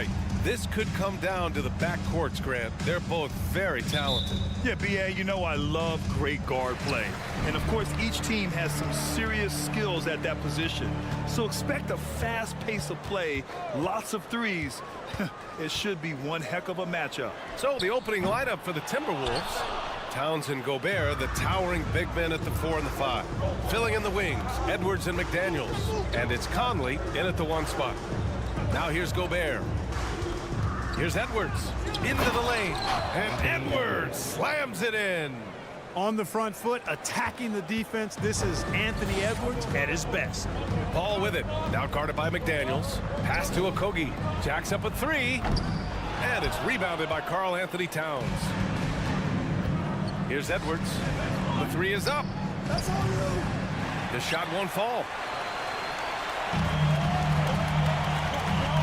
right. This could come down to the backcourts, Grant. They're both very talented. Yeah, B.A., you know I love great guard play. And, of course, each team has some serious skills at that position. So expect a fast pace of play, lots of threes. It should be one heck of a matchup. So the opening lineup for the Timberwolves. Towns and Gobert, the towering big men at the 4 and the 5. Filling in the wings, Edwards and McDaniels. And it's Conley in at the 1 spot. Now here's Gobert. Here's Edwards into the lane. And Edwards slams it in. On the front foot, attacking the defense. This is Anthony Edwards at his best. Ball with it. Now guarded by McDaniels. Pass to Okogie. Jacks up a 3. And it's rebounded by Karl Anthony Towns. Here's Edwards. The 3 is up. The shot won't fall.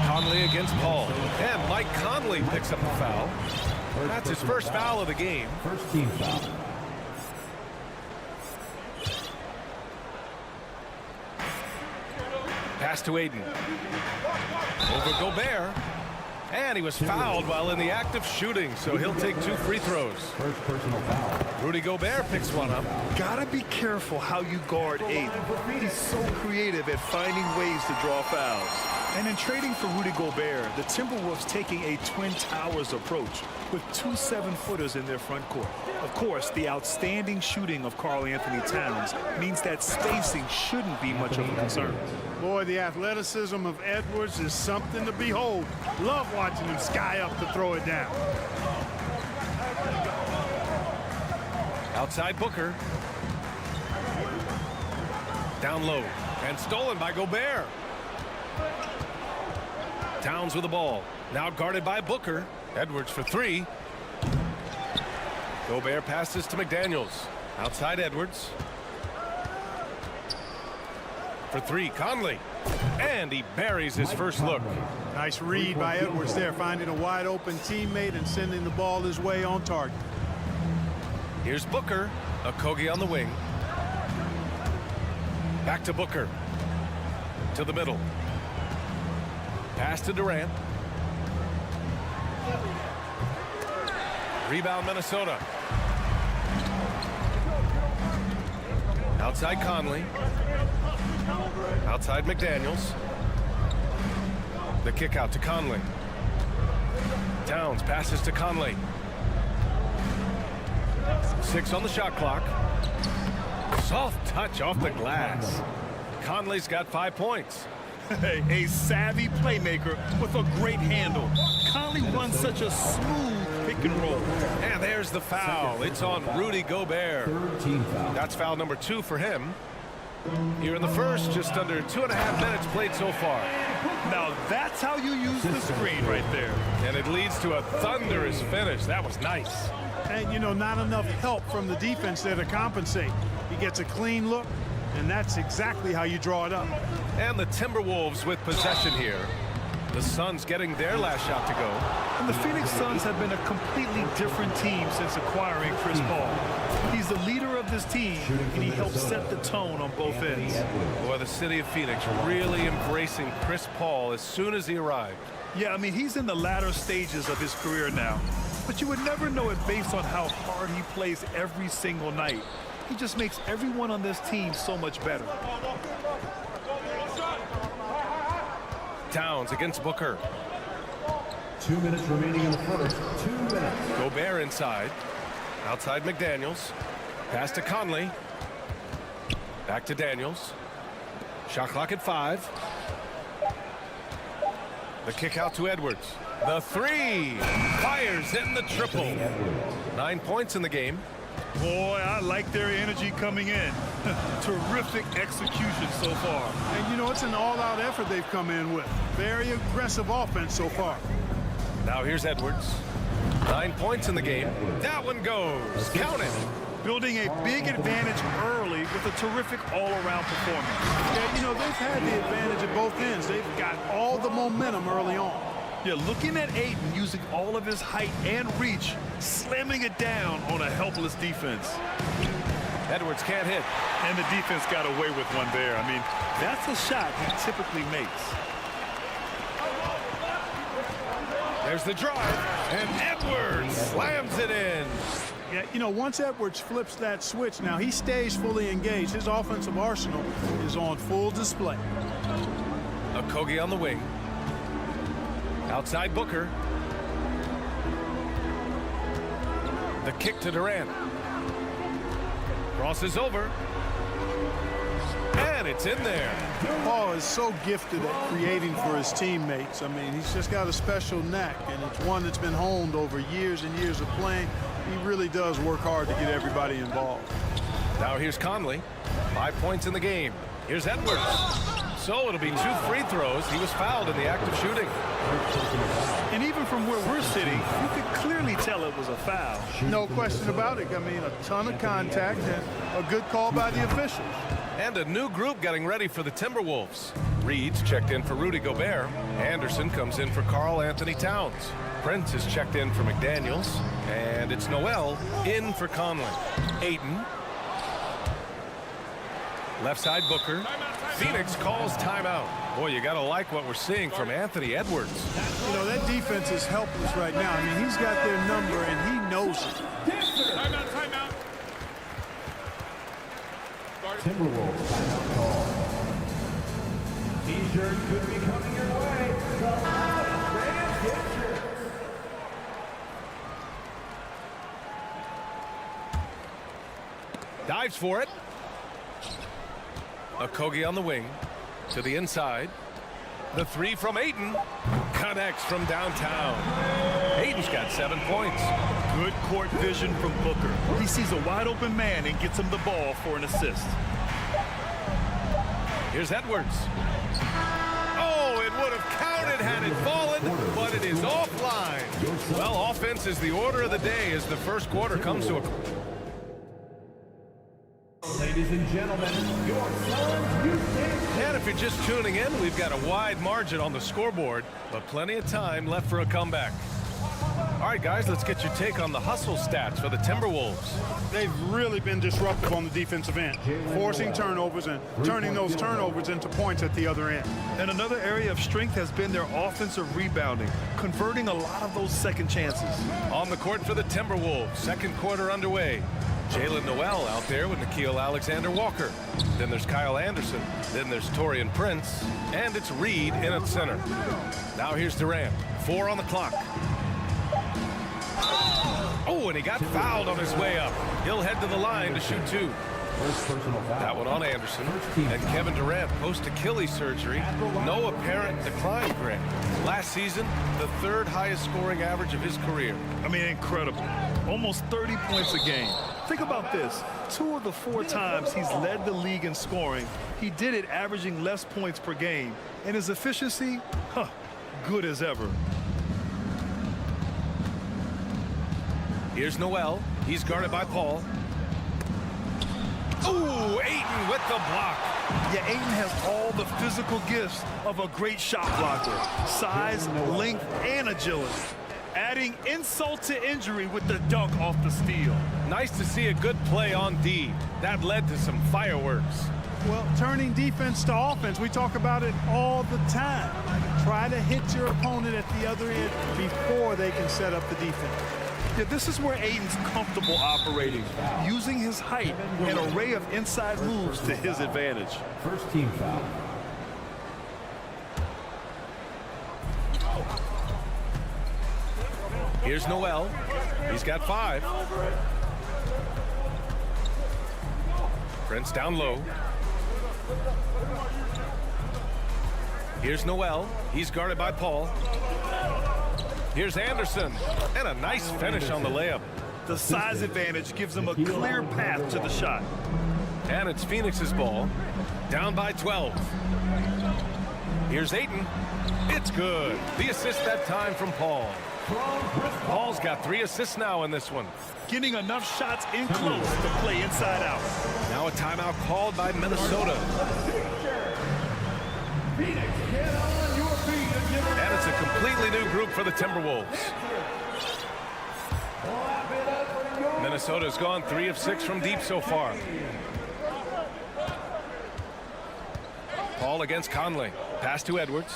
Conley against Paul. And Mike Conley picks up the foul. That's his first foul of the game. First team foul. Pass to Aiden. Over Gobert. And he was fouled while in the act of shooting, so he'll take 2 free throws. First personal foul. Rudy Gobert picks one up. Gotta be careful how you guard Aiden. He's so creative at finding ways to draw fouls. And in trading for Rudy Gobert, the Timberwolves taking a Twin Towers approach with 2 7-footers in their front court. Of course, the outstanding shooting of Karl Anthony Towns means that spacing shouldn't be much of a concern. Boy, the athleticism of Edwards is something to behold. Love watching him sky up to throw it down. Outside Booker. Down low. And stolen by Gobert. Towns with the ball. Now guarded by Booker. Edwards for 3. Gobert passes to McDaniels. Outside Edwards. For 3, Conley. And he buries his first look. Nice read by Edwards there, finding a wide open teammate and sending the ball his way on target. Here's Booker. Okogie on the wing. Back to Booker. To the middle. Pass to Durant. Rebound Minnesota. Outside Conley. Outside McDaniels. The kick out to Conley. Towns passes to Conley. 6 on the shot clock. Soft touch off the glass. Conley's got 5 points. A savvy playmaker with a great handle. Conley runs such a smooth pick and roll. And there's the foul. It's on Rudy Gobert. Third team foul. That's foul number 2 for him. Here in the first, just under 2.5 minutes played so far. Now that's how you use the screen right there. And it leads to a thunderous finish. That was nice. And, you know, not enough help from the defense there to compensate. He gets a clean look, and that's exactly how you draw it up. And the Timberwolves with possession here. The Suns getting their last shot to go. And the Phoenix Suns have been a completely different team since acquiring Chris Paul. He's the leader of this team, and he helps set the tone on both ends. Boy, the city of Phoenix really embracing Chris Paul as soon as he arrived. Yeah, I mean, he's in the latter stages of his career now. But you would never know it based on how hard he plays every single night. He just makes everyone on this team so much better. Towns against Booker. 2 minutes remaining in the first. 2 minutes. Gobert inside. Outside McDaniels. Pass to Conley. Back to Daniels. Shot clock at 5. The kick out to Edwards. The 3. Fires in the triple. 9 points in the game. Boy, I like their energy coming in. Terrific execution so far. And, you know, it's an all-out effort they've come in with. Very aggressive offense so far. Now here's Edwards. 9 points in the game. That one goes. Count it. Building a big advantage early with a terrific all-around performance. Yeah, you know, they've had the advantage at both ends. They've got all the momentum early on. Yeah, looking at Aiden using all of his height and reach, slamming it down on a helpless defense. Edwards can't hit. And the defense got away with one there. I mean, that's a shot he typically makes. There's the drive, and Edwards slams it in. Yeah, you know, once Edwards flips that switch, now he stays fully engaged. His offensive arsenal is on full display. Okogie on the wing. Outside Booker. The kick to Durant. Crosses over. And it's in there. Paul is so gifted at creating for his teammates. I mean, he's just got a special knack, and it's one that's been honed over years and years of playing. He really does work hard to get everybody involved. Now here's Conley. 5 points in the game. Here's Edwards. So it'll be 2 free throws. He was fouled in the act of shooting. And even from where we're sitting, you could clearly tell it was a foul. No question about it. I mean, a ton of contact and a good call by the officials. And a new group getting ready for the Timberwolves. Reed's checked in for Rudy Gobert. Anderson comes in for Karl Anthony Towns. Prince is checked in for McDaniels. And it's Noel in for Conley. Ayton. Left side Booker. Phoenix calls timeout. Boy, you got to like what we're seeing from Anthony Edwards. You know, that defense is helpless right now. I mean, he's got their number, and he knows it. Timeout. Timberwolves timeout call. T-shirt could be coming your way. Dives for it. Okogie on the wing. To the inside. The 3 from Ayton. Connects from downtown. Ayton's got 7 points. Good court vision from Booker. He sees a wide open man and gets him the ball for an assist. Here's Edwards. Oh, it would have counted had it fallen, but it is offline. Well, offense is the order of the day as the first quarter comes to a... Ladies and gentlemen, your Suns Houston. And if you're just tuning in, we've got a wide margin on the scoreboard, but plenty of time left for a comeback. All right, guys, let's get your take on the hustle stats for the Timberwolves. They've really been disruptive on the defensive end, forcing turnovers and turning those turnovers into points at the other end. And another area of strength has been their offensive rebounding, converting a lot of those second chances. On the court for the Timberwolves, second quarter underway. Jalen Noel out there with Nickeil Alexander-Walker. Then there's Kyle Anderson. Then there's Taurean Prince. And it's Reed in at center. Now here's Durant. 4 on the clock. Oh, and he got fouled on his way up. He'll head to the line to shoot 2. First personal foul. That one on Anderson. And Kevin Durant post Achilles surgery. No apparent decline, Grant. Last season, the 3rd highest scoring average of his career. I mean, incredible. Almost 30 points a game. Think about this. 2 of the 4 times he's led the league in scoring, he did it averaging less points per game. And his efficiency, good as ever. Here's Noel. He's guarded by Paul. Ooh, Ayton with the block. Yeah, Ayton has all the physical gifts of a great shot blocker. Size, length, and agility. Adding insult to injury with the dunk off the steal. Nice to see a good play on D. That led to some fireworks. Well, turning defense to offense, we talk about it all the time. Try to hit your opponent at the other end before they can set up the defense. Yeah, this is where Ayton's comfortable operating, using his height and array of inside moves to his advantage. First team foul. Here's Noel. He's got 5. Prince down low. Here's Noel. He's guarded by Paul. Here's Anderson. And a nice finish on the layup. The size advantage gives him a clear path to the shot. And it's Phoenix's ball. Down by 12. Here's Ayton. It's good. The assist that time from Paul. Paul's got 3 assists now in this one. Getting enough shots in close to play inside out. Now a timeout called by Minnesota. And it's a completely new group for the Timberwolves. Minnesota's gone 3 of 6 from deep so far. Paul against Conley. Pass to Edwards.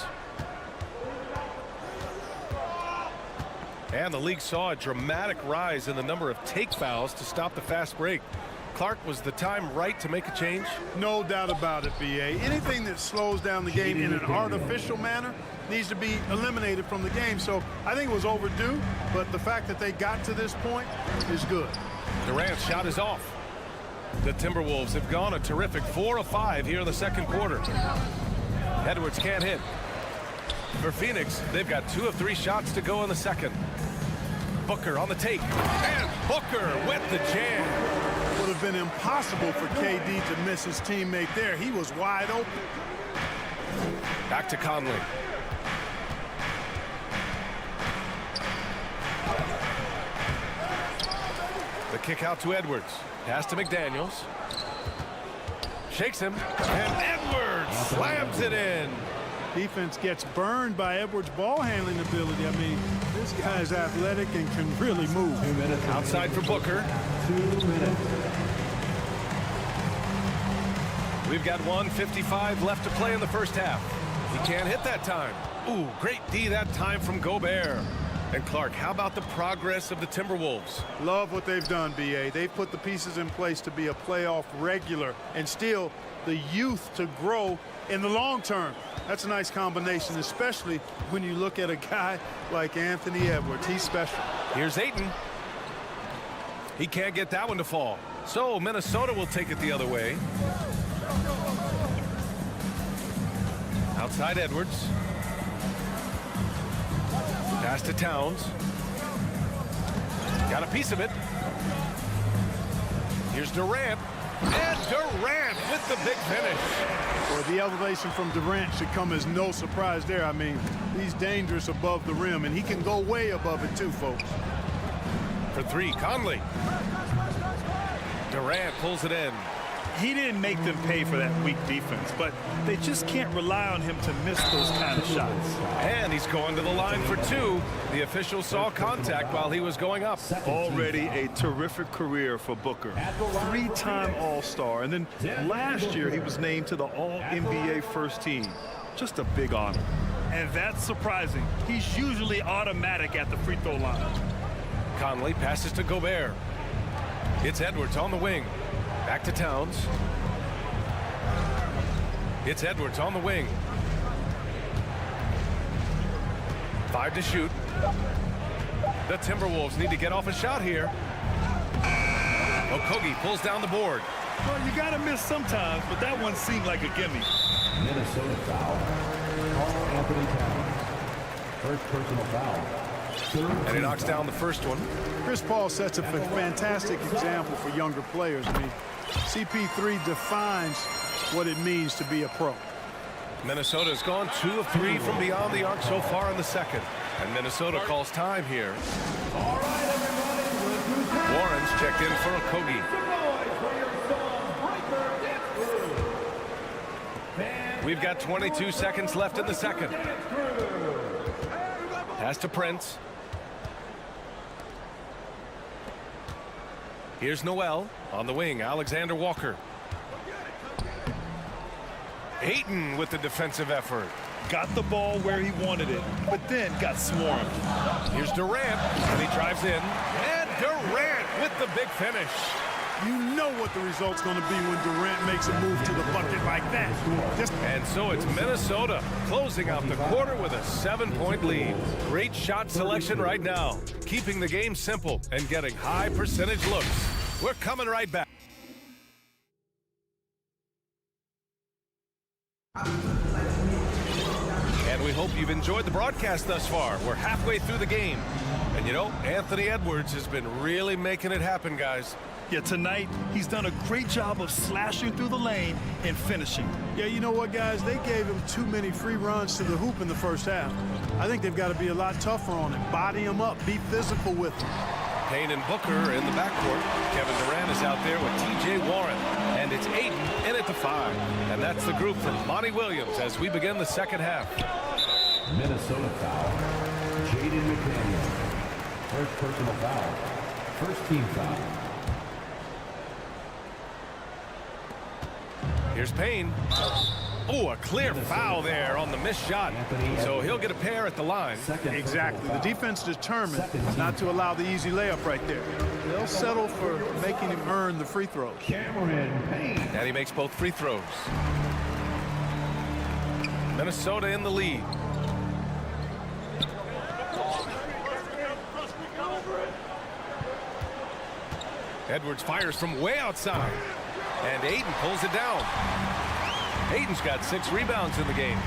And the league saw a dramatic rise in the number of take fouls to stop the fast break. Clark, was the time right to make a change? No doubt about it, B.A. Anything that slows down the game in an artificial manner needs to be eliminated from the game. So I think it was overdue, but the fact that they got to this point is good. Durant's shot is off. The Timberwolves have gone a terrific 4 of 5 here in the second quarter. Edwards can't hit. For Phoenix, they've got 2 of 3 shots to go in the second. Booker on the take. And Booker with the jam. Would have been impossible for KD to miss his teammate there. He was wide open. Back to Conley. The kick out to Edwards. Pass to McDaniels. Shakes him. And Edwards slams it in. Defense gets burned by Edwards' ball handling ability. I mean, this guy's athletic and can really move. 2 minutes. Outside for Booker. 2 minutes. We've got 1:55 left to play in the first half. He can't hit that time. Ooh, great D that time from Gobert. And Clark, how about the progress of the Timberwolves? Love what they've done, B.A. They've put the pieces in place to be a playoff regular and still the youth to grow in the long term. That's a nice combination, especially when you look at a guy like Anthony Edwards. He's special. Here's Ayton. He can't get that one to fall. So Minnesota will take it the other way. Outside Edwards. Pass to Towns. Got a piece of it. Here's Durant. And Durant with the big finish. Well, the elevation from Durant should come as no surprise there. I mean, he's dangerous above the rim, and he can go way above it too, folks. For 3, Conley. Durant pulls it in. He didn't make them pay for that weak defense, but they just can't rely on him to miss those kind of shots. And he's going to the line for 2. The official saw contact while he was going up. Already a terrific career for Booker. 3-time All-Star, and then last year he was named to the All-NBA first team. Just a big honor. And that's surprising. He's usually automatic at the free throw line. Conley passes to Gobert. It's Edwards on the wing. Back to Towns. It's Edwards on the wing. 5 to shoot. The Timberwolves need to get off a shot here. Okogie pulls down the board. Well, you got to miss sometimes, but that one seemed like a gimme. Minnesota foul. Carl Anthony Towns. First personal foul. And he knocks down the first one. Chris Paul sets a fantastic example for younger players. I mean, CP3 defines what it means to be a pro. Minnesota's gone 2 of 3 from beyond the arc so far in the second. And Minnesota calls time here. Warren's checked in for Okogie. We've got 22 seconds left in the second. Pass to Prince. Here's Noel on the wing. Alexander Walker. Ayton with the defensive effort. Got the ball where he wanted it, but then got swarmed. Here's Durant, and he drives in. And Durant with the big finish. You know what the result's going to be when Durant makes a move to the bucket like that. And so it's Minnesota closing out the quarter with a 7-point lead. Great shot selection right now, keeping the game simple and getting high percentage looks. We're coming right back. And we hope you've enjoyed the broadcast thus far. We're halfway through the game. And you know, Anthony Edwards has been really making it happen, guys. Yeah, tonight, he's done a great job of slashing through the lane and finishing. Yeah, you know what, guys? They gave him too many free runs to the hoop in the first half. I think they've got to be a lot tougher on him. Body him up. Be physical with him. Payne and Booker in the backcourt. Kevin Durant is out there with T.J. Warren. And it's Ayton in at the 5. And that's the group from Monty Williams as we begin the second half. Minnesota foul. Jaden McDaniel. First personal foul. First team foul. Here's Payne. Oh, a clear foul there on the missed shot. So he'll get a pair at the line. Exactly. The defense determined not to allow the easy layup right there. They'll settle for making him earn the free throws. And he makes both free throws. Minnesota in the lead. Edwards fires from way outside. And Ayton pulls it down. Ayton's got 6 rebounds in the game.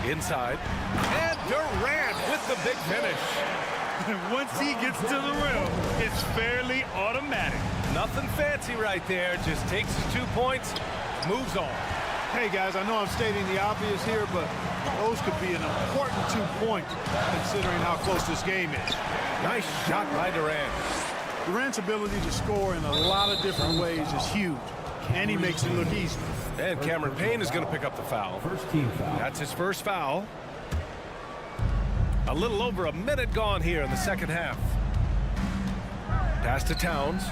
Inside. And Durant with the big finish. Once he gets to the rim, it's fairly automatic. Nothing fancy right there. Just takes his 2 points, moves on. Hey, guys, I know I'm stating the obvious here, but those could be an important 2 points considering how close this game is. Nice shot by Durant. Durant's ability to score in a lot of different ways is huge, and he makes it look easy. And Cameron Payne is going to pick up the foul. First team foul. That's his first foul. A little over a minute gone here in the second half. Pass to Towns.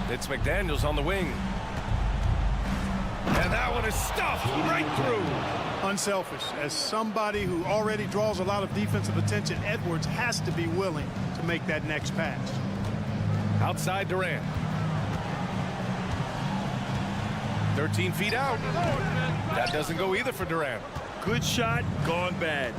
It's McDaniels on the wing. And that one is stuffed right through. Unselfish. As somebody who already draws a lot of defensive attention, Edwards has to be willing to make that next pass. Outside Durant. 13 feet out. That doesn't go either for Durant. Good shot, gone bad.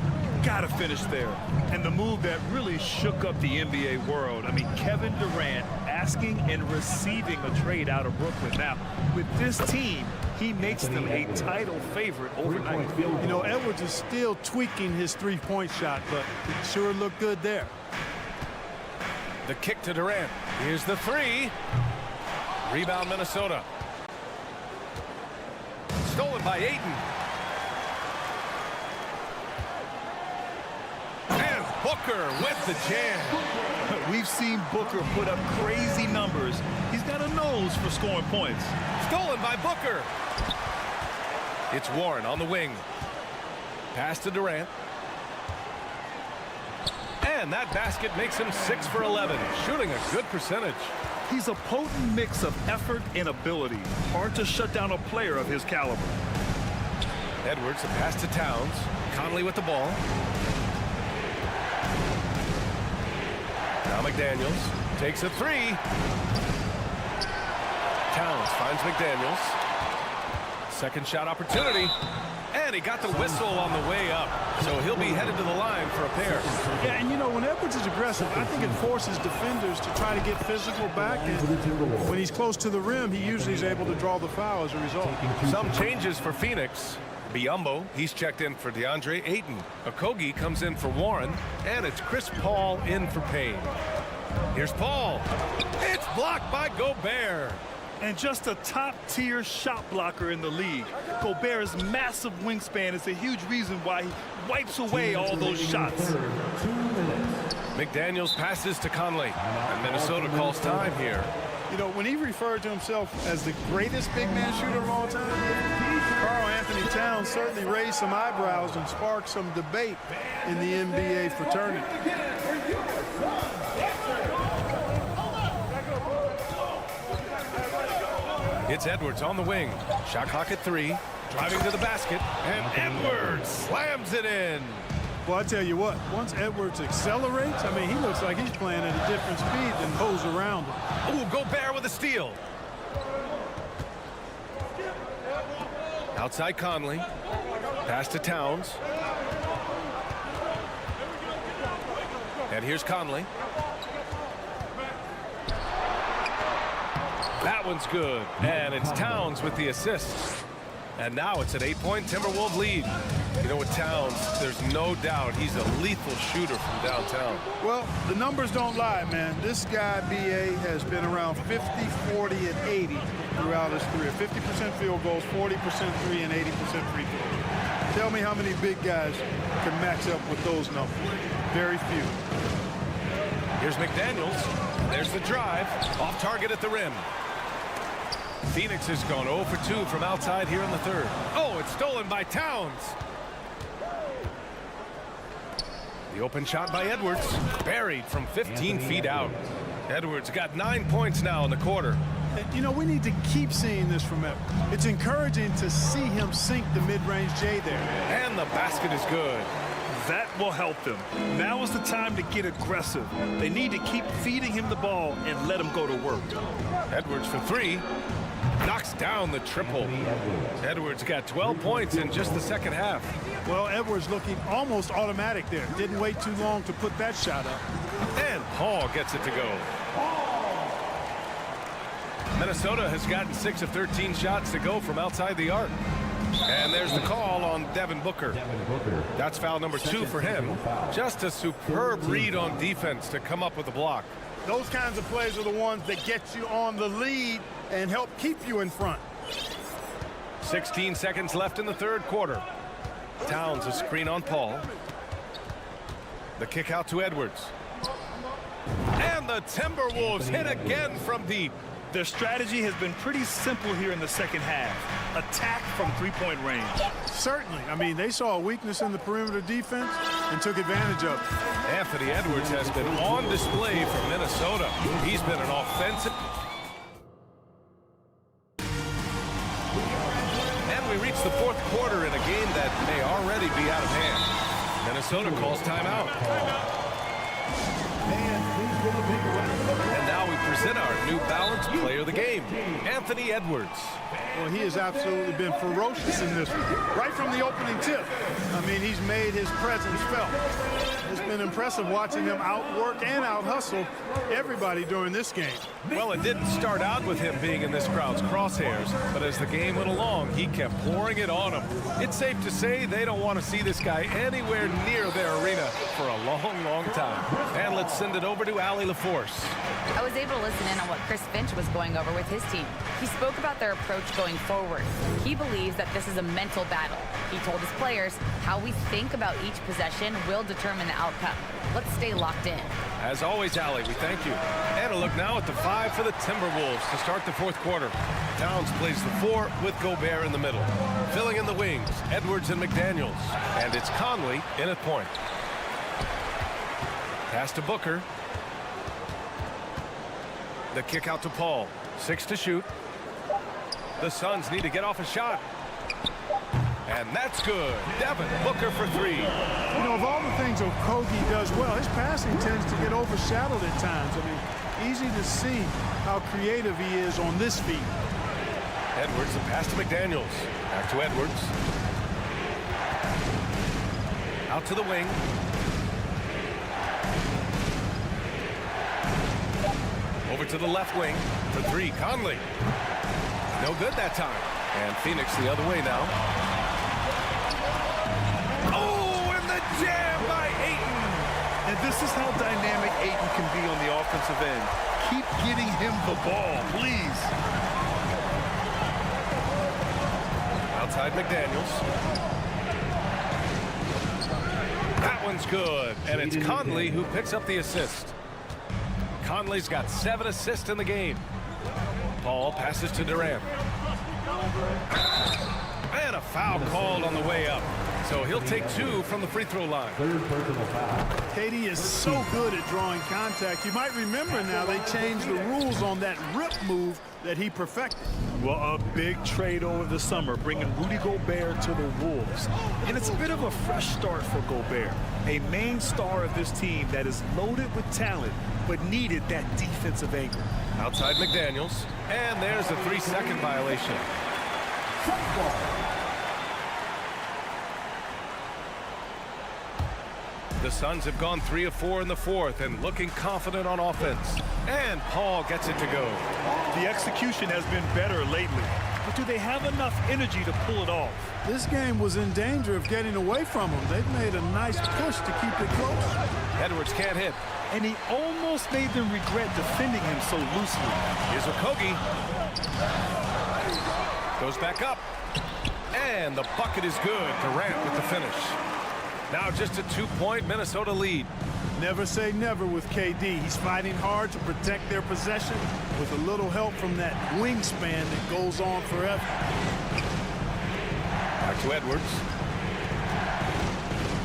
Gotta finish there. And the move that really shook up the NBA world. I mean, Kevin Durant asking and receiving a trade out of Brooklyn. Now, with this team, he makes them a title favorite overnight. You know, Edwards is still tweaking his three-point shot, but it sure looked good there. The kick to Durant. Here's the three. Rebound Minnesota. Stolen by Ayton. And Booker with the jam. We've seen Booker put up crazy numbers. He's got a nose for scoring points. Stolen by Booker. It's Warren on the wing. Pass to Durant. And that basket makes him 6 for 11, shooting a good percentage. He's a potent mix of effort and ability. Hard to shut down a player of his caliber. Edwards, a pass to Towns. Conley with the ball. Now McDaniels takes a three. Towns finds McDaniels. Second shot opportunity. And he got the whistle on the way up. So he'll be headed to the line for a pair. Yeah, and you know, when Edwards is aggressive, I think it forces defenders to try to get physical back. And when he's close to the rim, he usually is able to draw the foul as a result. Some changes for Phoenix. Biyombo, he's checked in for DeAndre Ayton. Okogie comes in for Warren. And it's Chris Paul in for Payne. Here's Paul. It's blocked by Gobert. And just a top-tier shot blocker in the league. Gobert's massive wingspan is a huge reason why he wipes away all those shots. McDaniels passes to Conley. And Minnesota calls time here. You know, when he referred to himself as the greatest big man shooter of all time, Karl Anthony Towns certainly raised some eyebrows and sparked some debate in the NBA fraternity. It's Edwards on the wing. Shot clock at 3. Driving to the basket. And Edwards slams it in. Well, I tell you what, once Edwards accelerates, I mean, he looks like he's playing at a different speed than those around him. Ooh, Gobert with a steal. Outside Conley. Pass to Towns. And here's Conley. That one's good. And it's Towns with the assist. And now it's an 8-point Timberwolves lead. You know, with Towns, there's no doubt he's a lethal shooter from downtown. Well, the numbers don't lie, man. This guy, B.A., has been around 50, 40, and 80 throughout his career. 50% field goals, 40% three, and 80% free throws. Tell me how many big guys can match up with those numbers. Very few. Here's McDaniels. There's the drive. Off target at the rim. Phoenix has gone 0 for 2 from outside here in the third. Oh, it's stolen by Towns. The open shot by Edwards. Buried from 15 feet out. Edwards got 9 points now in the quarter. And, you know, we need to keep seeing this from him. It's encouraging to see him sink the mid-range J there. And the basket is good. That will help them. Now is the time to get aggressive. They need to keep feeding him the ball and let him go to work. Edwards for three. Knocks down the triple. Edwards got 12 points in just the second half. Well, Edwards looking almost automatic there. Didn't wait too long to put that shot up. And Paul gets it to go. Minnesota has gotten 6 of 13 shots to go from outside the arc. And there's the call on Devin Booker. That's foul number 2 for him. Just a superb read on defense to come up with a block. Those kinds of plays are the ones that get you on the lead and help keep you in front. 16 seconds left in the third quarter. Towns a screen on Paul. The kick out to Edwards. And the Timberwolves hit again from deep. Their strategy has been pretty simple here in the second half. Attack from three-point range. Certainly. I mean, they saw a weakness in the perimeter defense and took advantage of it. Anthony Edwards has been on display for Minnesota. He's been an offensive. And we reach the fourth quarter in a game that may already be out of hand. Minnesota calls timeout. And now we present our New Balance player of the game, Anthony Edwards. Well, he has absolutely been ferocious in this one. Right from the opening tip. I mean, he's made his presence felt. It's been impressive watching him outwork and out-hustle everybody during this game. Well, it didn't start out with him being in this crowd's crosshairs, but as the game went along, he kept pouring it on them. It's safe to say they don't want to see this guy anywhere near their arena for a long, long time. And let's send it over to Allie LaForce. I was able to listen in on what Chris Finch was going over with his team. He spoke about their approach going forward. He believes that this is a mental battle. He told his players how we think about each possession will determine the outcome. Let's stay locked in. As always, Allie, we thank you. And a look now at the 5 for the Timberwolves to start the fourth quarter. Towns plays the 4 with Gobert in the middle. Filling in the wings, Edwards and McDaniels. And it's Conley in at point. Pass to Booker. The kick out to Paul. 6 to shoot. The Suns need to get off a shot. And that's good. Devin Booker for 3. You know, of all the things Okogie does well, his passing tends to get overshadowed at times. I mean, easy to see how creative he is on this feed. Edwards, the pass to McDaniels. Back to Edwards. Out to the wing. Over to the left wing for 3. Conley. No good that time. And Phoenix the other way now. Oh, and the jam by Ayton. And this is how dynamic Ayton can be on the offensive end. Keep getting him the ball, please. Outside McDaniels. That one's good. And it's Conley who picks up the assist. Conley's got 7 assists in the game. Paul passes to Durant. And a foul called on the way up. So he'll take 2 from the free throw line. KD is so good at drawing contact. You might remember now they changed the rules on that rip move that he perfected. Well, a big trade over the summer, bringing Rudy Gobert to the Wolves. And it's a bit of a fresh start for Gobert, a main star of this team that is loaded with talent, but needed that defensive anchor. Outside McDaniels. And there's a 3-second violation. The Suns have gone 3 of 4 in the fourth and looking confident on offense. And Paul gets it to go. The execution has been better lately, but do they have enough energy to pull it off? This game was in danger of getting away from them. They've made a nice push to keep it close. Edwards can't hit. And he almost made them regret defending him so loosely. Here's Okogie. Goes back up. And the bucket is good. Durant with the finish. Now just a 2-point Minnesota lead. Never say never with KD. He's fighting hard to protect their possession with a little help from that wingspan that goes on forever. Back to Edwards.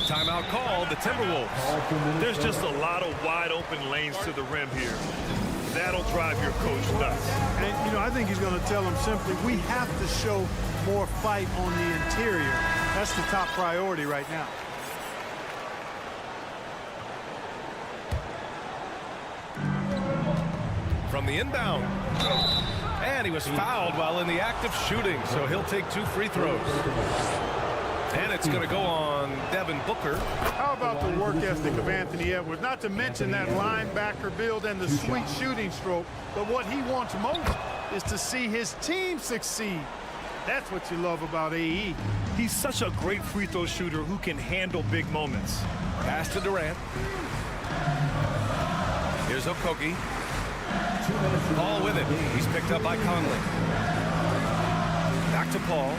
Timeout called, the Timberwolves. There's just a lot of wide open lanes to the rim here. That'll drive your coach nuts. And, you know, I think he's going to tell them simply, we have to show more fight on the interior. That's the top priority right now. From the inbound. And he was fouled while in the act of shooting, so he'll take 2 free throws. And it's going to go on Devin Booker. How about the work ethic of Anthony Edwards? Not to mention that linebacker build and the sweet shooting stroke. But what he wants most is to see his team succeed. That's what you love about AE. He's such a great free throw shooter who can handle big moments. Pass to Durant. Here's Okogie. Paul with it. He's picked up by Conley. Back to Paul.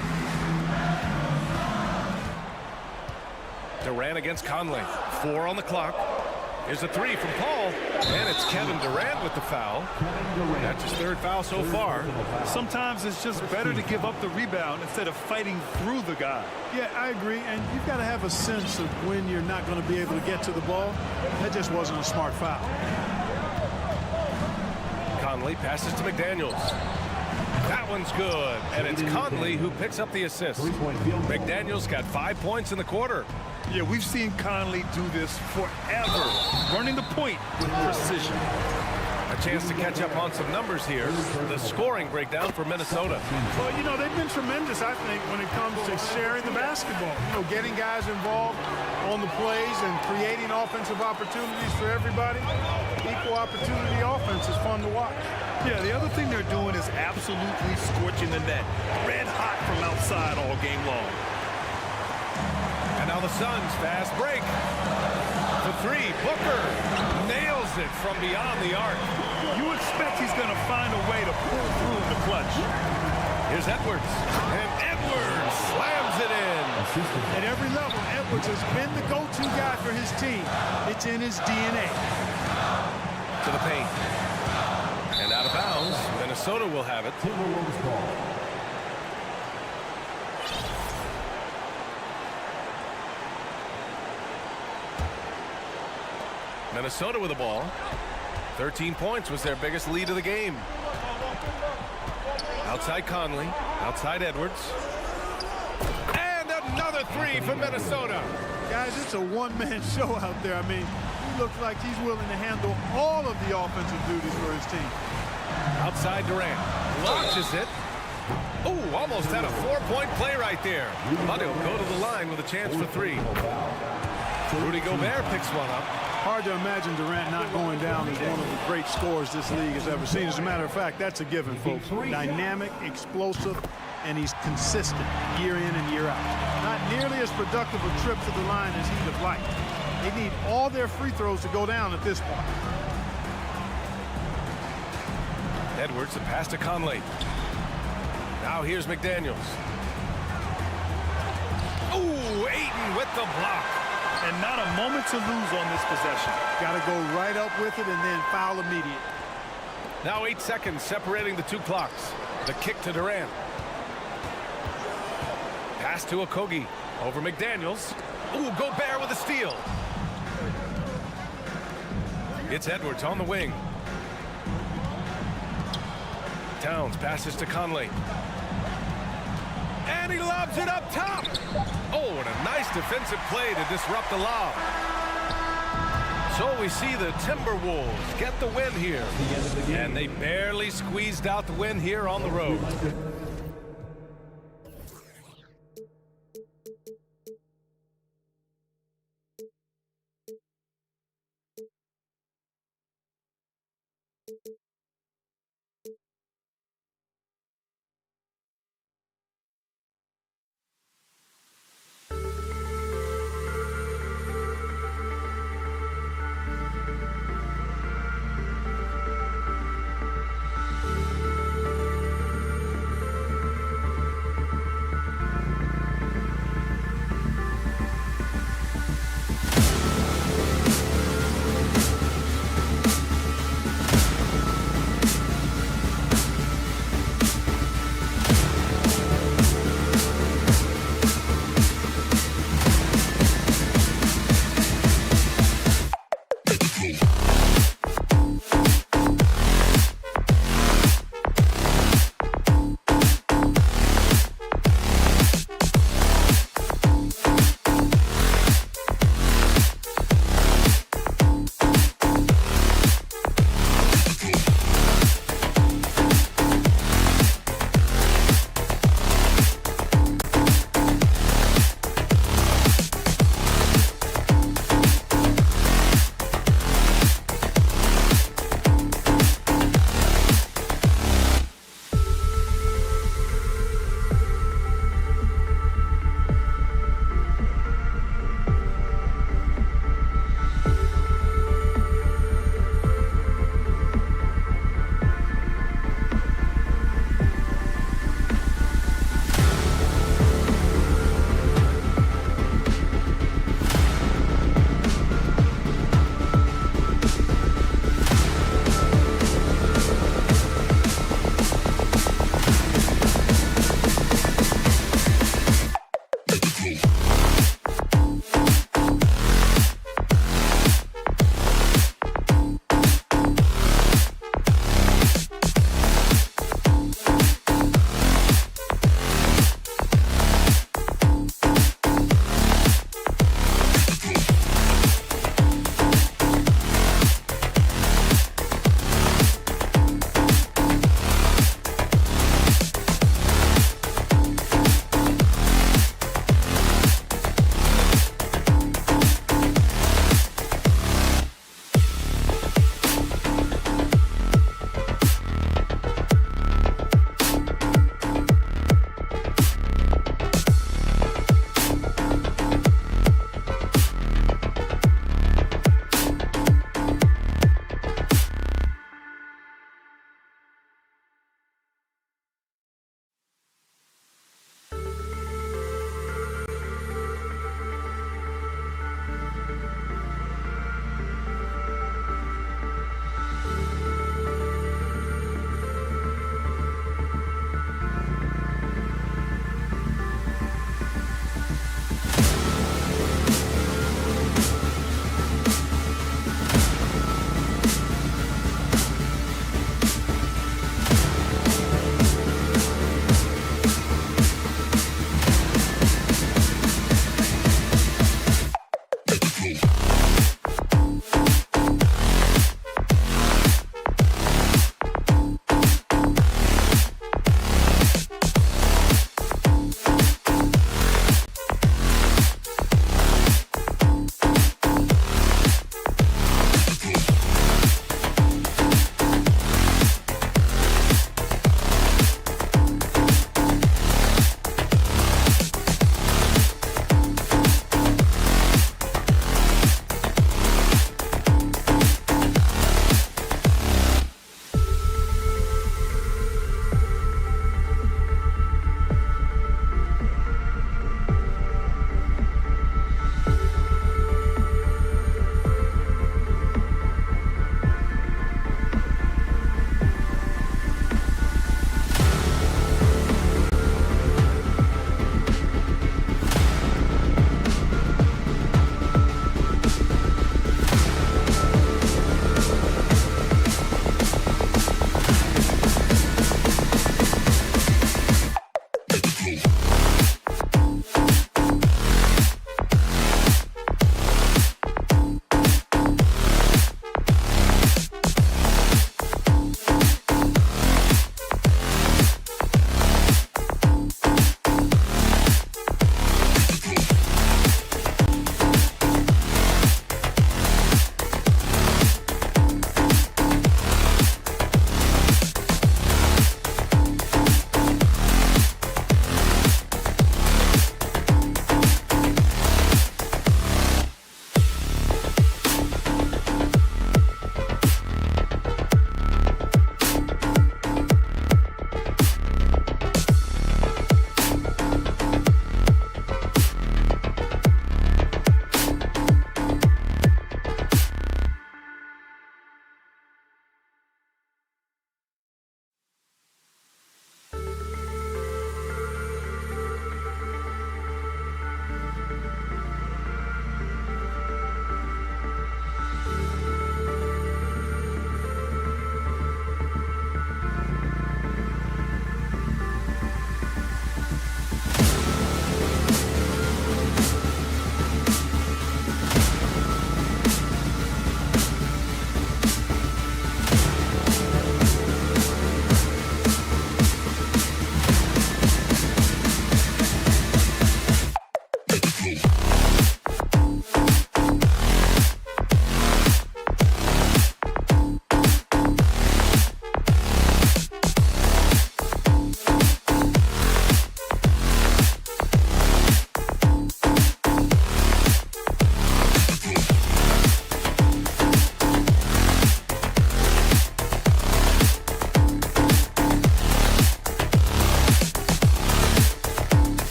Durant against Conley. 4 on the clock. Here's a 3 from Paul. And it's Kevin Durant with the foul. That's his 3rd foul so far. Sometimes it's just better to give up the rebound instead of fighting through the guy. Yeah, I agree. And you've got to have a sense of when you're not going to be able to get to the ball. That just wasn't a smart foul. Conley passes to McDaniels. That one's good. And it's Conley who picks up the assist. McDaniels got 5 points in the quarter. Yeah, we've seen Conley do this forever, running the point with precision. A chance to catch up on some numbers here. The scoring breakdown for Minnesota. Well, you know, they've been tremendous, I think, when it comes to sharing the basketball. You know, getting guys involved on the plays and creating offensive opportunities for everybody. Equal opportunity offense is fun to watch. Yeah, the other thing they're doing is absolutely scorching the net. Red hot from outside all game long. And now the Suns fast break. For 3, Booker nails it from beyond the arc. You expect he's going to find a way to pull through in the clutch. Here's Edwards. And Edwards slams it in. At every level, Edwards has been the go-to guy for his team. It's in his DNA. To the paint. And out of bounds. Minnesota will have it. Timberwolves ball. Minnesota with the ball. 13 points was their biggest lead of the game. Outside Conley. Outside Edwards. And another 3 for Minnesota. Guys, it's a one-man show out there. I mean, he looks like he's willing to handle all of the offensive duties for his team. Outside Durant. Launches it. Ooh, almost had a 4-point play right there. But he'll go to the line with a chance for 3. Rudy Gobert picks one up. Hard to imagine Durant not going down as one of the great scorers this league has ever seen. As a matter of fact, that's a given, folks. Dynamic, explosive, and he's consistent year in and year out. Not nearly as productive a trip to the line as he'd have liked. They need all their free throws to go down at this point. Edwards, the pass to Conley. Now here's McDaniels. Ooh, Ayton with the block. And not a moment to lose on this possession. Got to go right up with it and then foul immediate. Now 8 seconds separating the 2 clocks. The kick to Durant. Pass to Okogie. Over McDaniels. Ooh, Gobert with a steal. It's Edwards on the wing. Towns passes to Conley. And he lobs it up top. Oh, and a nice defensive play to disrupt the lob. So we see the Timberwolves get the win here. And they barely squeezed out the win here on the road.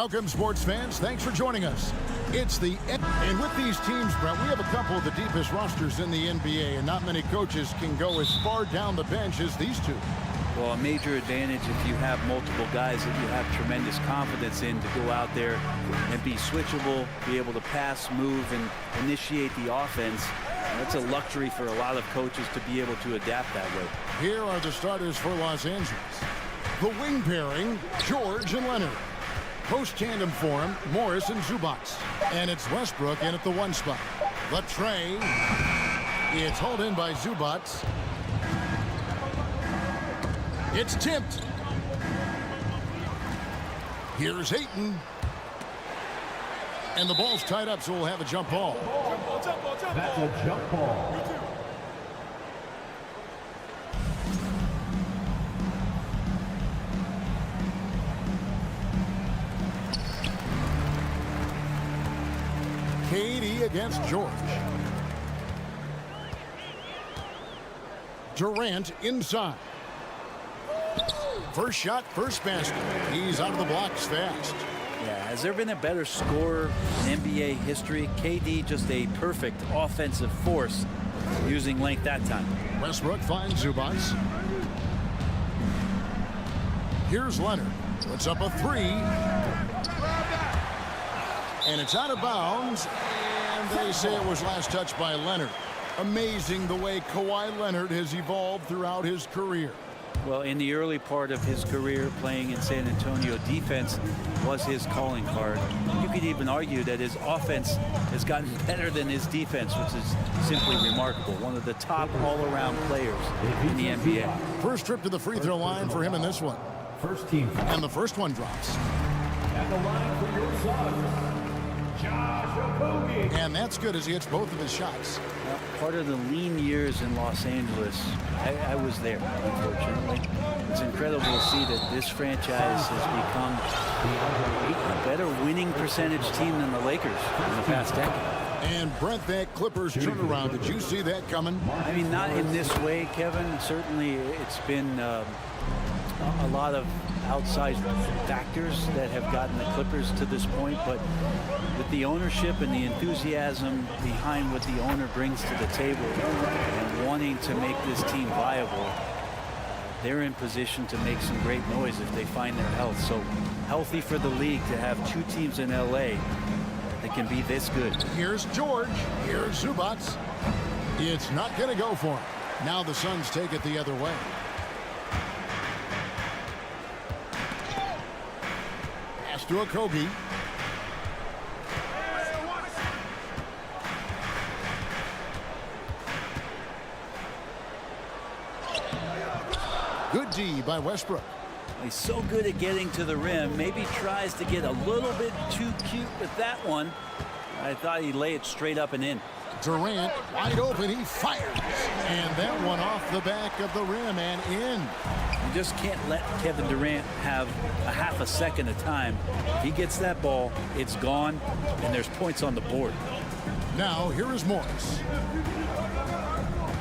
Welcome, sports fans. Thanks for joining us. It's the and with these teams, Brent, we have a couple of the deepest rosters in the NBA, and not many coaches can go as far down the bench as these two. Well, a major advantage if you have multiple guys that you have tremendous confidence in to go out there and be switchable, be able to pass, move, and initiate the offense. That's a luxury for a lot of coaches to be able to adapt that way. Here are the starters for Los Angeles. The wing pairing, George and Leonard. Post tandem for him, Morris and Zubac. And it's Westbrook in at the 1 spot. The tray. It's hauled in by Zubac. It's tipped. Here's Ayton. And the ball's tied up, so we'll have a jump ball. That's a jump ball. KD against George. Durant inside. First shot, first basket. He's out of the blocks fast. Yeah, has there been a better scorer in NBA history? KD just a perfect offensive force using length that time. Westbrook finds Zubac. Here's Leonard. Puts up a 3. And it's out of bounds. And they say it was last touched by Leonard. Amazing the way Kawhi Leonard has evolved throughout his career. Well, in the early part of his career playing in San Antonio, defense was his calling card. You could even argue that his offense has gotten better than his defense, which is simply remarkable. One of the top all-around players in the NBA. First trip to the free throw line for him in this one. First team. And the first one drops. At the line for your son, Josh Okogie. And that's good as he hits both of his shots. Well, part of the lean years in Los Angeles, I was there, unfortunately. It's incredible to see that this franchise has become a better winning percentage team than the Lakers in the past decade. And Brent, that Clippers turnaround, did you see that coming? I mean, not in this way, Kevin. Certainly, it's been a lot of outsized factors that have gotten the Clippers to this point, but with the ownership and the enthusiasm behind what the owner brings to the table and wanting to make this team viable, they're in position to make some great noise if they find their health. So healthy for the league to have 2 teams in LA that can be this good. Here's George. Here's Zubac. It's not going to go for him. Now the Suns take it the other way. Pass to Okogie. Good D by Westbrook. He's so good at getting to the rim. Maybe tries to get a little bit too cute with that one. I thought he'd lay it straight up and in. Durant wide open. He fires. And that one off the back of the rim and in. You just can't let Kevin Durant have a half a second of time. If he gets that ball, it's gone, and there's points on the board. Now here is Morris.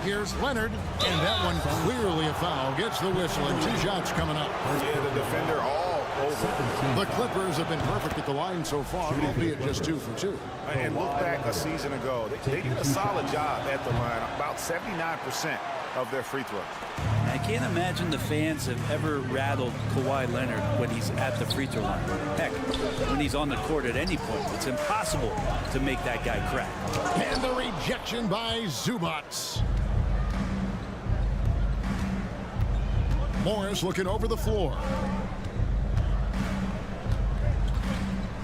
Here's Leonard, and that one clearly a foul. Gets the whistle, and 2 shots coming up. Yeah, the defender all over. The Clippers have been perfect at the line so far, albeit just 2 for 2. And look back a season ago. They did a solid job at the line. About 79% of their free throws. I can't imagine the fans have ever rattled Kawhi Leonard when he's at the free throw line. Heck, when he's on the court at any point, it's impossible to make that guy crack. And the rejection by Zubac. Morris looking over the floor.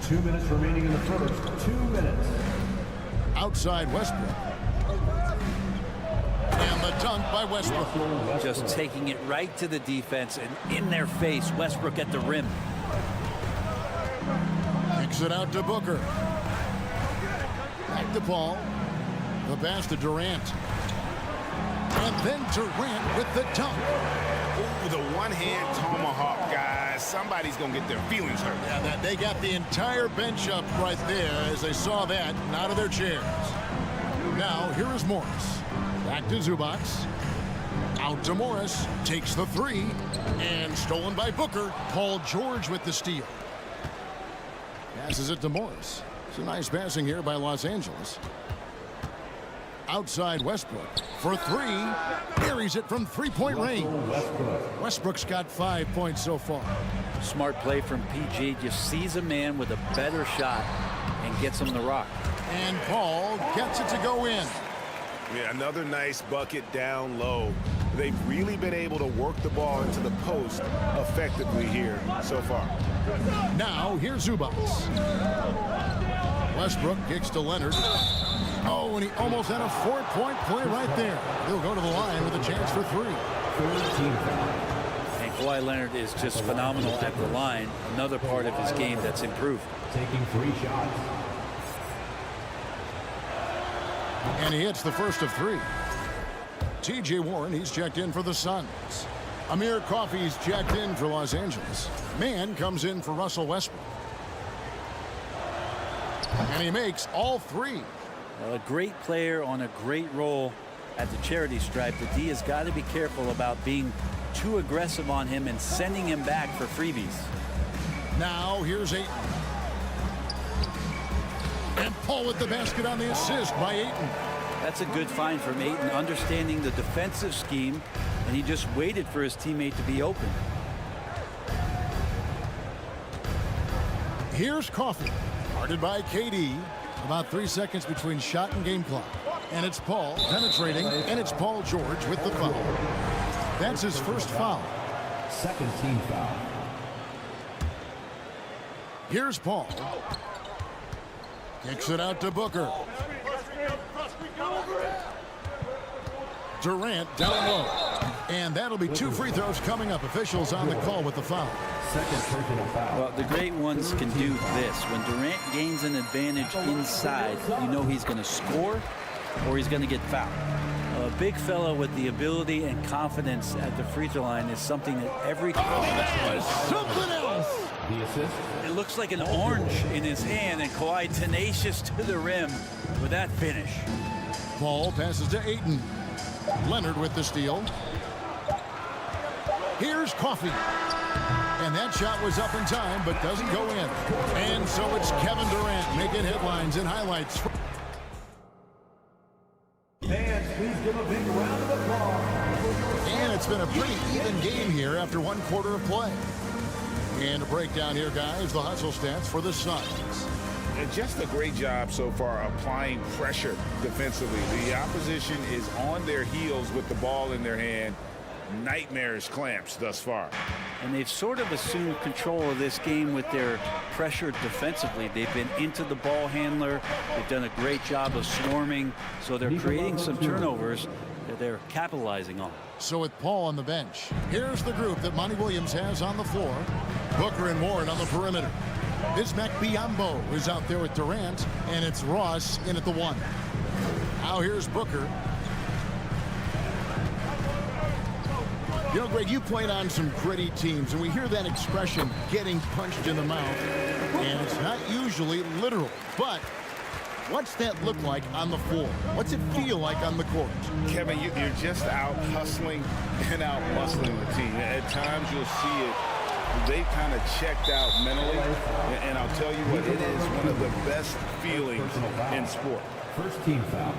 2 minutes remaining in the first. 2 minutes. Outside Westbrook. And the dunk by Westbrook. Just taking it right to the defense and in their face. Westbrook at the rim. Kicks it out to Booker. Back to Paul. The pass to Durant. And then Durant with the dunk. Ooh, the one-hand tomahawk, guys. Somebody's going to get their feelings hurt. Yeah, they got the entire bench up right there as they saw that and out of their chairs. Now, here is Morris. Back to Zubac. Out to Morris. Takes the 3. And stolen by Booker. Paul George with the steal. Passes it to Morris. It's a nice passing here by Los Angeles. Outside Westbrook for three. Buries it from three-point range. Westbrook's got 5 points so far. Smart play from PG. Just sees a man with a better shot and gets him the rock. And Paul gets it to go in. Yeah, another nice bucket down low. They've really been able to work the ball into the post effectively here so far. Now here's Zubac. Westbrook kicks to Leonard. Oh, and he almost had a 4-point play right there. He'll go to the line with a chance for three. And Kawhi Leonard is just phenomenal at the line. Another part of his game that's improved. Taking 3 shots. And he hits the first of 3. T.J. Warren, he's checked in for the Suns. Amir Coffey's checked in for Los Angeles. Mann comes in for Russell Westbrook. And he makes all 3. A great player on a great role at the charity stripe. The D has got to be careful about being too aggressive on him and sending him back for freebies. Now here's Ayton. And Paul with the basket on the assist by Ayton. That's a good find from Ayton, understanding the defensive scheme, and he just waited for his teammate to be open. Here's Coffey, guarded by KD. About 3 seconds between shot and game clock. And it's Paul penetrating, and it's Paul George with the foul. That's his first foul. Second team foul. Here's Paul. Kicks it out to Booker. Durant down low. And that'll be 2 free throws coming up. Officials on the call with the foul. Second personal foul. Well, the great ones can do this. When Durant gains an advantage inside, you know he's going to score or he's going to get fouled. A big fella with the ability and confidence at the free throw line is something that every Something else. The assist. It looks like an orange in his hand, and Kawhi tenacious to the rim with that finish. Paul passes to Ayton. Leonard with the steal. Here's Coffey. And that shot was up in time, but doesn't go in. And so it's Kevin Durant making headlines and highlights. Fans, please give a big round of applause. And it's been a pretty even game here after 1 quarter of play. And a breakdown here, guys, the hustle stats for the Suns. And just a great job so far applying pressure defensively. The opposition is on their heels with the ball in their hand. Nightmarish clamps thus far. And they've sort of assumed control of this game with their pressure defensively. They've been into the ball handler. They've done a great job of swarming. So they're creating some turnovers that they're capitalizing on. So with Paul on the bench, here's the group that Monty Williams has on the floor. Booker and Warren on the perimeter. Bismack Biyombo is out there with Durant, and it's Ross in at the 1. Now here's Booker. You know, Greg, you played on some gritty teams, and we hear that expression, getting punched in the mouth, and it's not usually literal. But what's that look like on the floor? What's it feel like on the court? Kevin, you're just out hustling and out muscling the team. At times you'll see it. They've kind of checked out mentally, and I'll tell you what, it is one of the best feelings in sport. First team foul.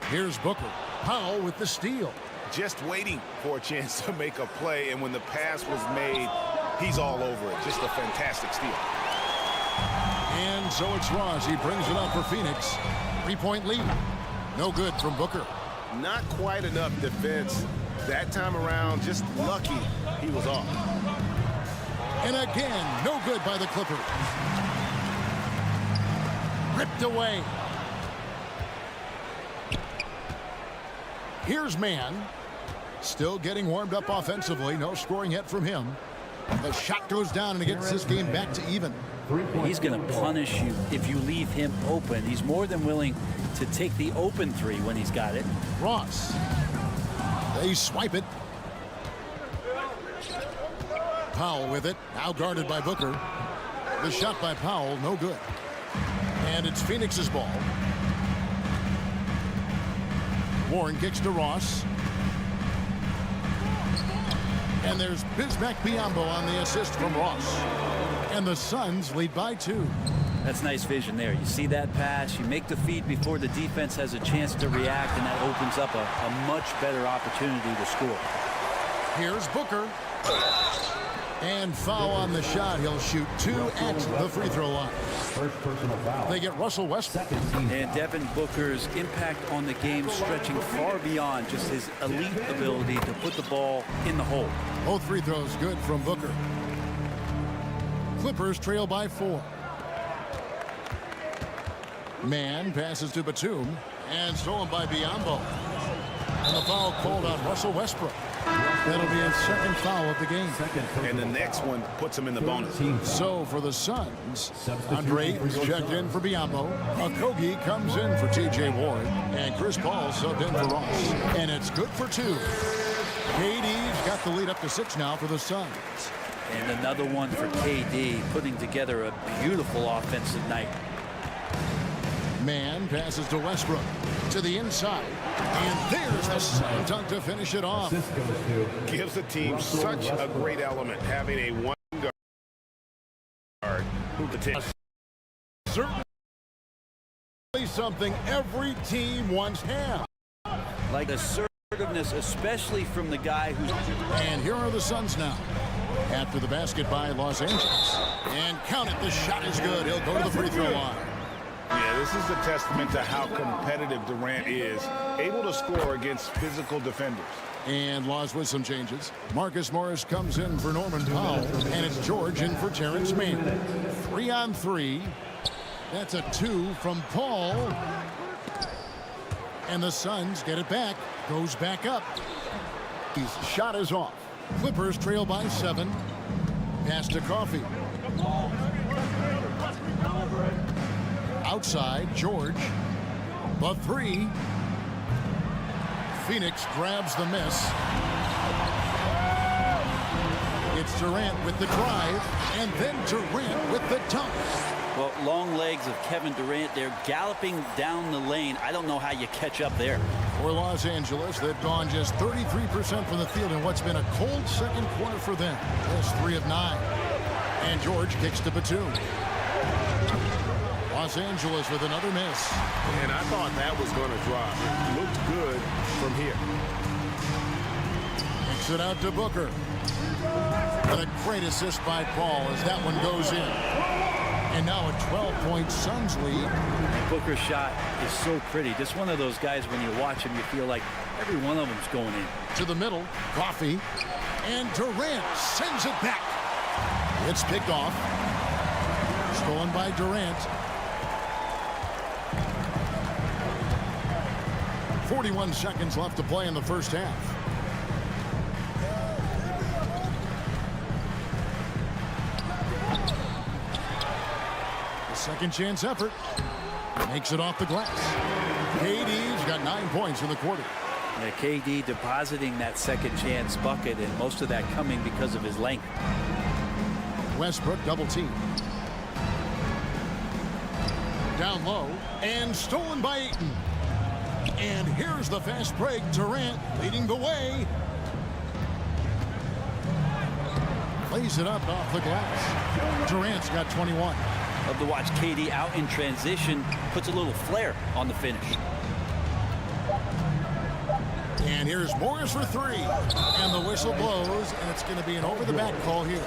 Here's Booker. Powell with the steal. Just waiting for a chance to make a play, and when the pass was made, he's all over it. Just a fantastic steal. And so it's Ross. He brings it up for Phoenix. 3-point lead. No good from Booker. Not quite enough defense that time around. Just lucky he was off. And again, no good by the Clippers. Ripped away. Here's Mann. Still getting warmed up offensively. No scoring yet from him. The shot goes down and it gets this game back to even. He's going to punish you if you leave him open. He's more than willing to take the open 3 when he's got it. Ross. They swipe it. Powell with it. Now guarded by Booker. The shot by Powell, no good. And it's Phoenix's ball. Warren kicks to Ross. And there's Bismack Biyombo on the assist from Ross. And the Suns lead by 2. That's nice vision there. You see that pass, you make the feed before the defense has a chance to react, and that opens up a much better opportunity to score. Here's Booker. And foul on the shot. He'll shoot 2 at the free throw line. First personal foul. They get Russell Westbrook. And Devin Booker's impact on the game stretching far beyond just his elite ability to put the ball in the hole. Both free throws good from Booker. Clippers trail by 4. Man passes to Batum and stolen by Biyombo. And the foul called on Russell Westbrook. That'll be his second foul of the game. And the next one puts him in the bonus. So for the Suns, Andre is checked in for Biyombo. Okogie comes in for T.J. Ward. And Chris Paul subbed in for Ross. And it's good for 2. KD's got the lead up to 6 now for the Suns. And another one for KD, putting together a beautiful offensive night. Man passes to Westbrook to the inside. And there's the slam dunk to finish it off. Gives the team such a great element, having a one guard who can take. Certainly something every team wants to have. Like assertiveness, especially from the guy who's... And here are the Suns now. After the basket by Los Angeles. And count it, the shot is good. He'll go to the free throw line. Yeah, this is a testament to how competitive Durant is, able to score against physical defenders. And Laws with some changes. Marcus Morris comes in for Norman Powell, and it's George in for Terrence Mann. 3-on-3. That's a 2 from Paul. And the Suns get it back. Goes back up. His shot is off. Clippers trail by 7. Pass to Coffee. Outside, George. The 3. Phoenix grabs the miss. It's Durant with the drive, and then Durant with the dunk. Well, long legs of Kevin Durant. They're galloping down the lane. I don't know how you catch up there. For Los Angeles, they've gone just 33% from the field in what's been a cold second quarter for them. Just 3 of 9. And George kicks to Batum. Los Angeles with another miss. And I thought that was going to drop. It looked good from here. Kicks it out to Booker. And a great assist by Paul as that one goes in. And now a 12-point Suns lead. Booker's shot is so pretty. Just one of those guys, when you watch him, you feel like every one of them's going in. To the middle, Coffee. And Durant sends it back. It's picked off. Stolen by Durant. 41 seconds left to play in the first half. The second chance effort. Makes it off the glass. KD's got 9 points in the quarter. Yeah, KD depositing that second chance bucket, and most of that coming because of his length. Westbrook double team. Down low and stolen by Ayton. And here's the fast break. Durant leading the way. Plays it up off the glass. Durant's got 21. Love to watch KD out in transition. Puts a little flair on the finish. And here's Morris for 3. And the whistle blows. And it's going to be an over-the-back call here.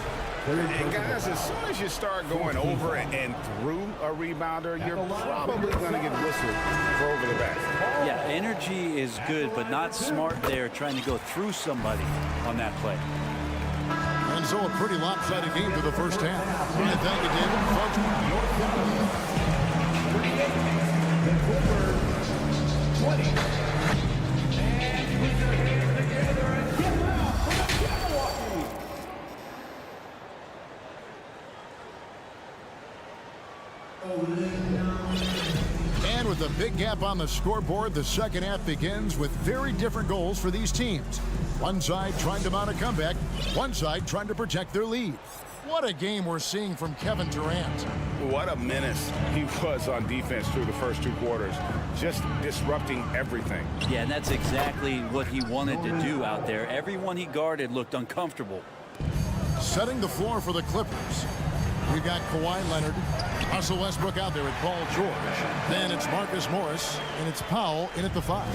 And guys, as soon as you start going over and through a rebounder, you're probably going to get whistled for over the back. Yeah, energy is good, but not smart there trying to go through somebody on that play. And so a pretty lopsided game for the first half. And thank you, David. 20. And put your hands together and get out for the Milwaukee. And with a big gap on the scoreboard, the second half begins with very different goals for these teams. One side trying to mount a comeback, one side trying to protect their lead. What a game we're seeing from Kevin Durant. What a menace he was on defense through the first 2 quarters, just disrupting everything. Yeah, and that's exactly what he wanted to do out there. Everyone he guarded looked uncomfortable. Setting the floor for the Clippers. We've got Kawhi Leonard, Russell Westbrook out there with Paul George. Then it's Marcus Morris, and it's Powell in at the 5.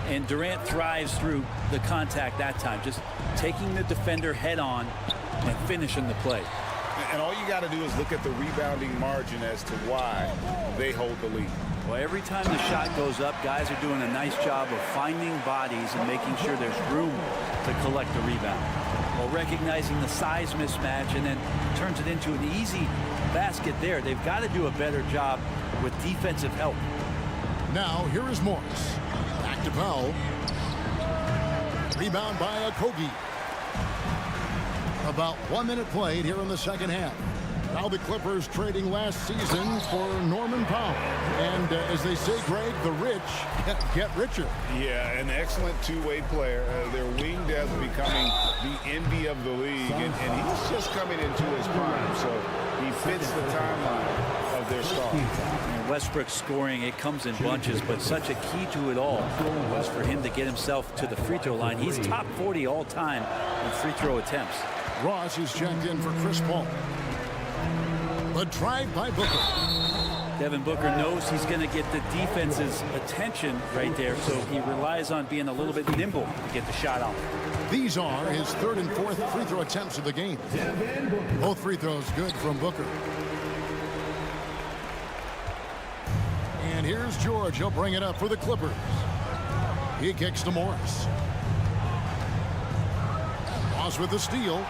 And Durant thrives through the contact that time, just taking the defender head on and finishing the play. And all you got to do is look at the rebounding margin as to why they hold the lead. Well, every time the shot goes up, guys are doing a nice job of finding bodies and making sure there's room to collect the rebound. Well, recognizing the size mismatch and then turns it into an easy basket there. They've got to do a better job with defensive help. Now, here is Morris. Back to Powell. Rebound by Okogie. About 1 minute played here in the second half. Now the Clippers trading last season for Norman Powell. And as they say, Greg, the rich get richer. Yeah, an excellent two-way player. Their wing depth becoming the envy of the league. And he's just coming into his prime. So he fits the timeline of their star. And Westbrook scoring, it comes in bunches, but such a key to it all was for him to get himself to the free throw line. He's top 40 all time in free throw attempts. Ross is checked in for Chris Paul. The drive by Booker. Devin Booker knows he's going to get the defense's attention right there, so he relies on being a little bit nimble to get the shot off. These are his 3rd and 4th free throw attempts of the game. Both free throws good from Booker. And here's George. He'll bring it up for the Clippers. He kicks to Morris. Ross with the steal.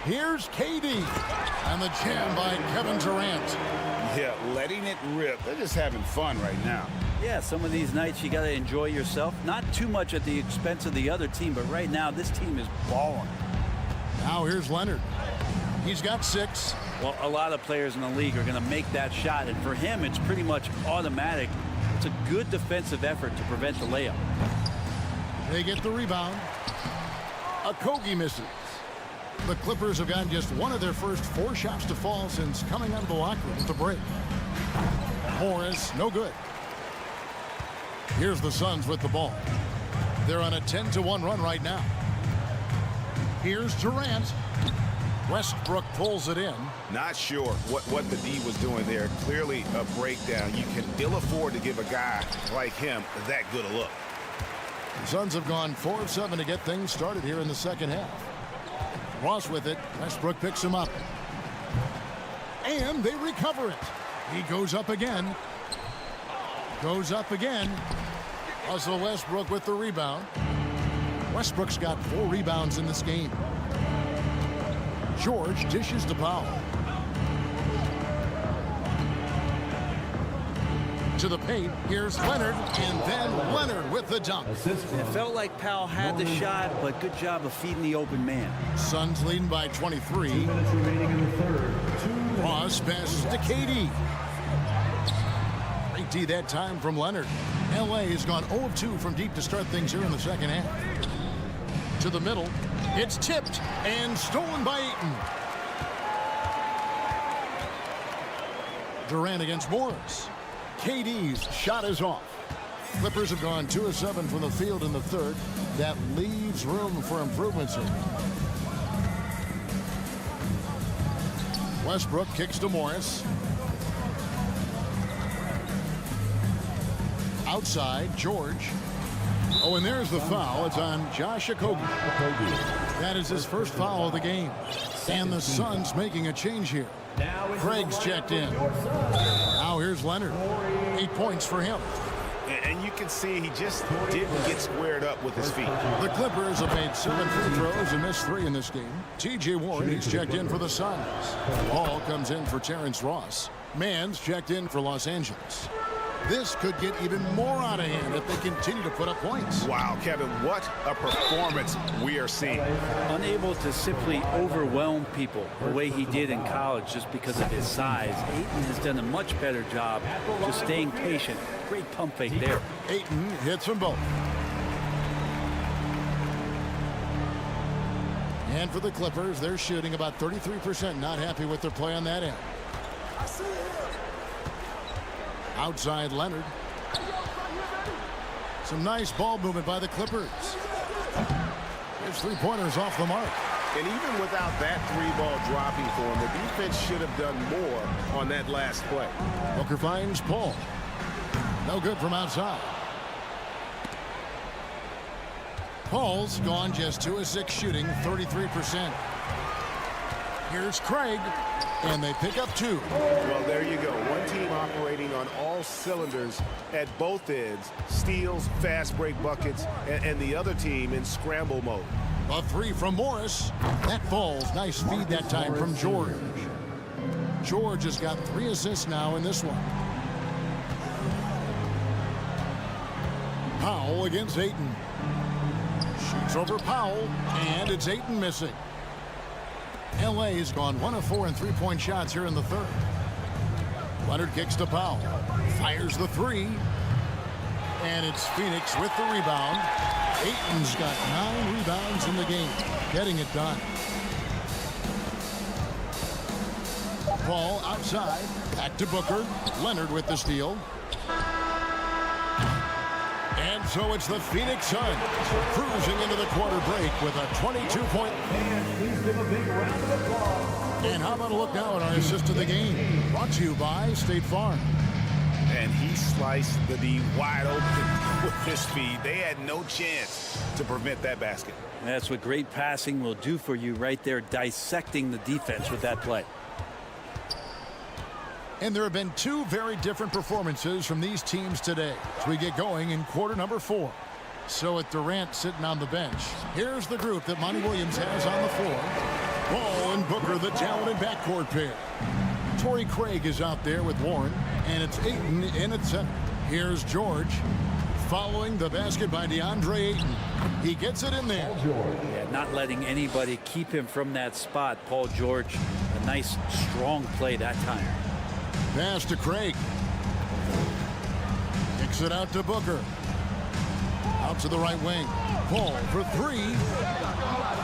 Here's KD. And the jam by Kevin Durant. Yeah, letting it rip. They're just having fun right now. Yeah, some of these nights you got to enjoy yourself. Not too much at the expense of the other team, but right now this team is balling. Now here's Leonard. He's got 6. Well, a lot of players in the league are going to make that shot, and for him it's pretty much automatic. It's a good defensive effort to prevent the layup. They get the rebound. Okogie misses. The Clippers have gotten just one of their first 4 shots to fall since coming out of the locker room to break. Morris, no good. Here's the Suns with the ball. They're on a 10-1 run right now. Here's Durant. Westbrook pulls it in. Not sure what the D was doing there. Clearly a breakdown. You can ill afford to give a guy like him that good a look. The Suns have gone 4 of 7 to get things started here in the second half. Ross with it. Westbrook picks him up. And they recover it. He goes up again. Goes up again. Russell Westbrook with the rebound. Westbrook's got 4 rebounds in this game. George dishes to Powell. To the paint, here's Leonard, and then Leonard with the dunk. It felt like Powell had the shot, but good job of feeding the open man. Suns leading by 23. Ross passes to KD. Great D that time from Leonard. LA has gone 0 of 2 from deep to start things here in the second half. To the middle. It's tipped and stolen by Ayton. Durant against Morris. KD's shot is off. Clippers have gone 2 of 7 from the field in the third. That leaves room for improvements here. Westbrook kicks to Morris. Outside, George. Oh, and there's the foul. It's on Josh Okogie. That is his first foul of the game. And the Suns making a change here. Craig's checked in. Now here's Leonard. 8 points for him. And you can see he just didn't get squared up with his feet. The Clippers have made 7 free throws and missed 3 in this game. T.J. Warren is checked in for the Suns. Ball comes in for Terrence Ross. Mann's checked in for Los Angeles. This could get even more out of hand if they continue to put up points. Wow, Kevin, what a performance we are seeing. Unable to simply overwhelm people the way he did in college just because of his size. Ayton has done a much better job just staying patient. Great pump fake there. Ayton hits them both. And for the Clippers, they're shooting about 33%. Not happy with their play on that end. Outside Leonard. Some nice ball movement by the Clippers. His three-pointers off the mark. And even without that three-ball dropping for him, the defense should have done more on that last play. Booker finds Paul. No good from outside. Paul's gone just 2 of 6 shooting, 33%. Here's Craig, and they pick up 2. Well, there you go. One team operating on all cylinders at both ends. Steals, fast break buckets, and the other team in scramble mode. A 3 from Morris. That falls. Nice feed that time from George. George has got 3 assists now in this one. Powell against Ayton. Shoots over Powell, and it's Ayton missing. LA's gone 1 of 4 in three-point shots here in the third. Leonard kicks to Powell. Fires the 3. And it's Phoenix with the rebound. Ayton's got 9 rebounds in the game. Getting it done. Paul outside. Back to Booker. Leonard with the steal. And so it's the Phoenix Suns cruising into the quarter break with a 22-point. Please give a big round of applause. And how about a look now at our assist of the game? Brought to you by State Farm. And he sliced the D wide open with his feed. They had no chance to prevent that basket. That's what great passing will do for you right there, dissecting the defense with that play. And there have been 2 very different performances from these teams today as we get going in quarter number 4. So with Durant sitting on the bench, here's the group that Monty Williams has on the floor. Paul and Booker, the talented backcourt pair. Torrey Craig is out there with Warren, and it's Ayton in at center. Here's George, following the basket by DeAndre Ayton. He gets it in there. Yeah, not letting anybody keep him from that spot. Paul George, a nice, strong play that time. Pass to Craig. Kicks it out to Booker. Out to the right wing. Paul for 3.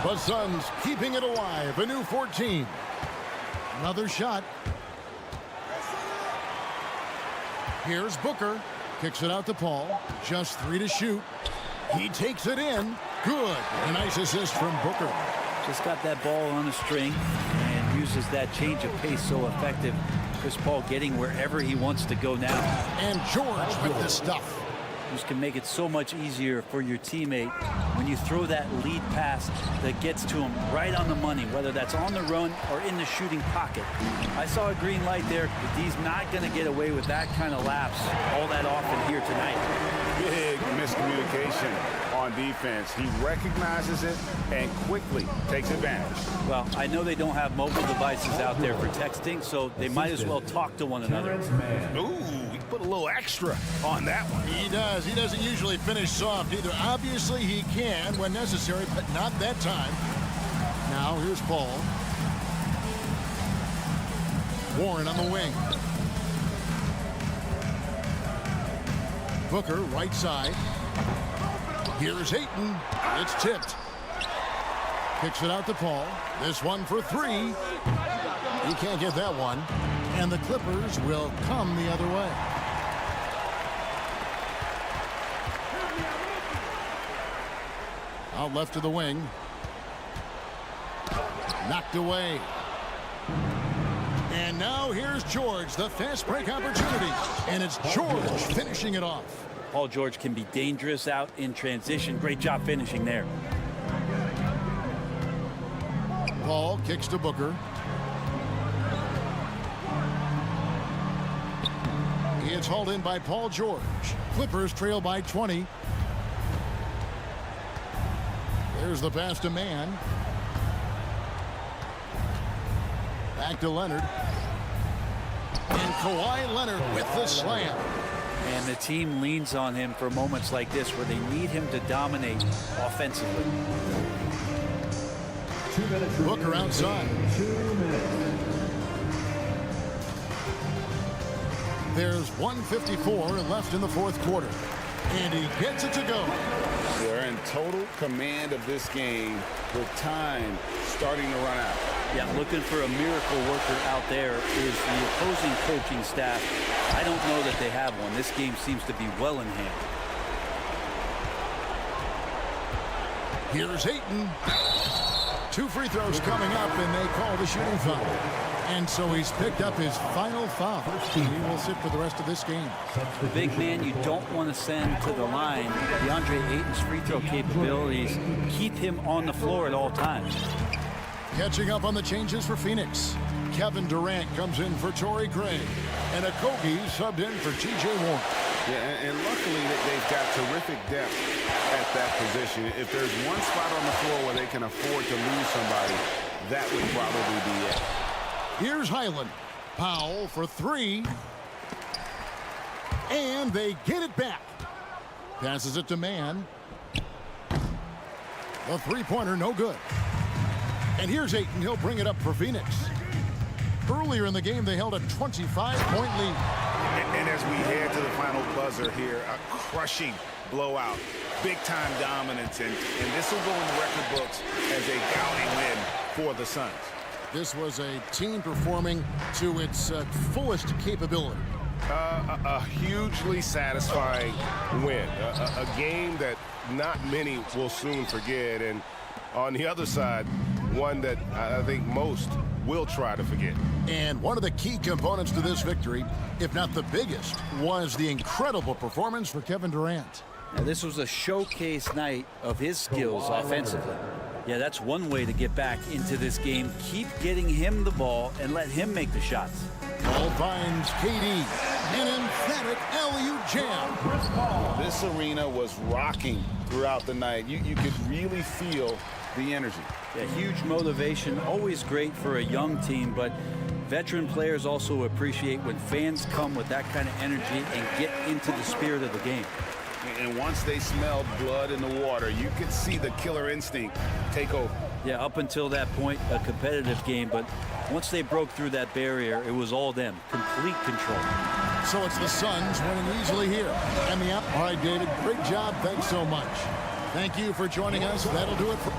The Suns keeping it alive. A new 14. Another shot. Here's Booker. Kicks it out to Paul. Just 3 to shoot. He takes it in. Good. A nice assist from Booker. Just got that ball on a string and uses that change of pace so effective. Chris Paul getting wherever he wants to go now. And George with the stuff. Just can make it so much easier for your teammate when you throw that lead pass that gets to him right on the money, whether that's on the run or in the shooting pocket. I saw a green light there, but he's not going to get away with that kind of lapse all that often here tonight. Big miscommunication on defense. He recognizes it and quickly takes advantage. Well, I know they don't have mobile devices out there for texting, so they might as well talk to one another. Ooh, he put a little extra on that one. He does. He doesn't usually finish soft either. Obviously, he can when necessary, but not that time. Now, here's Paul. Warren on the wing. Booker, right side. Here's Ayton. It's tipped. Kicks it out to Paul. This one for 3. He can't get that one. And the Clippers will come the other way. Out left to the wing. Knocked away. And now here's George, the fast break opportunity. And it's George finishing it off. Paul George can be dangerous out in transition. Great job finishing there. Paul kicks to Booker. It's hauled in by Paul George. Clippers trail by 20. There's the pass to Mann. Back to Leonard. And Kawhi Leonard with the slam. And the team leans on him for moments like this where they need him to dominate offensively. 2 minutes. Booker outside. 2 minutes. There's 1:54 left in the fourth quarter. And he gets it to go. They're in total command of this game with time starting to run out. Yeah, looking for a miracle worker out there is the opposing coaching staff. I don't know that they have one. This game seems to be well in hand. Here's Ayton. 2 free throws coming up, and they call the shooting foul. And so he's picked up his final foul. He will sit for the rest of this game. The big man you don't want to send to the line. DeAndre Ayton's free throw capabilities keep him on the floor at all times. Catching up on the changes for Phoenix. Kevin Durant comes in for Torrey Craig. And Okogie subbed in for T.J. Warren. Yeah, and luckily they've got terrific depth at that position. If there's one spot on the floor where they can afford to lose somebody, that would probably be it. Here's Highland. Powell for 3. And they get it back. Passes it to Mann. The three-pointer, no good. And here's Ayton. He'll bring it up for Phoenix. Earlier in the game, they held a 25-point lead. And as we head to the final buzzer here, a crushing blowout, big-time dominance, and this will go in the record books as a gaudy win for the Suns. This was a team performing to its fullest capability. A hugely satisfying win. A game that not many will soon forget. And on the other side, one that I think most will try to forget. And one of the key components to this victory, if not the biggest, was the incredible performance for Kevin Durant. Now, this was a showcase night of his skills offensively. Yeah, that's one way to get back into this game. Keep getting him the ball and let him make the shots. Ball finds KD. An emphatic alley-oop jam. This arena was rocking throughout the night. You could really feel the energy. Yeah, huge motivation, always great for a young team, but veteran players also appreciate when fans come with that kind of energy and get into the spirit of the game. And once they smelled blood in the water, you could see the killer instinct take over. Yeah, up until that point, a competitive game, but once they broke through that barrier, it was all them. Complete control. So it's the Suns winning easily here. And the all right, David, great job. Thanks so much. Thank you for joining us. That'll do it for...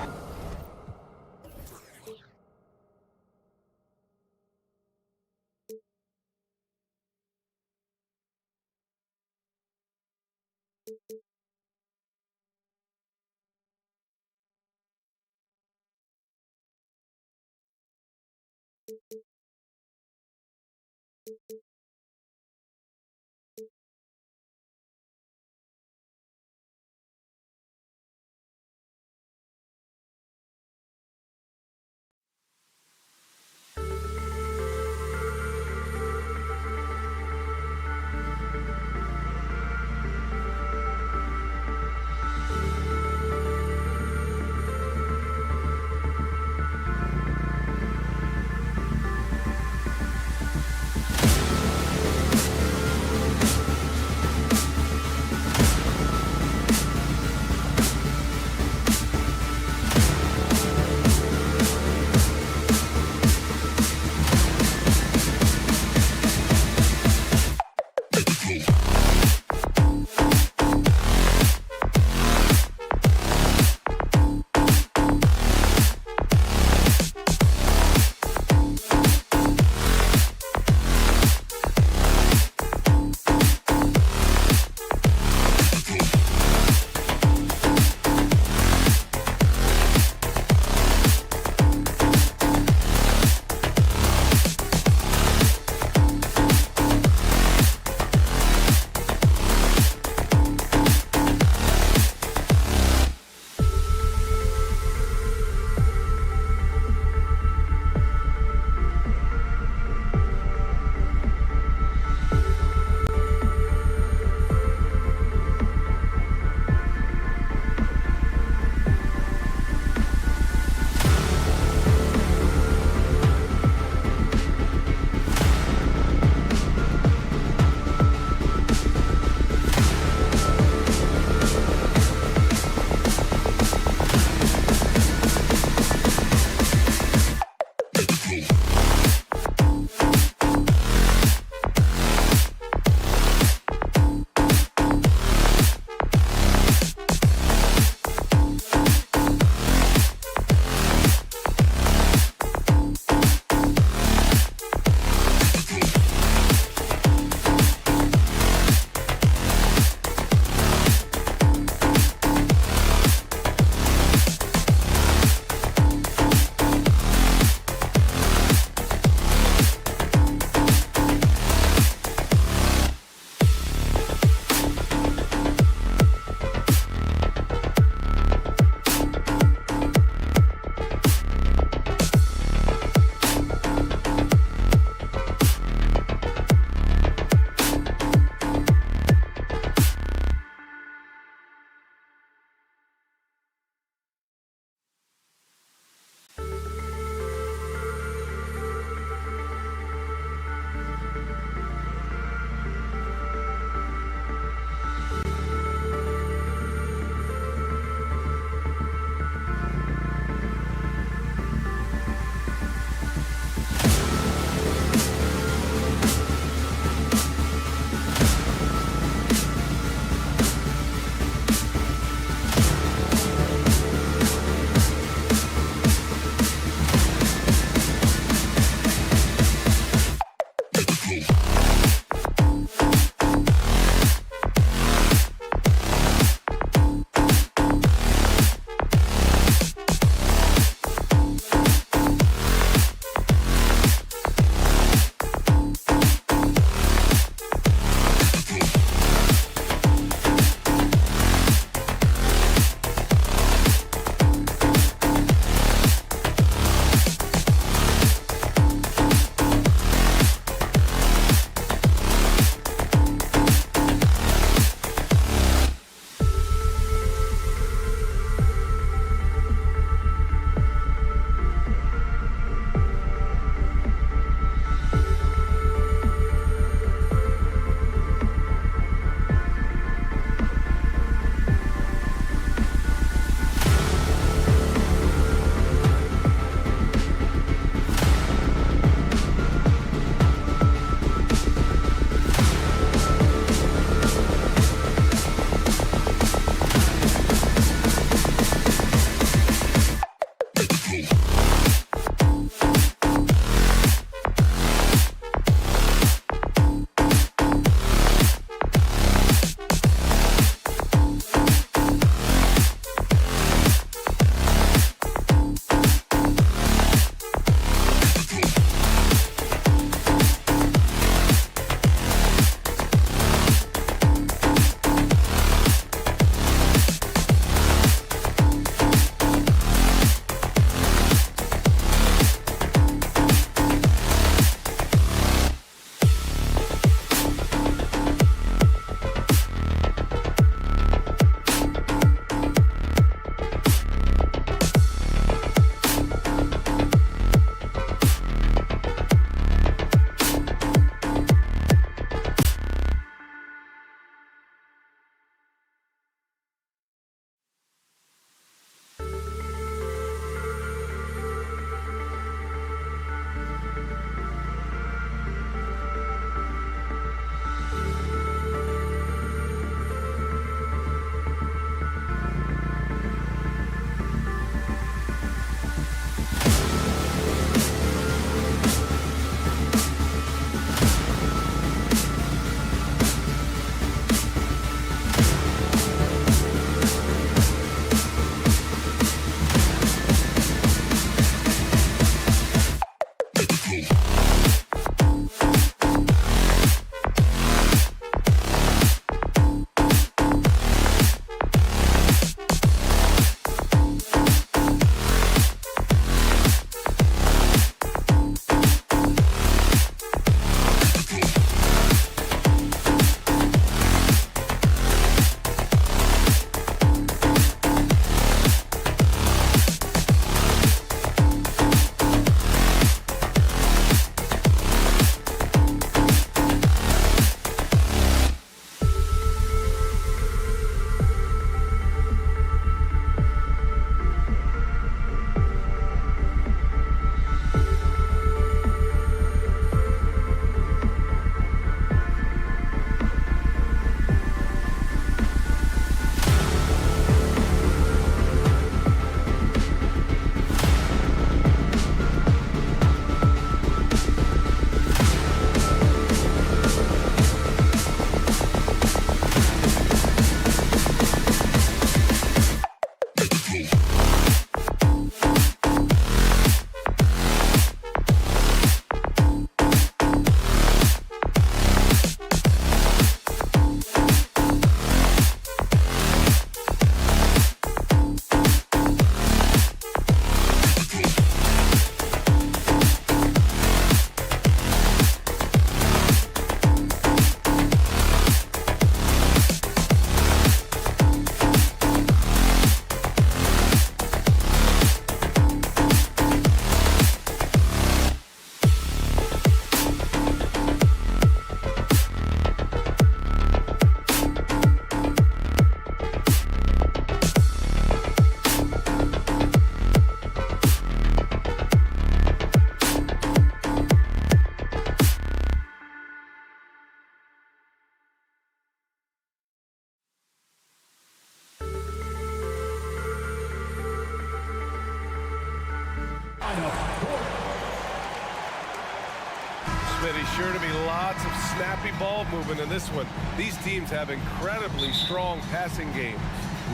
Smitty, sure to be lots of snappy ball movement in this one. These teams have incredibly strong passing games.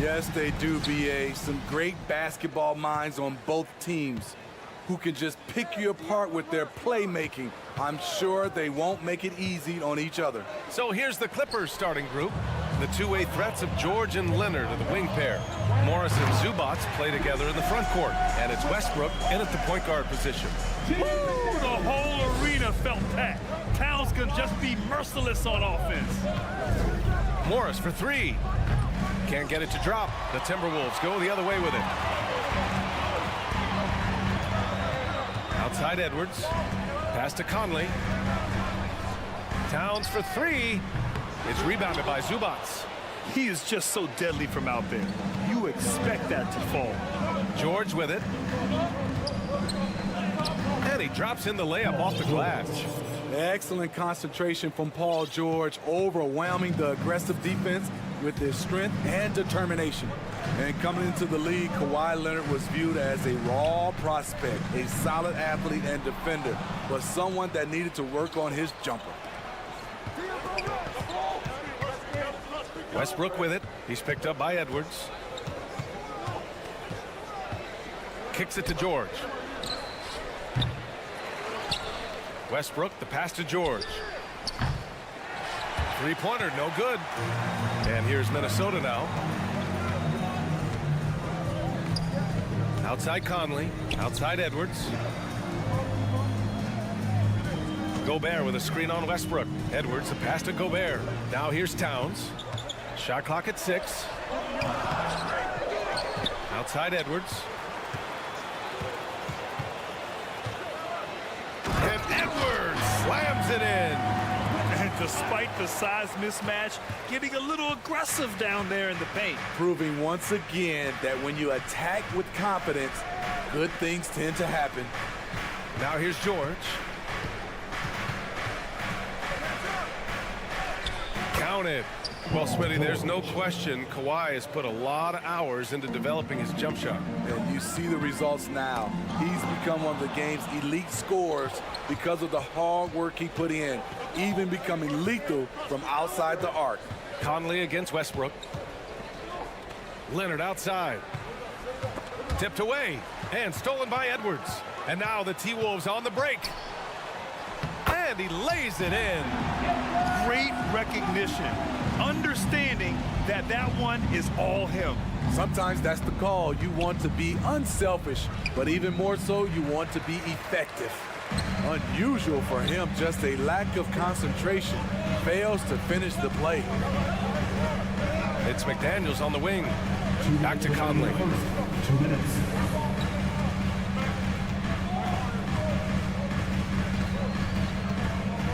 Yes, they do, BA. Some great basketball minds on both teams who can just pick you apart with their playmaking. I'm sure they won't make it easy on each other. So here's the Clippers starting group. The two-way threats of George and Leonard are the wing pair. Morris and Zubac play together in the front court. And it's Westbrook in at the point guard position. Woo! The whole arena felt that. Towns can just be merciless on offense. Morris for three. Can't get it to drop. The Timberwolves go the other way with it. Outside Edwards. Pass to Conley. Towns for three. It's rebounded by Zubac. He is just so deadly from out there. You expect that to fall. George with it. And he drops in the layup off the glass. Excellent concentration from Paul George, overwhelming the aggressive defense with his strength and determination. And coming into the league, Kawhi Leonard was viewed as a raw prospect, a solid athlete and defender, but someone that needed to work on his jumper. Westbrook with it. He's picked up by Edwards. Kicks it to George. Westbrook, the pass to George. Three-pointer, no good. And here's Minnesota now. Outside Conley, outside Edwards. Gobert with a screen on Westbrook. Edwards, the pass to Gobert. Now here's Towns. Shot clock at 6. Outside Edwards. And Edwards slams it in. And despite the size mismatch, getting a little aggressive down there in the paint. Proving once again that when you attack with confidence, good things tend to happen. Now here's George. Count it. Well, Smitty, there's no question Kawhi has put a lot of hours into developing his jump shot. And you see the results now. He's become one of the game's elite scorers because of the hard work he put in, even becoming lethal from outside the arc. Conley against Westbrook. Leonard outside. Tipped away and stolen by Edwards. And now the T-Wolves on the break. And he lays it in. Great recognition. Understanding that that one is all him. Sometimes that's the call. You want to be unselfish, but even more so, you want to be effective. Unusual for him, just a lack of concentration. Fails to finish the play. It's McDaniels on the wing. Back to Conley. 2 minutes.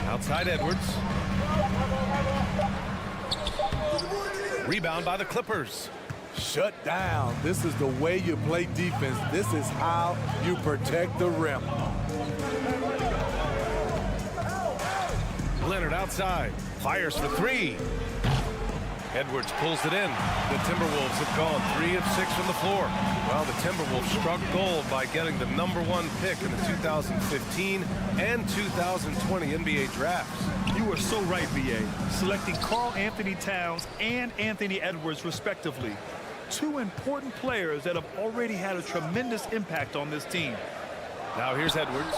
Outside Edwards. Rebound by the Clippers. Shut down. This is the way you play defense. This is how you protect the rim. Leonard outside. Fires for three. Edwards pulls it in. The Timberwolves have gone 3 of 6 from the floor. Well, the Timberwolves struck gold by getting the #1 pick in the 2015 and 2020 NBA drafts. You are so right, VA. Selecting Karl Anthony Towns and Anthony Edwards, respectively. 2 important players that have already had a tremendous impact on this team. Now here's Edwards.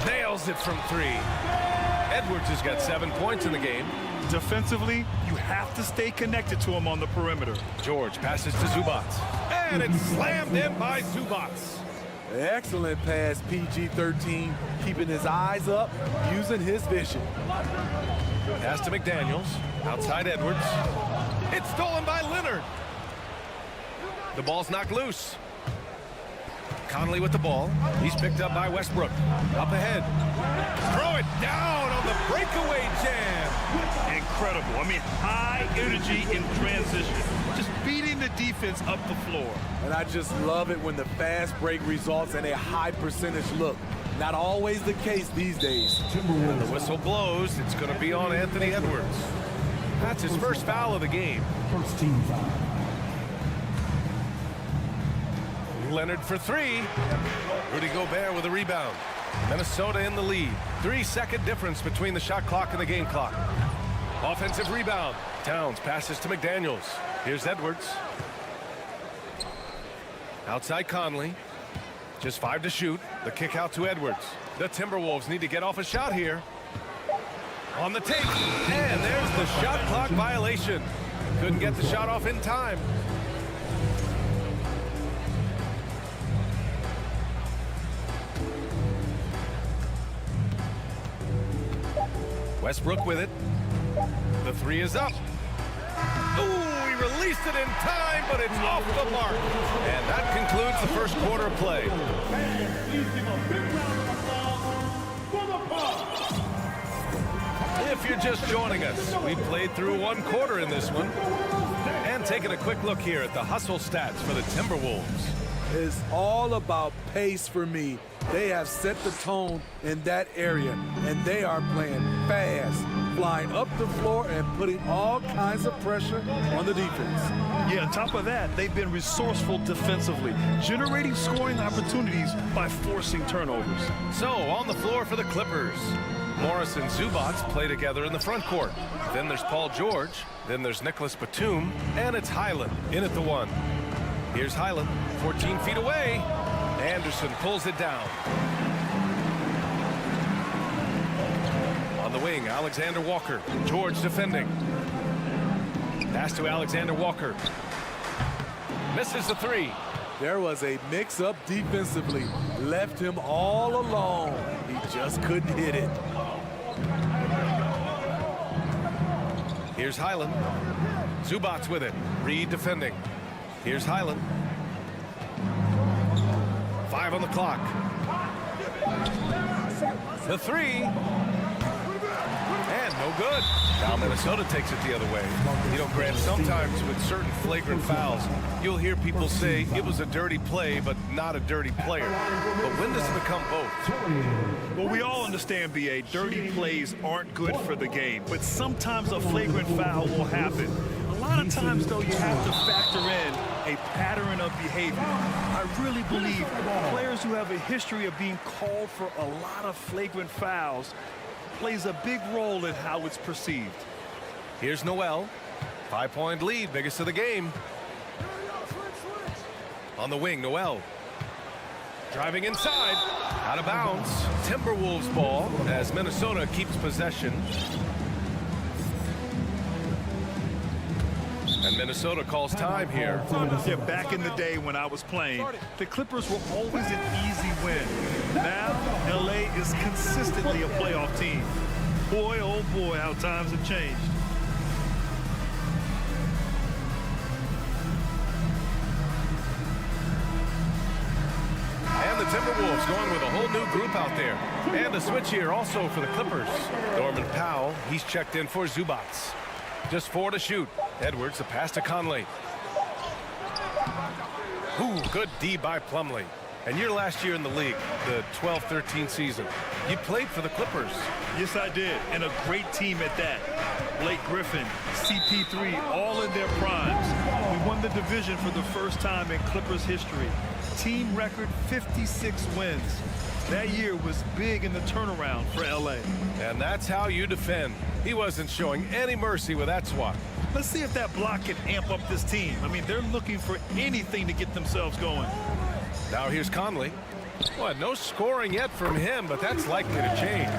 Nails it from 3. Edwards has got 7 points in the game. Defensively, you have to stay connected to him on the perimeter. George passes to Zubac. And it's slammed in by Zubac. Excellent pass, PG-13, keeping his eyes up, using his vision. Pass to McDaniels. Outside Edwards. It's stolen by Leonard. The ball's knocked loose. Conley with the ball. He's picked up by Westbrook. Up ahead. Throw it down on the breakaway jam. Incredible. I mean, high energy in transition. Just beating the defense up the floor. And I just love it when the fast break results in a high percentage look. Not always the case these days. And the whistle blows. It's going to be on Anthony Edwards. That's his first foul of the game. First team foul. Leonard for 3. Rudy Gobert with a rebound. Minnesota in the lead. 3-second difference between the shot clock and the game clock. Offensive rebound. Towns passes to McDaniels. Here's Edwards. Outside Conley. Just 5 to shoot. The kick out to Edwards. The Timberwolves need to get off a shot here. On the tape. And there's the shot clock violation. Couldn't get the shot off in time. Westbrook with it. The 3 is up. Ooh, he released it in time, but it's off the mark. And that concludes the first quarter of play. If you're just joining us, we played through 1 quarter in this one. And taking a quick look here at the hustle stats for the Timberwolves. It's all about pace for me. They have set the tone in that area, and they are playing fast, flying up the floor and putting all kinds of pressure on the defense. Yeah, on top of that, they've been resourceful defensively, generating scoring opportunities by forcing turnovers. So, on the floor for the Clippers, Morris and Zubac play together in the front court. Then there's Paul George. Then there's Nicholas Batum. And it's Highland in at the 1. Here's Highland, 14 feet away. Anderson pulls it down. On the wing, Alexander Walker. George defending. Pass to Alexander Walker. Misses the 3. There was a mix-up defensively. Left him all alone. He just couldn't hit it. Here's Highland. Zubac with it. Reed defending. Here's Highland. 5 on the clock. The 3. And no good. Now Minnesota takes it the other way. You know, Grant, sometimes with certain flagrant fouls, you'll hear people say it was a dirty play, but not a dirty player. But when does it become both? Well, we all understand, B.A., dirty plays aren't good for the game, but sometimes a flagrant foul will happen. A lot of times, though, you have to factor in a pattern of behavior. I really believe players who have a history of being called for a lot of flagrant fouls plays a big role in how it's perceived. Here's Noel. 5-point lead, biggest of the game. On the wing, Noel. Driving inside. Out of bounds. Timberwolves ball as Minnesota keeps possession. And Minnesota calls time here. Yeah, back in the day when I was playing, the Clippers were always an easy win. Now, LA is consistently a playoff team. Boy, oh boy, how times have changed. And the Timberwolves going with a whole new group out there. And a switch here also for the Clippers. Norman Powell, he's checked in for Zubac. Just 4 to shoot. Edwards, the pass to Conley. Ooh, good D by Plumlee. And your last year in the league, the 12-13 season, you played for the Clippers. Yes, I did, and a great team at that. Blake Griffin, CP3, all in their primes. We won the division for the first time in Clippers history. Team record 56 wins. That year was big in the turnaround for LA. And that's how you defend. He wasn't showing any mercy with that swat. Let's see if that block can amp up this team. I mean, they're looking for anything to get themselves going. Now here's Conley. Well, no scoring yet from him, but that's likely to change.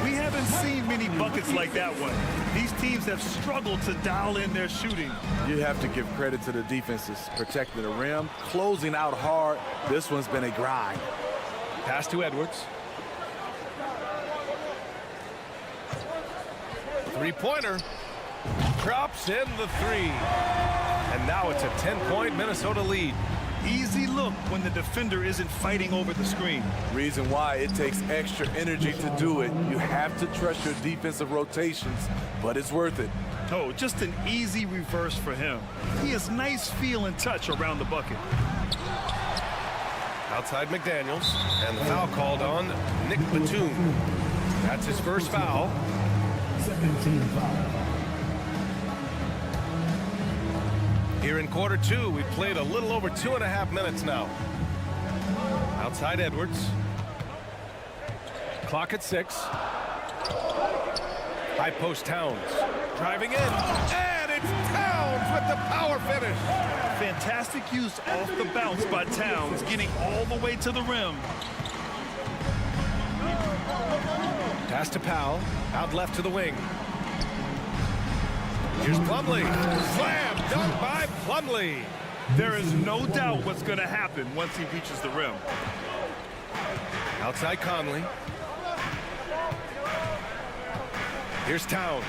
We haven't seen many buckets like that one. These teams have struggled to dial in their shooting. You have to give credit to the defenses, protecting the rim, closing out hard. This one's been a grind. Pass to Edwards. Three-pointer. Drops in the 3. And now it's a 10-point Minnesota lead. Easy look when the defender isn't fighting over the screen. Reason why it takes extra energy to do it. You have to trust your defensive rotations, but it's worth it. Oh, just an easy reverse for him. He has nice feel and touch around the bucket. Outside McDaniels, and the foul called on Nick Batum. That's his first foul. Second team foul. Here in quarter 2, we've played a little over 2.5 minutes now. Outside Edwards. Clock at 6. High post Towns. Driving in. And it's Towns with the power finish. Fantastic use off the bounce by Towns, getting all the way to the rim. Pass to Powell. Out left to the wing. Here's Plumlee. Slam dunk by Plumlee. There is no doubt what's going to happen once he reaches the rim. Outside Conley. Here's Towns.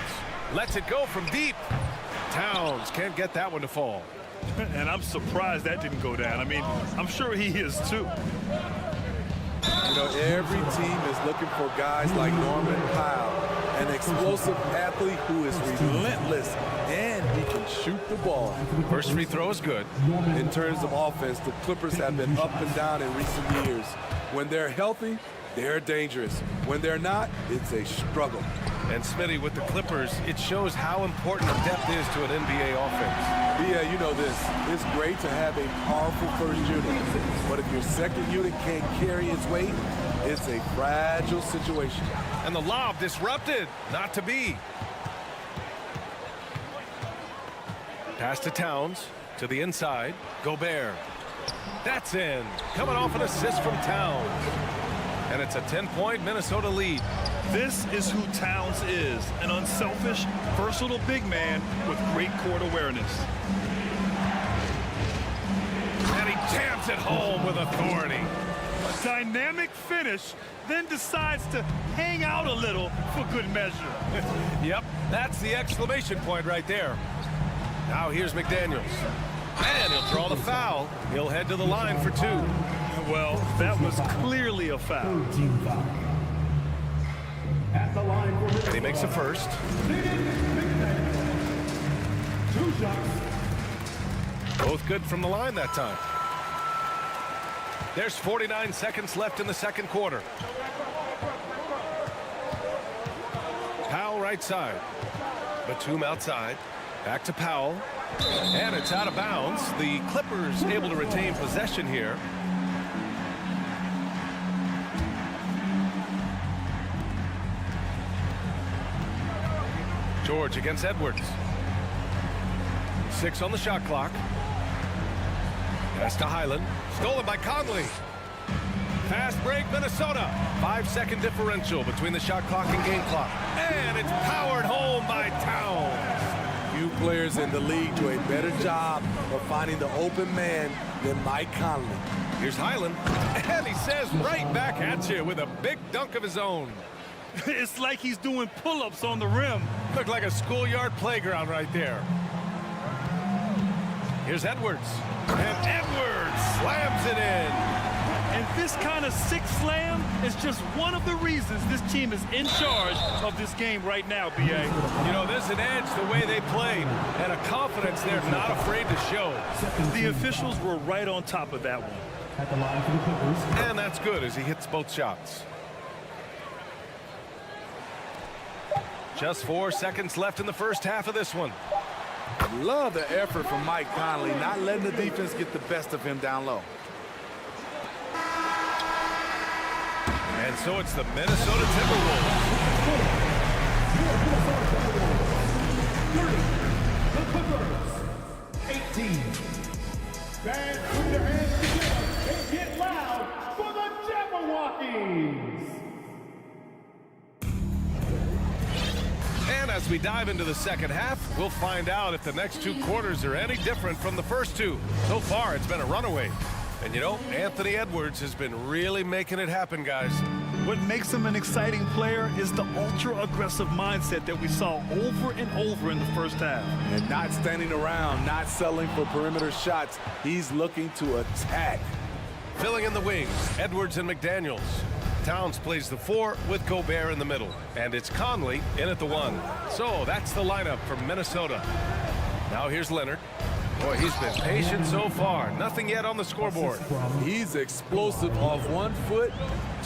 Lets it go from deep. Towns can't get that one to fall. And I'm surprised that didn't go down. I mean, I'm sure he is too. You know, every team is looking for guys like Norman Powell, an explosive athlete who is relentless, and he can shoot the ball. First free throw is good. In terms of offense, the Clippers have been up and down in recent years. When they're healthy, they're dangerous. When they're not, it's a struggle. And Smitty, with the Clippers, it shows how important the depth is to an NBA offense. Yeah, you know this. It's great to have a powerful first unit. But if your second unit can't carry its weight, it's a fragile situation. And the lob disrupted. Not to be. Pass to Towns. To the inside. Gobert. That's in. Coming off an assist from Towns. And it's a 10-point Minnesota lead. This is who Towns is, an unselfish, versatile big man with great court awareness. And he jams it home with authority. A dynamic finish, then decides to hang out a little for good measure. Yep, that's the exclamation point right there. Now here's McDaniels. And he'll draw the foul. He'll head to the line for 2. Well, that was clearly a foul. And he makes a first. 2 shots. Both good from the line that time. There's 49 seconds left in the second quarter. Powell right side. Batum outside. Back to Powell. And it's out of bounds. The Clippers able to retain possession here. George against Edwards. 6 on the shot clock. Pass to Highland. Stolen by Conley. Fast break, Minnesota. 5-second differential between the shot clock and game clock. And it's powered home by Towns. Few players in the league do a better job of finding the open man than Mike Conley. Here's Highland. And he says right back at you with a big dunk of his own. It's like he's doing pull-ups on the rim. Looked like a schoolyard playground right there. Here's Edwards. And Edwards slams it in. And this kind of sick slam is just one of the reasons this team is in charge of this game right now, B.A. You know, there's an edge the way they played and a confidence they're not afraid to show. The officials were right on top of that one. At the line for the Clippers. And that's good as he hits both shots. Just 4 seconds left in the first half of this one. Love the effort from Mike Conley, not letting the defense get the best of him down low. And so it's the Minnesota Timberwolves. The Clippers. 18. Fans, put your hands together and get loud for the Jabberwockies. And as we dive into the second half, we'll find out if the next 2 quarters are any different from the first 2. So far, it's been a runaway. And you know, Anthony Edwards has been really making it happen, guys. What makes him an exciting player is the ultra-aggressive mindset that we saw over and over in the first half. And not standing around, not settling for perimeter shots. He's looking to attack. Filling in the wings, Edwards and McDaniels. Towns plays the 4 with Gobert in the middle. And it's Conley in at the 1. So that's the lineup from Minnesota. Now here's Leonard. Boy, he's been patient so far. Nothing yet on the scoreboard. He's explosive off 1 foot,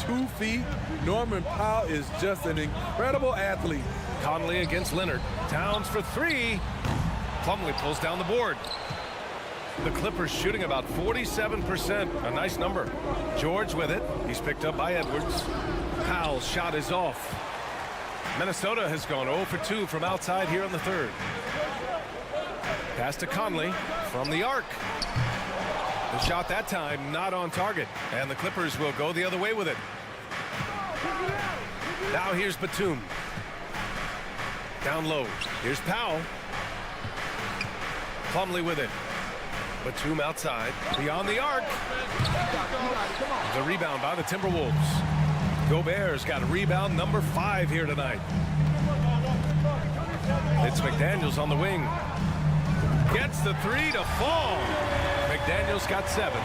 2 feet. Norman Powell is just an incredible athlete. Conley against Leonard. Towns for 3. Plumlee pulls down the board. The Clippers shooting about 47%. A nice number. George with it. He's picked up by Edwards. Powell's shot is off. Minnesota has gone 0 for 2 from outside here in the third. Pass to Conley from the arc. The shot that time not on target, and the Clippers will go the other way with it. Now here's Batum. Down low. Here's Powell. Plumlee with it. Batum outside. Beyond the arc. The rebound by the Timberwolves. Gobert's got a rebound number 5 here tonight. It's McDaniels on the wing. Gets the 3 to fall. McDaniels got 7.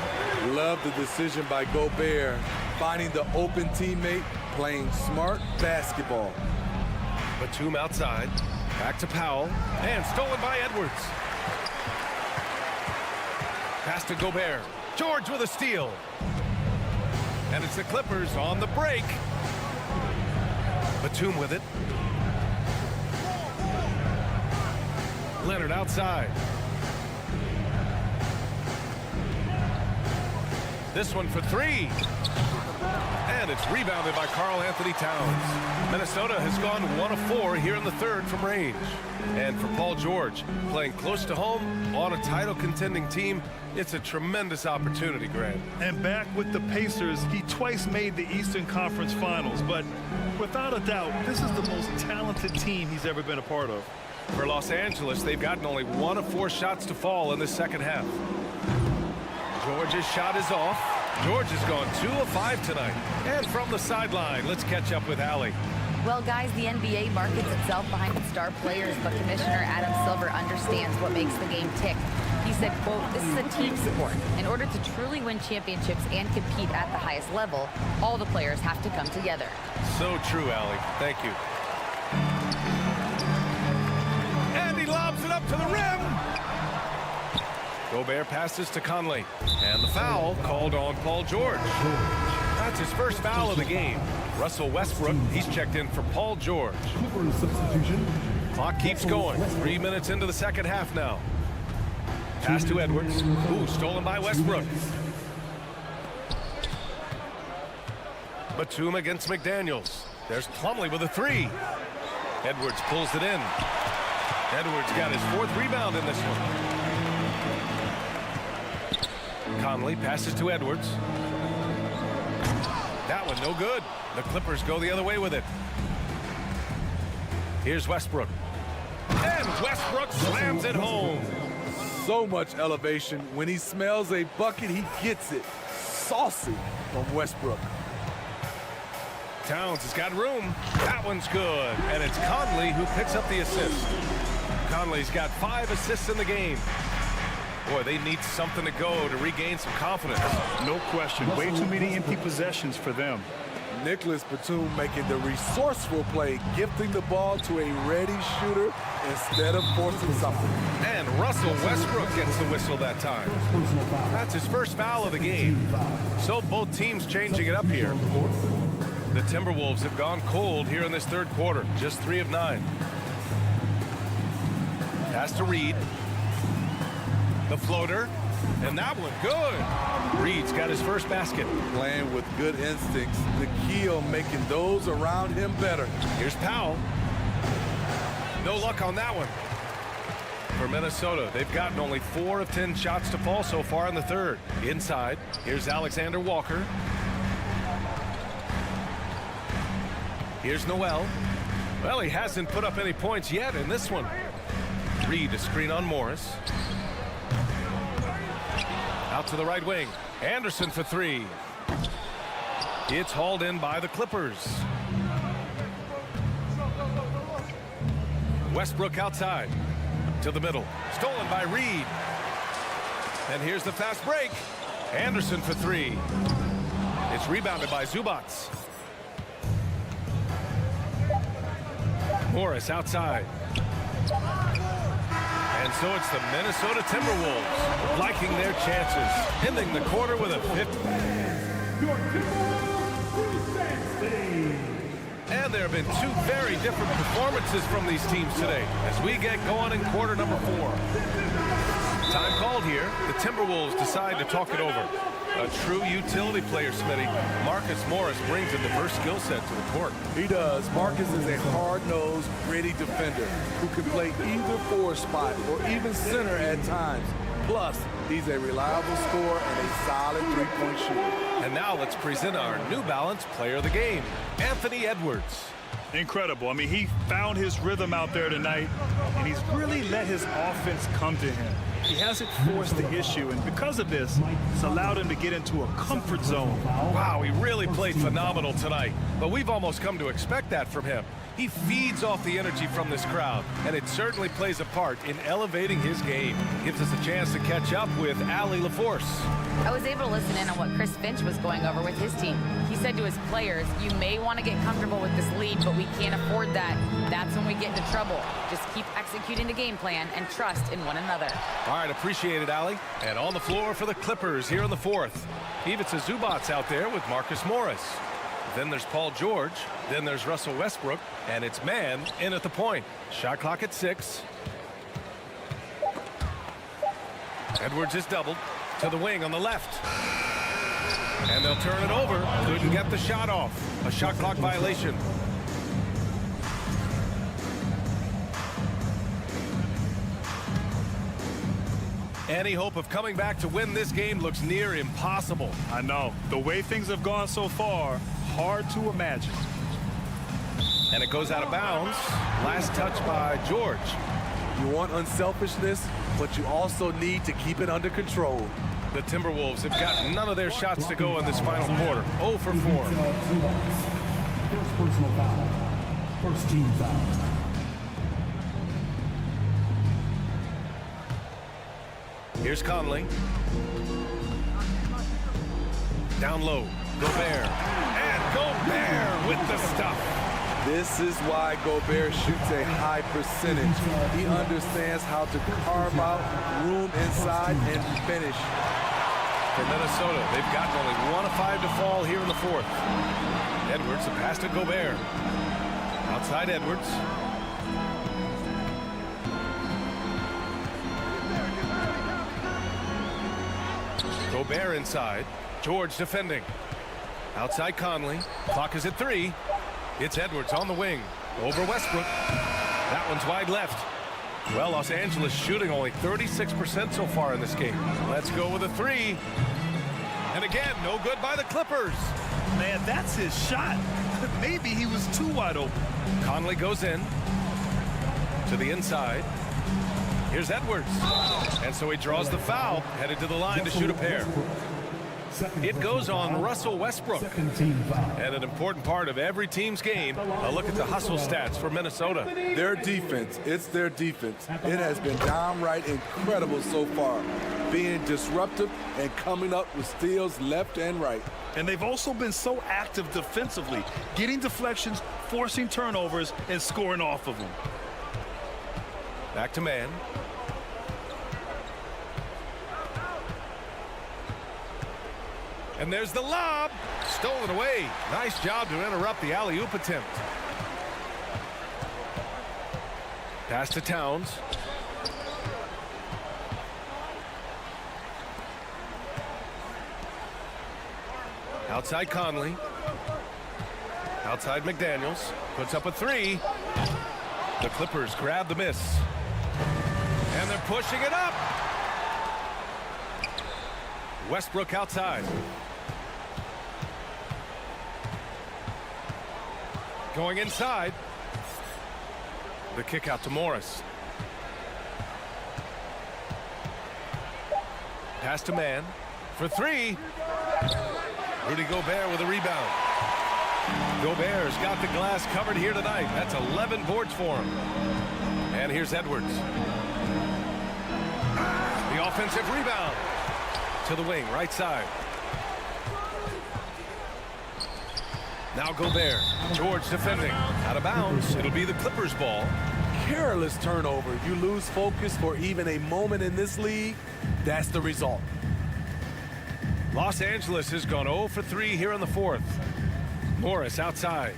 Love the decision by Gobert, finding the open teammate, playing smart basketball. Batum outside. Back to Powell. And stolen by Edwards. Pass to Gobert. George with a steal. And it's the Clippers on the break. Batum with it. Leonard outside. This one for 3. And it's rebounded by Karl-Anthony Towns. Minnesota has gone 1 of 4 here in the third from range. And for Paul George, playing close to home on a title contending team, it's a tremendous opportunity, Grant. And back with the Pacers, he twice made the Eastern Conference Finals, but without a doubt, this is the most talented team he's ever been a part of. For Los Angeles, they've gotten only 1 of 4 shots to fall in the second half. George's shot is off. George has gone 2 of 5 tonight. And from the sideline, let's catch up with Allie. Well, guys, the NBA markets itself behind its star players, but Commissioner Adam Silver understands what makes the game tick. He said, quote, "This is a team sport. In order to truly win championships and compete at the highest level, all the players have to come together." So true, Allie. Thank you. And he lobs it up to the rim. Gobert passes to Conley. And the foul called on Paul George. That's his first foul of the game. Russell Westbrook, he's checked in for Paul George. Clock keeps going. 3 minutes into the second half now. Pass to Edwards. Ooh, stolen by Westbrook. Batum against McDaniels. There's Plumlee with a 3. Edwards pulls it in. Edwards got his 4th rebound in this one. Conley passes to Edwards. That one no good. The Clippers go the other way with it. Here's Westbrook. And Westbrook slams it home. So much elevation. When he smells a bucket, he gets it. Saucy from Westbrook. Towns has got room. That one's good. And it's Conley who picks up the assist. Conley's got 5 assists in the game. Boy, they need something to go to regain some confidence. No question. Way too many empty possessions for them. Nicholas Batum making the resourceful play, gifting the ball to a ready shooter instead of forcing something. And Russell Westbrook gets the whistle that time. That's his first foul of the game. So both teams changing it up here. The Timberwolves have gone cold here in this third quarter. Just 3 of 9. Pass to Reed. The floater. And that one good. Reed's got his first basket. Playing with good instincts. The key on making those around him better. Here's Powell. No luck on that one. For Minnesota, they've gotten only 4 of 10 shots to fall so far in the third. Inside, here's Alexander Walker. Here's Noel. Well, he hasn't put up any points yet in this one. Reed to screen on Morris. Out to the right wing. Anderson for 3. It's hauled in by the Clippers. Westbrook outside. To the middle. Stolen by Reed. And here's the fast break. Anderson for 3. It's rebounded by Zubats. Morris outside. And so it's the Minnesota Timberwolves liking their chances, ending the quarter with a 50. And there have been 2 very different performances from these teams today as we get going in quarter number 4. Time called here. The Timberwolves decide to talk it over. A true utility player, Smitty. Marcus Morris brings a diverse skill set to the court. He does. Marcus is a hard-nosed, gritty defender who can play either forward spot or even center at times. Plus, he's a reliable scorer and a solid three-point shooter. And now let's present our New Balance Player of the Game, Anthony Edwards. Incredible. I mean, he found his rhythm out there tonight, and he's really let his offense come to him. He hasn't forced the issue, and because of this, it's allowed him to get into a comfort zone. Wow, he really played phenomenal tonight, but we've almost come to expect that from him. He feeds off the energy from this crowd, and it certainly plays a part in elevating his game. Gives us a chance to catch up with Allie LaForce. I was able to listen in on what Chris Finch was going over with his team. He said to his players, you may want to get comfortable with this lead, but we can't afford that. That's when we get into trouble. Just keep executing the game plan and trust in one another. All right, appreciate it, Allie. And on the floor for the Clippers here in the fourth. Ivica Zubac's out there with Marcus Morris. Then there's Paul George. Then there's Russell Westbrook. And it's man in at the point. Shot clock at 6. Edwards is doubled to the wing on the left. And they'll turn it over. Couldn't get the shot off. A shot clock violation. Any hope of coming back to win this game looks near impossible. I know. The way things have gone so far, hard to imagine. And it goes out of bounds. Last touch by George. You want unselfishness, but you also need to keep it under control. The Timberwolves have got none of their shots to go in this final quarter. 0 for 4. First personal foul. First team foul. Here's Conley. Down low. Gobert. And Gobert with the stuff. This is why Gobert shoots a high percentage. He understands how to carve out room inside and finish. For Minnesota, they've gotten only 1 of 5 to fall here in the fourth. Edwards, a pass to Gobert. Outside Edwards. Gobert inside. George defending. Outside Conley. Clock is at 3. It's Edwards on the wing. Over Westbrook. That one's wide left. Well, Los Angeles shooting only 36% so far in this game. Let's go with a 3. And again, no good by the Clippers. Man, that's his shot. Maybe he was too wide open. Conley goes in. To the inside. Here's Edwards. And so he draws the foul, headed to the line to shoot a pair. It goes on Russell Westbrook. And an important part of every team's game, a look at the hustle stats for Minnesota. Their defense, it's their defense. It has been downright incredible so far, being disruptive and coming up with steals left and right. And they've also been so active defensively, getting deflections, forcing turnovers, and scoring off of them. Back to man. And there's the lob. Stolen away. Nice job to interrupt the alley-oop attempt. Pass to Towns. Outside Conley. Outside McDaniels. Puts up a 3. The Clippers grab the miss. And they're pushing it up. Westbrook outside. Going inside. The kick out to Morris. Pass to man for 3. Rudy Gobert with a rebound. Gobert's got the glass covered here tonight. That's 11 boards for him. And here's Edwards. The offensive rebound. To the wing, right side. Now Gobert. George defending. Out of bounds. It'll be the Clippers' ball. Careless turnover. You lose focus for even a moment in this league. That's the result. Los Angeles has gone 0 for 3 here in the fourth. Morris outside.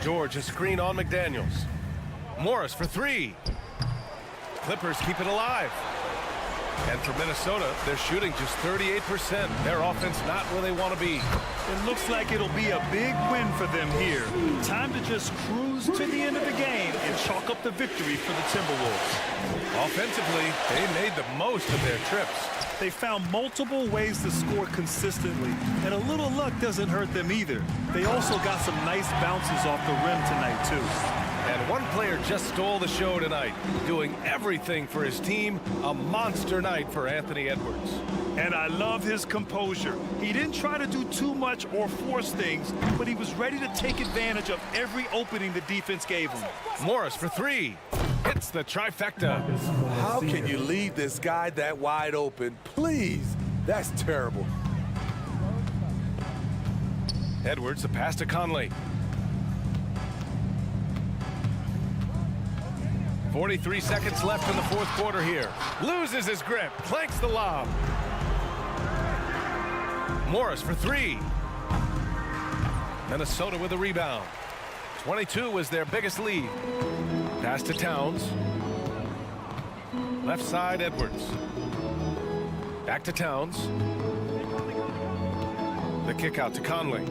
George a screen on McDaniels. Morris for 3. Clippers keep it alive. And for Minnesota, they're shooting just 38%. Their offense not where they want to be. It looks like it'll be a big win for them here. Time to just cruise to the end of the game and chalk up the victory for the Timberwolves. Offensively, they made the most of their trips. They found multiple ways to score consistently, and a little luck doesn't hurt them either. They also got some nice bounces off the rim tonight, too. And one player just stole the show tonight, doing everything for his team. A monster night for Anthony Edwards. And I love his composure. He didn't try to do too much or force things, but he was ready to take advantage of every opening the defense gave him. Morris for three. Hits the trifecta. How can you leave this guy that wide open? Please, that's terrible. Edwards, the pass to Conley. 43 seconds left in the fourth quarter here. Loses his grip, planks the lob. Morris for three. Minnesota with a rebound. 22 was their biggest lead. Pass to Towns. Left side, Edwards. Back to Towns. The kick out to Conley.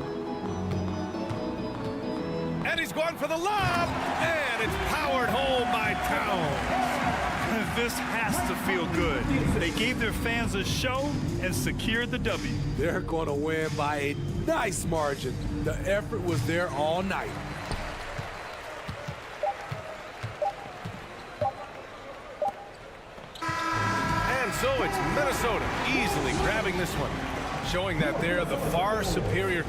And he's going for the lob. And it's powered home by Towns. This has to feel good. They gave their fans a show and secured the W. They're going to win by a nice margin. The effort was there all night. And so it's Minnesota easily grabbing this one, showing that they're the far superior.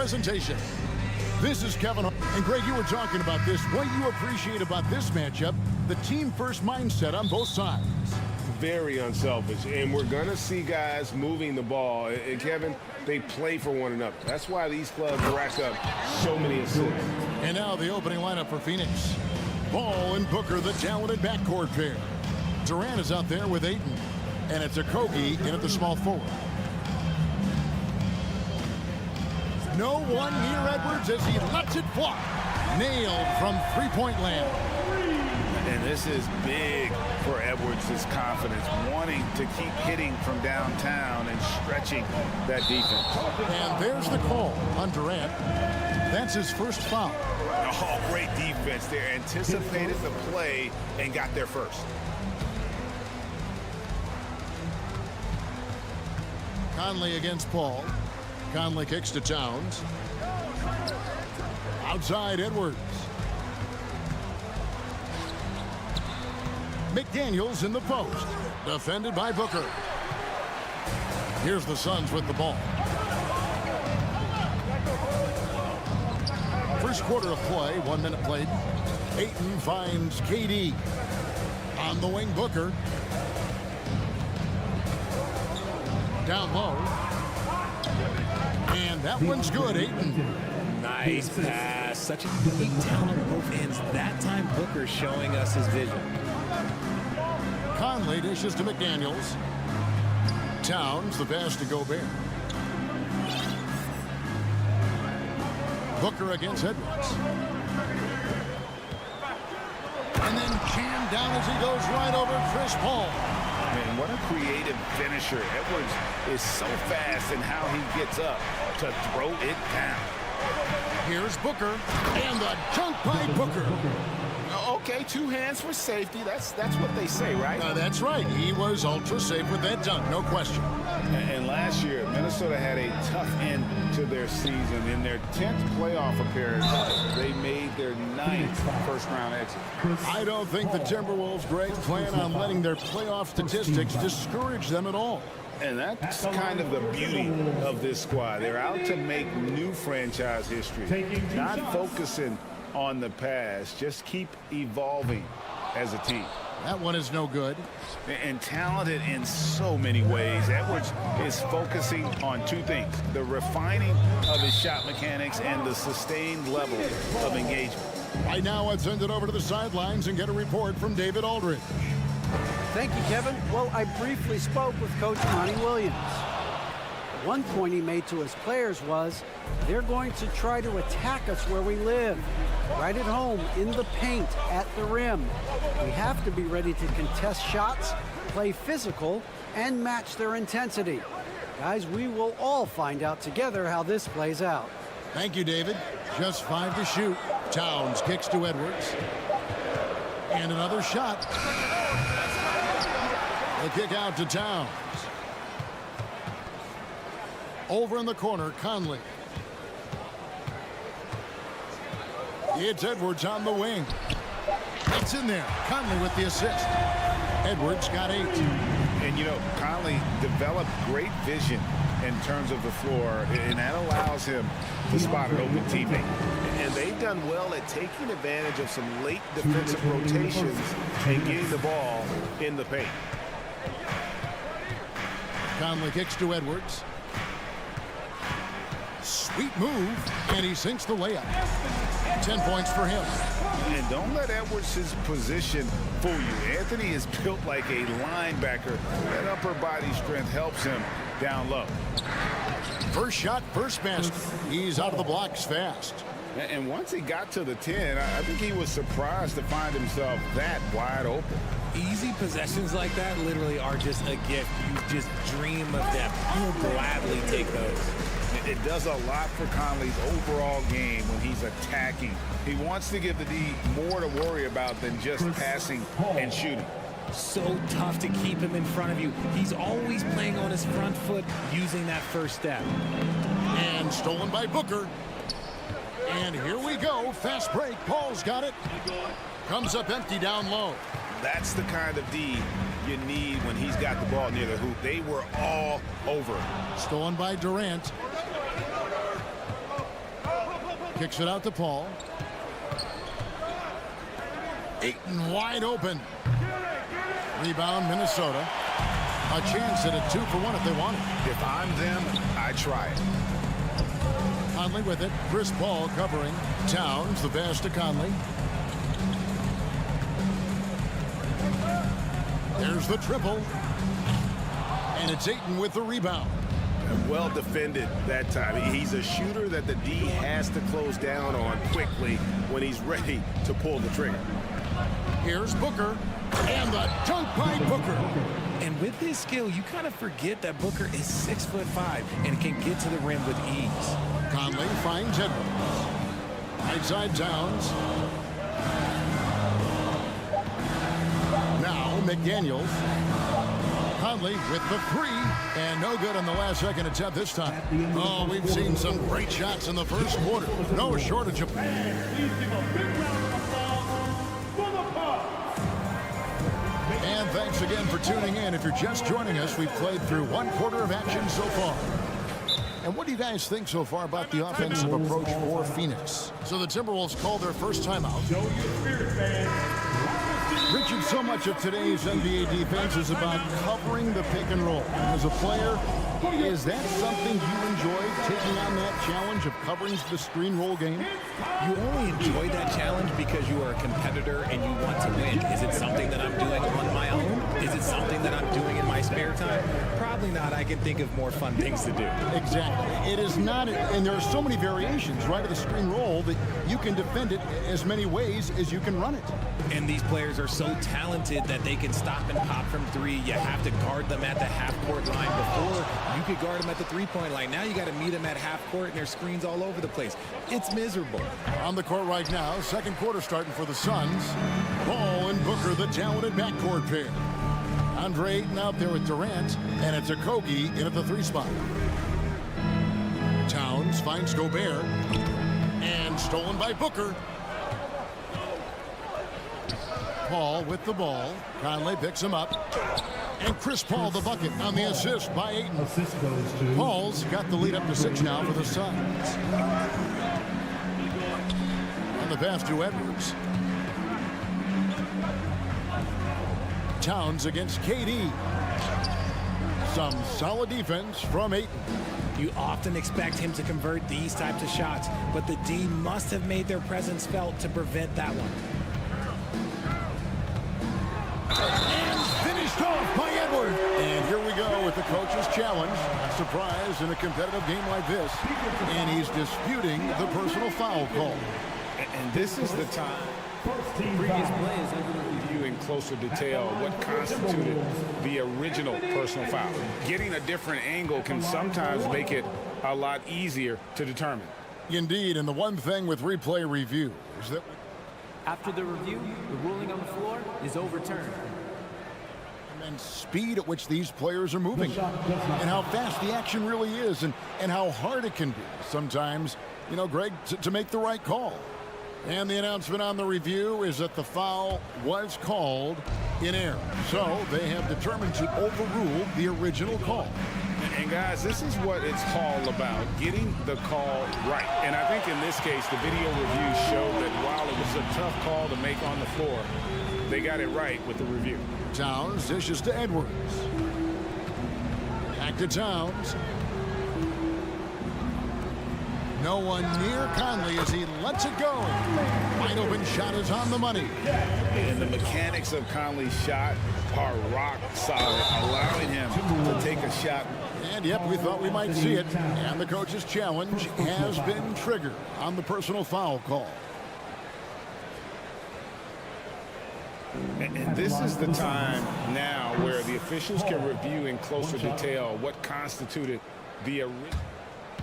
presentation. This is Kevin. And Greg, you were talking about this. What you appreciate about this matchup, the team-first mindset on both sides. Very unselfish, and we're going to see guys moving the ball. And Kevin, they play for one another. That's why these clubs rack up so many assists. And now the opening lineup for Phoenix. Ball and Booker, the talented backcourt pair. Durant is out there with Ayton, and it's Okogie in at the small forward. No one near Edwards as he lets it fly. Nailed from three-point land. And this is big for Edwards' confidence, wanting to keep hitting from downtown and stretching that defense. And there's the call on Durant. That's his first foul. Oh, great defense there. Anticipated the play and got there first. Conley against Paul. Conley kicks to Towns. Outside Edwards. McDaniels in the post. Defended by Booker. Here's the Suns with the ball. First quarter of play, 1 minute played. Ayton finds KD. On the wing, Booker. Down low. And that one's good, Ayton. Nice pass. Such a big talent on both ends. That time, Booker showing us his vision. Conley dishes to McDaniels. Towns, the pass to Gobert. Booker against Edwards. And then jammed down as he goes right over Chris Paul. Man, what a creative finisher. Edwards is so fast in how he gets up to throw it down. Here's Booker, and the dunk by Booker. Okay, 2 hands for safety. That's what they say, right? That's right. He was ultra safe with that dunk, no question. And last year, Minnesota had a tough end to their season. In their 10th playoff appearance, they made their 9th first-round exit. I don't think the Timberwolves, Greg, plan on letting their playoff statistics discourage them at all. And that's kind of the beauty of this squad. They're out to make new franchise history, not focusing on the past. Just keep evolving as a team. That one is no good. And talented in so many ways. Edwards is focusing on 2 things: the refining of his shot mechanics and the sustained level of engagement. Right now, let's send it over to the sidelines and get a report from David Aldridge. Thank you, Kevin. Well, I briefly spoke with Coach Monty Williams. One point he made to his players was, they're going to try to attack us where we live, right at home, in the paint, at the rim. We have to be ready to contest shots, play physical, and match their intensity. Guys, we will all find out together how this plays out. Thank you, David. Just 5 to shoot. Towns kicks to Edwards. And another shot. The kick out to Towns. Over in the corner, Conley. It's Edwards on the wing. It's in there. Conley with the assist. Edwards got 8. And, you know, Conley developed great vision in terms of the floor, and that allows him to spot an open teammate. And they've done well at taking advantage of some late defensive rotations and getting the ball in the paint. Conley kicks to Edwards. Sweet move, and he sinks the layup. 10 points for him. And don't let Edwards' position fool you. Anthony is built like a linebacker. That upper body strength helps him down low. First shot, first basket. He's out of the blocks fast. And once he got to the 10, I think he was surprised to find himself that wide open. Easy possessions like that literally are just a gift. You just dream of them. You'll gladly take those. It does a lot for Conley's overall game when he's attacking. He wants to give the D more to worry about than just passing and shooting. So tough to keep him in front of you. He's always playing on his front foot, using that first step. And stolen by Booker. And here we go. Fast break. Paul's got it. Comes up empty down low. That's the kind of D you need when he's got the ball near the hoop. They were all over. Stolen by Durant. Kicks it out to Paul. Ayton wide open. Rebound, Minnesota. A chance at a 2-for-1 if they want it. If I'm them, I try it. Conley with it. Chris Paul covering. Towns, the pass to Conley. There's the triple. And it's Ayton with the rebound. And well defended that time. He's a shooter that the D has to close down on quickly when he's ready to pull the trigger. Here's Booker. And the dunk by Booker. And with his skill, you kind of forget that Booker is 6'5" and can get to the rim with ease. Conley finds Edwards. Right side Towns. Now McDaniels. Conley with the three. And no good on the last second attempt this time. Oh, we've seen some great shots in the first quarter. No shortage of... And thanks again for tuning in. If you're just joining us, we've played through one quarter of action so far. And what do you guys think so far about the offensive approach for Phoenix? So the Timberwolves called their first timeout. Richard, so much of today's NBA defense is about covering the pick and roll. As a player, is that something you enjoy, taking on that challenge of covering the screen roll game? You only enjoy that challenge because you are a competitor and you want to win. Is it something that I'm doing on my own? Is it something that I'm doing in my spare time? Probably not. I can think of more fun things to do. Exactly. It is not, and there are so many variations, right, of the screen roll that you can defend it as many ways as you can run it. And these players are so talented that they can stop and pop from three. You have to guard them at the half-court line. Before, you could guard them at the three-point line. Now you got to meet them at half-court, and there's screens all over the place. It's miserable. On the court right now, second quarter starting for the Suns. Paul and Booker, the talented backcourt pair. Andre Ayton out there with Durant, and it's Okogie in at the three spot. Towns finds Gobert, and stolen by Booker. Paul with the ball. Conley picks him up. And Chris Paul the bucket on the assist by Ayton. Paul's got the lead up to 6 now for the Suns. And the pass to Edwards. Towns against KD. Some solid defense from Ayton. You often expect him to convert these types of shots, but the D must have made their presence felt to prevent that one. And finished off by Edwards. And here we go with the coach's challenge. A surprise in a competitive game like this. And he's disputing the personal foul call. And this is the time. Previous plays review in closer detail what constituted the original personal foul. Getting a different angle can sometimes make it a lot easier to determine. Indeed, and the one thing with replay review is that after the review, the ruling on the floor is overturned. And speed at which these players are moving, and how fast the action really is, and how hard it can be sometimes, you know, Greg, to make the right call. And the announcement on the review is that the foul was called in error. So they have determined to overrule the original call. And guys, this is what it's all about, getting the call right. And I think in this case, the video review showed that while it was a tough call to make on the floor, they got it right with the review. Towns dishes to Edwards. Back to Towns. No one near Conley as he lets it go. Wide open shot is on the money. And the mechanics of Conley's shot are rock solid, allowing him to take a shot. And yep, we thought we might see it. And the coach's challenge has been triggered on the personal foul call. And this is the time now where the officials can review in closer detail what constituted the original.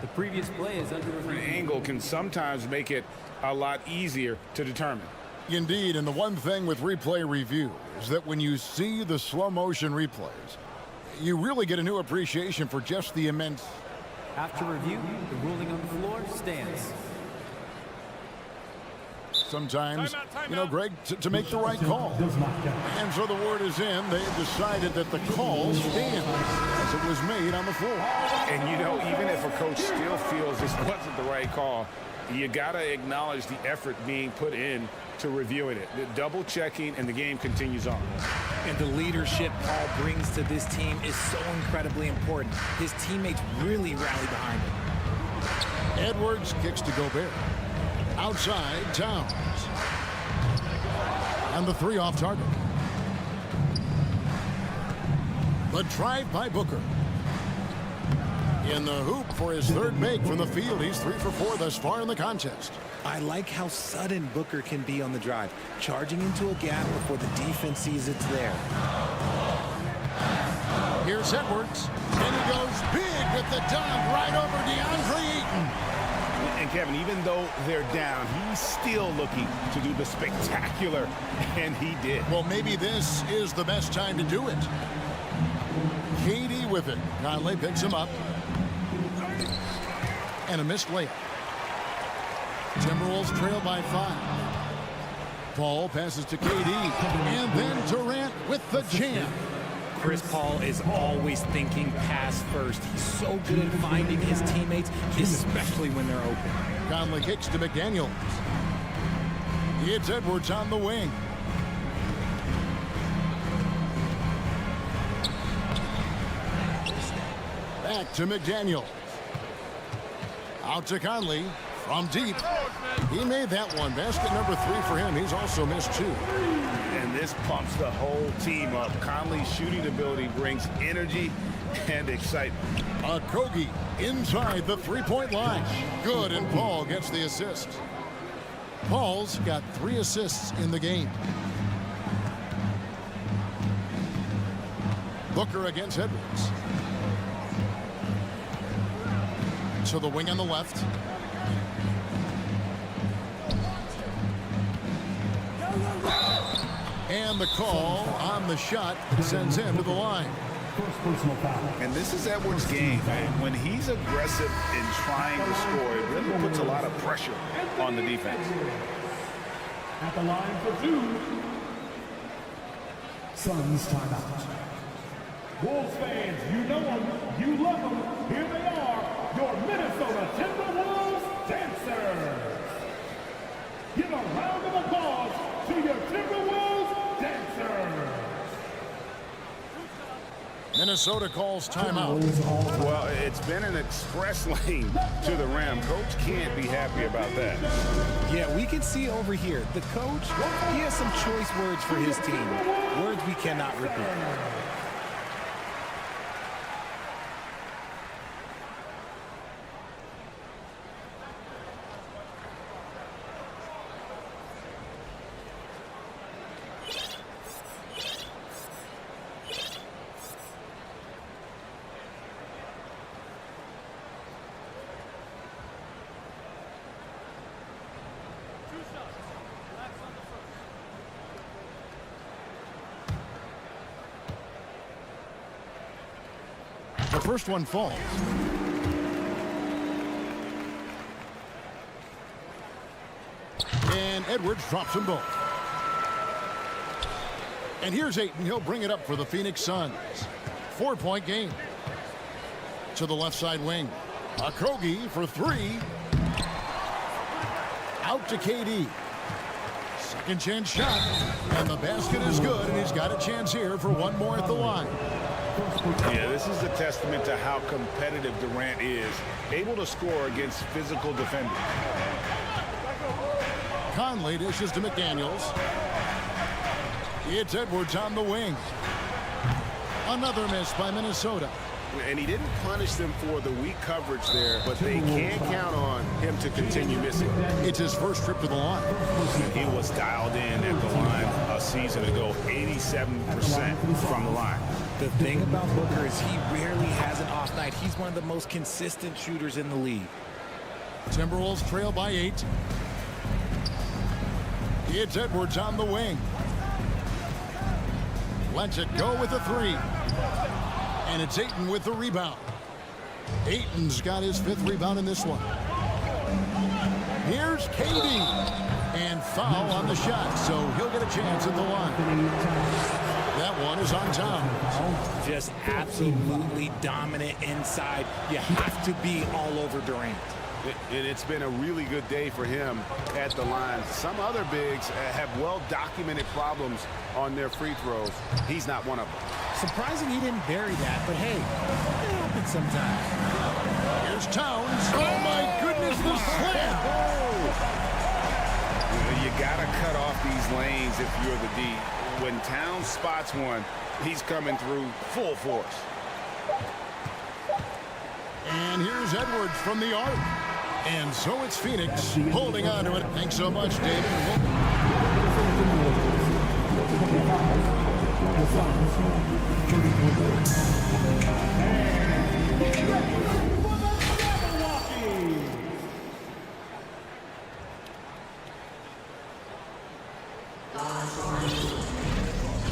The previous play is under review. Angle can sometimes make it a lot easier to determine. Indeed, and the one thing with replay review is that when you see the slow motion replays, you really get a new appreciation for just the immense. After review, the ruling on the floor stands. Sometimes, you know, Greg, to make the right call. And so the word is in. They've decided that the call stands as it was made on the floor. And, you know, even if a coach still feels this wasn't the right call, You got to acknowledge the effort being put in to reviewing it. The double checking, and the game continues on. And the leadership Paul brings to this team is so incredibly important. His teammates really rally behind him. Edwards kicks to Gobert. Outside, Towns. And the three off target. The drive by Booker. In the hoop for his third make from the field. He's 3 for 4 thus far in the contest. I like how sudden Booker can be on the drive, charging into a gap before the defense sees it's there. Here's Edwards, and he goes big with the dunk right over DeAndre Ayton. And Kevin, even though they're down, he's still looking to do the spectacular, and he did. Well, maybe this is the best time to do it. KD with it. Conley picks him up. And a missed layup. Timberwolves trail by 5. Paul passes to KD. And then Durant with the jam. Chris Paul is always thinking pass first. He's so good at finding his teammates, especially when they're open. Conley kicks to McDaniels. It's Edwards on the wing. Back to McDaniels. Out to Conley from deep. He made that one. Basket number 3 for him. He's also missed 2. And this pumps the whole team up. Conley's shooting ability brings energy and excitement. Okogie inside the three-point line. Good, and Paul gets the assist. Paul's got 3 assists in the game. Booker against Edwards. To the wing on the left. And the call on the shot sends him to the line. And this is Edwards' game, man. When he's aggressive in trying to score, it really puts a lot of pressure on the defense. At the line for 2. Suns timeout. Wolves fans, you know them, you love them. Here they are, your Minnesota Timberwolves dancers. Give a round of applause to your Timberwolves dancers. Minnesota calls timeout. Well, it's been an express lane to the rim. Coach can't be happy about that. Yeah, we can see over here. The coach, he has some choice words for his team. Words we cannot repeat. The first one falls. And Edwards drops them both. And here's Ayton. He'll bring it up for the Phoenix Suns. 4-point game. To the left side wing. Okogie for 3. Out to KD. Second chance shot. And the basket is good. And he's got a chance here for one more at the line. Yeah, this is a testament to how competitive Durant is. Able to score against physical defenders. Conley dishes to McDaniels. It's Edwards on the wing. Another miss by Minnesota. And he didn't punish them for the weak coverage there, but they can't count on him to continue missing. It's his first trip to the line. He was dialed in at the line a season ago, 87% from the line. The thing about Booker is he rarely has an off night. He's one of the most consistent shooters in the league. Timberwolves trail by 8. It's Edwards on the wing. Lets it go with a 3. And it's Ayton with the rebound. Ayton's got his 5th rebound in this one. Here's KD. And foul on the shot, so he'll get a chance at the line. That one is on Towns. Just absolutely dominant inside. You have to be all over Durant. And it's been a really good day for him at the line. Some other bigs have well-documented problems on their free throws. He's not one of them. Surprising he didn't bury that, but hey, it happens sometimes. Here's Towns. Oh, my goodness, the slam. You got to cut off these lanes if you're the D. When Towns spots one, he's coming through full force. And here's Edwards from the arc. And so it's Phoenix holding on to it. Thanks so much, David.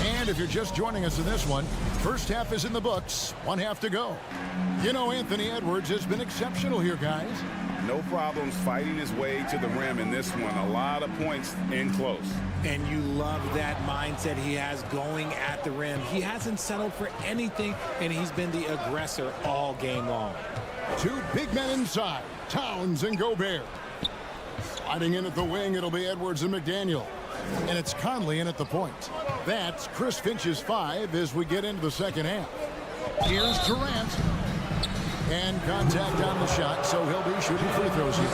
And if you're just joining us in this one, first half is in the books, one half to go. You know, Anthony Edwards has been exceptional here, guys. No problems fighting his way to the rim in this one. A lot of points in close. And you love that mindset he has going at the rim. He hasn't settled for anything, and he's been the aggressor all game long. Two big men inside, Towns and Gobert. Sliding in at the wing, it'll be Edwards and McDaniel. And it's Conley in at the point. That's Chris Finch's 5 as we get into the second half. Here's Durant. And contact on the shot, so he'll be shooting free throws here.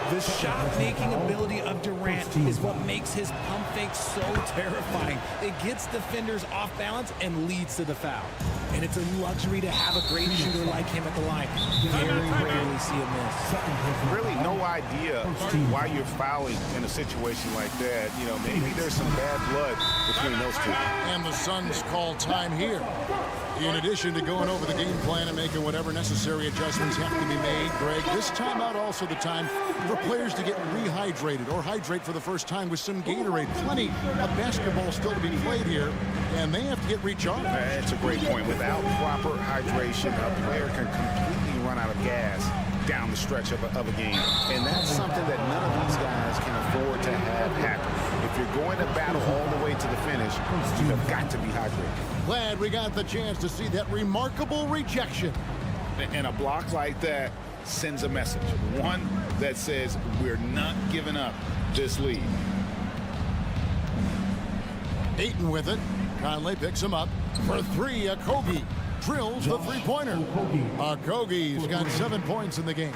The shot-making ability of Durant is what makes his pump fake so terrifying. It gets defenders off balance and leads to the foul. And it's a luxury to have a great shooter like him at the line. Very rarely see him miss. Really no idea why you're fouling in a situation like that. You know, maybe there's some bad blood between those two. And the Suns call time here. In addition to going over the game plan and making whatever necessary adjustments have to be made, Greg, this timeout also the time for players to get rehydrated or hydrate for the first time with some Gatorade. Plenty of basketball still to be played here, and they have to get recharged. That's a great point. Without proper hydration, a player can completely run out of gas down the stretch of a game. And that's something that none of these guys can afford to have happen. If you're going to battle all the way to the finish, you have got to be hydrated. Glad we got the chance to see that remarkable rejection. And a block like that sends a message. One that says we're not giving up this lead. Ayton with it. Conley picks him up for 3. Okogie drills the three-pointer. Okogie's got 7 points in the game.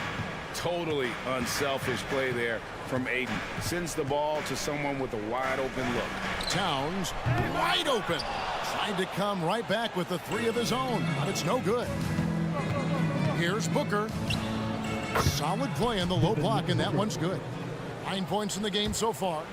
Totally unselfish play there from Ayton. Sends the ball to someone with a wide open look. Towns wide open. Tried to come right back with the 3 of his own, but it's no good. Here's Booker. Solid play in the low block, and that one's good. 9 points in the game so far.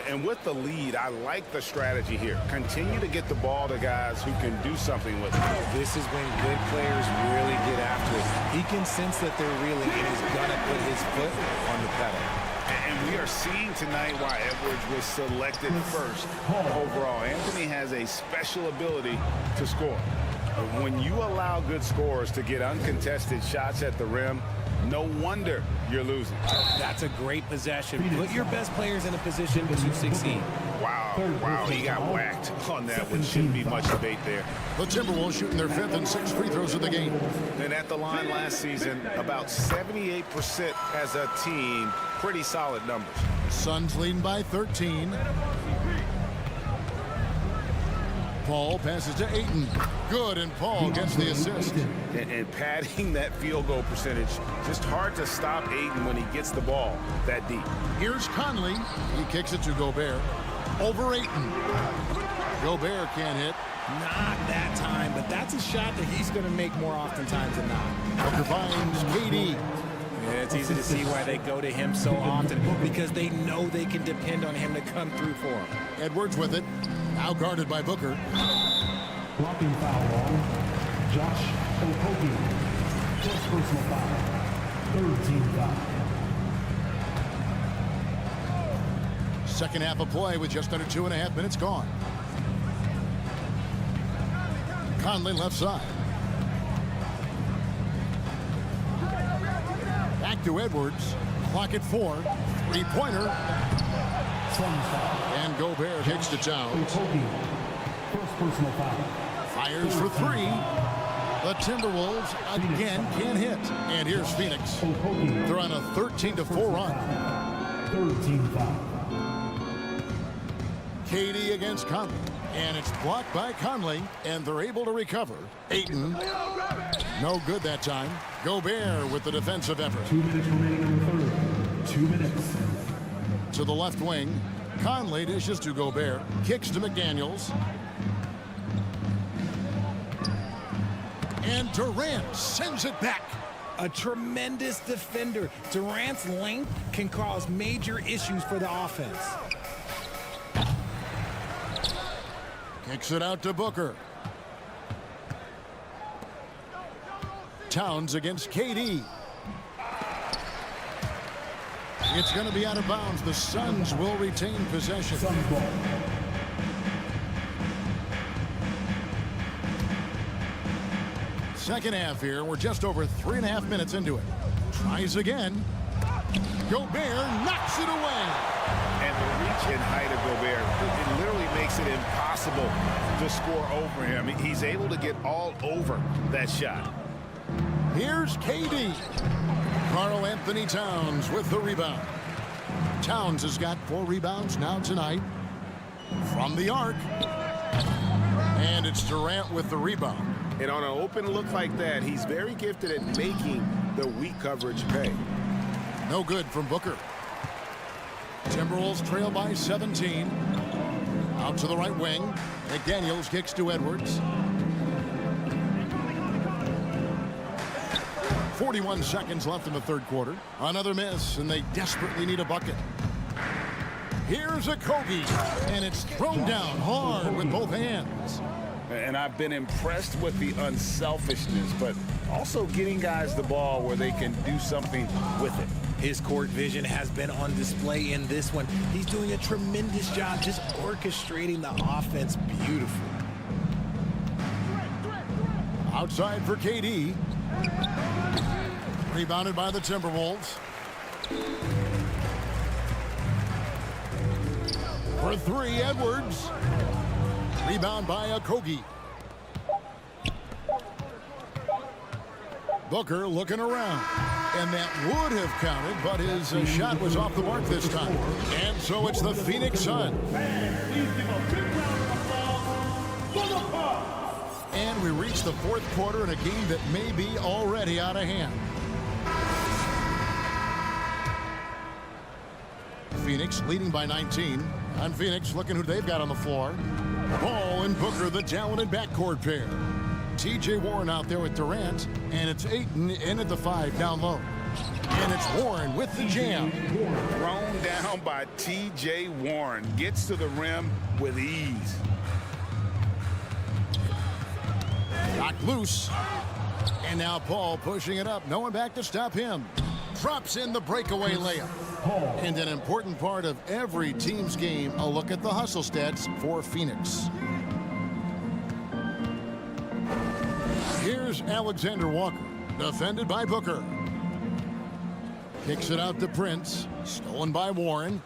And with the lead, I like the strategy here. Continue to get the ball to guys who can do something with it. This is when good players really get after it. He can sense that they're reeling, and he's going to put his foot on the pedal. And we are seeing tonight why Edwards was selected first overall. Anthony has a special ability to score. When you allow good scorers to get uncontested shots at the rim, no wonder you're losing. That's a great possession. Put your best players in a position to succeed. Wow, he got whacked on that one. Shouldn't be much debate there. The Timberwolves shooting their 5th and 6th free throws of the game. And at the line last season, about 78% as a team. Pretty solid numbers. Suns leading by 13. Paul passes to Ayton. Good, and Paul gets the assist. And padding that field goal percentage, just hard to stop Ayton when he gets the ball that deep. Here's Conley. He kicks it to Gobert. Over Ayton. Gobert can't hit. Not that time, but that's a shot that he's going to make more oftentimes than not. Booker finds KD. Yeah, it's easy to see why they go to him so often, because they know they can depend on him to come through for them. Edwards with it. Now guarded by Booker. Blocking foul on Josh Okogie. First personal foul. Third team foul. Second half of play with just under 2.5 minutes gone. Conley left side. Back to Edwards. Clock at 4. Three-pointer. And Gobert takes the Towns. First personal foul. Fires for 3. The Timberwolves again can't hit. And here's Phoenix. They're on a 13-4 run. 13-5. KD against Conley. And it's blocked by Conley, and they're able to recover. Ayton, no good that time. Gobert with the defensive effort. 2 minutes remaining in the third. 2 minutes. To the left wing, Conley dishes to Gobert. Kicks to McDaniels. And Durant sends it back. A tremendous defender. Durant's length can cause major issues for the offense. Kicks it out to Booker. Towns against KD. It's going to be out of bounds. The Suns will retain possession. Second half here. We're just over 3.5 minutes into it. Tries again. Gobert knocks it away. And the reach and height of Gobert, it literally makes it impossible to score over him. He's able to get all over that shot. Here's KD. Karl Anthony Towns with the rebound. Towns has got 4 rebounds now tonight. From the arc. And it's Durant with the rebound. And on an open look like that, he's very gifted at making the weak coverage pay. No good from Booker. Timberwolves trail by 17. Out to the right wing. McDaniels kicks to Edwards. 41 seconds left in the third quarter. Another miss, and they desperately need a bucket. Here's a Kobe, and it's thrown down hard with both hands. And I've been impressed with the unselfishness, but also getting guys the ball where they can do something with it. His court vision has been on display in this one. He's doing a tremendous job just orchestrating the offense beautifully. Outside for KD. Rebounded by the Timberwolves. For 3, Edwards. Rebound by Okogie. Booker looking around. And that would have counted, but his shot was off the mark this time. And so it's the Phoenix Suns. And we reach the fourth quarter in a game that may be already out of hand. Phoenix leading by 19. On Phoenix, looking who they've got on the floor. Paul and Booker, the talented backcourt pair. T.J. Warren out there with Durant, and it's Ayton in at the 5 down low. And it's Warren with the jam. Thrown down by T.J. Warren. Gets to the rim with ease. Knocked loose. And now Paul pushing it up. No one back to stop him. Drops in the breakaway layup. And an important part of every team's game, a look at the hustle stats for Phoenix. Here's Alexander Walker, defended by Booker. Kicks it out to Prince, stolen by Warren.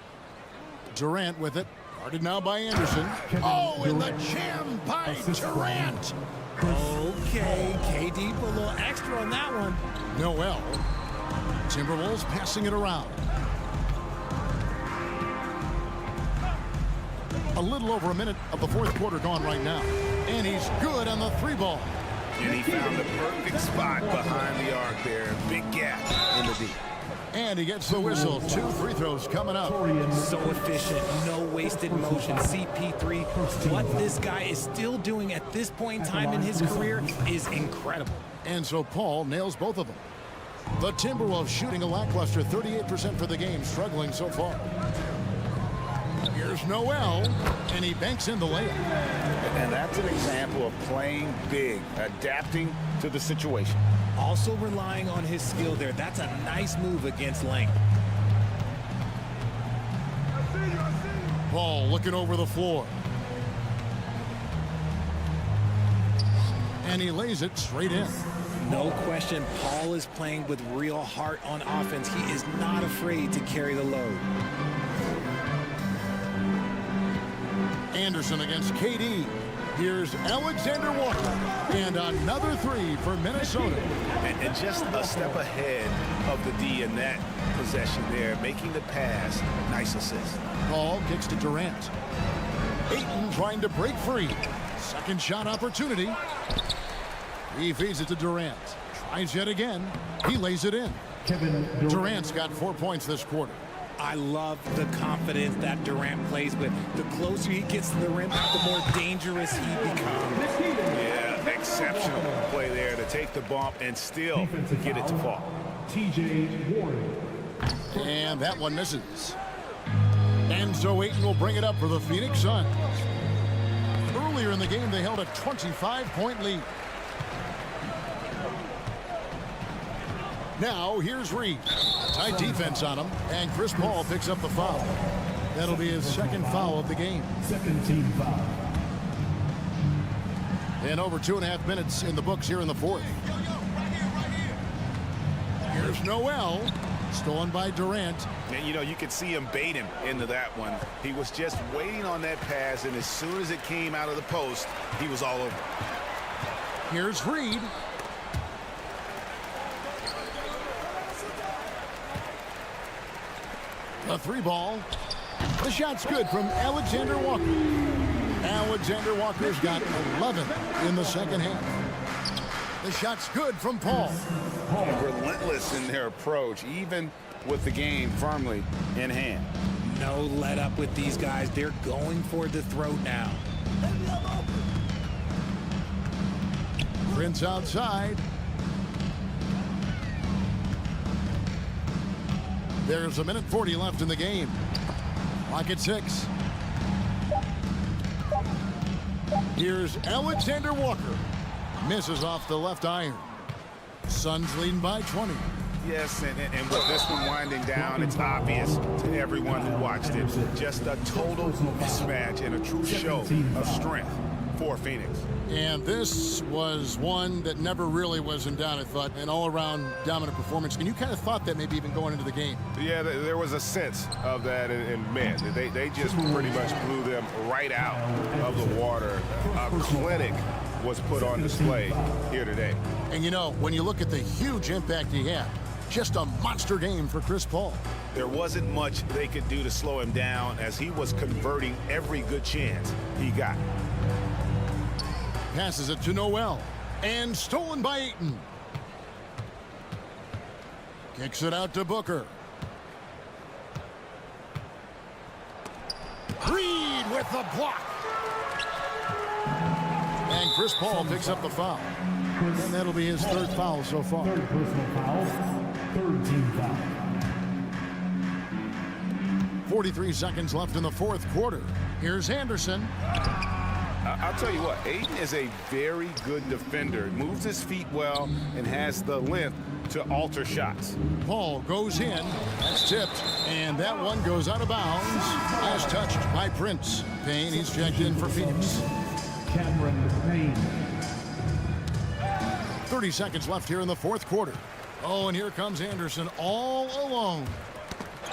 Durant with it, guarded now by Anderson. Oh, and the jam by Durant. Okay, KD put a little extra on that one. Noel. Timberwolves passing it around. A little over a minute of the fourth quarter gone right now. And he's good on the 3 ball. And he found the perfect spot behind the arc there. Big gap in the D. And he gets the whistle. 2 free throws coming up. So efficient, no wasted motion. CP3, what this guy is still doing at this point in time in his career is incredible. And so Paul nails both of them. The Timberwolves shooting a lackluster 38% for the game, struggling so far. Here's Noel, and he banks in the layup. And that's an example of playing big, adapting to the situation. Also relying on his skill there. That's a nice move against length. Paul looking over the floor. And he lays it straight in. No question, Paul is playing with real heart on offense. He is not afraid to carry the load. Anderson against KD. Here's Alexander Walker. And another three for Minnesota. And just a step ahead of the D in that possession there, making the pass. Nice assist. Paul kicks to Durant. Ayton trying to break free. Second shot opportunity. He feeds it to Durant. Tries yet again. He lays it in. Durant's got 4 points this quarter. I love the confidence that Durant plays with. The closer he gets to the rim, the more dangerous he becomes. Yeah, exceptional play there to take the bump and still get it to fall. TJ Warren. And that one misses. And so Ayton will bring it up for the Phoenix Suns. Earlier in the game, they held a 25-point lead. Now, here's Reed. Tight defense on him, and Chris Paul picks up the foul. That'll be his second foul of the game. Second team foul. And over 2.5 minutes in the books here in the fourth. Here's Noel. Stolen by Durant. And, you know, you could see him bait him into that one. He was just waiting on that pass, and as soon as it came out of the post, he was all over. Here's Reed. A three ball. The shot's good from Alexander Walker. Alexander Walker's got 11 in the second half. The shot's good from Paul. Relentless in their approach, even with the game firmly in hand. No let up with these guys. They're going for the throat now. Prince outside. There's a minute 40 left in the game. Clock at 6. Here's Alexander Walker. Misses off the left iron. Suns leading by 20. Yes, and with this one winding down, it's obvious to everyone who watched it. Just a total mismatch and a true show of strength for Phoenix. And this was one that never really was in doubt, I thought. An all-around dominant performance. And you kind of thought that maybe even going into the game. Yeah, there was a sense of that, and man, they just pretty much blew them right out of the water. A clinic was put on display here today. And you know, when you look at the huge impact he had, just a monster game for Chris Paul. There wasn't much they could do to slow him down as he was converting every good chance he got. Passes it to Noel. And stolen by Ayton. Kicks it out to Booker. Reed with the block. And Chris Paul picks up the foul. And that'll be his third foul so far. Third personal foul. Third team foul. 43 seconds left in the fourth quarter. Here's Anderson. I'll tell you what, Ayton is a very good defender. Moves his feet well and has the length to alter shots. Paul goes in. That's tipped. And that one goes out of bounds. As touched by Prince. Payne, he's checked in for Phoenix. Cameron Payne. 30 seconds left here in the fourth quarter. Oh, and here comes Anderson all alone.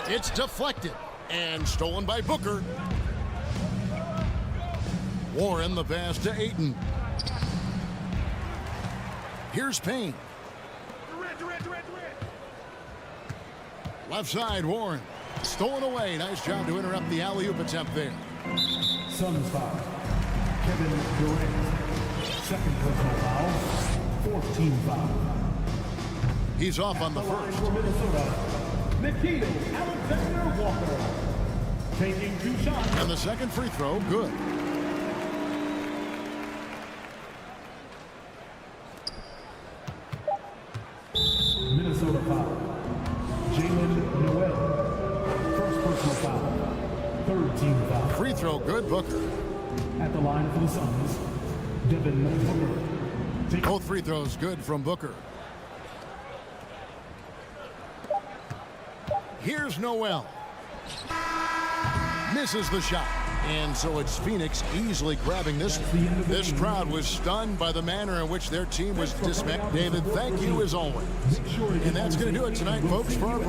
It's deflected and stolen by Booker. Warren the pass to Ayton. Here's Payne. Left side, Warren. Stolen away. Nice job to interrupt the alley-oop attempt there. Suns foul. Kevin Durant. Second personal foul. Fourth team foul. He's off on the first. For Minnesota, Nickeil Alexander Walker. Taking 2 shots. And the second free throw, good. Minnesota foul. Jalen Noel. First personal foul. Third team foul. Free throw, good. Booker. At the line for the Suns, Devin Booker. Both free throws good from Booker. Here's Noel. Misses the shot. And so it's Phoenix easily grabbing this one. This crowd was stunned by the manner in which their team was dismantled. David, thank you as always. And that's going to do it tonight, folks, for our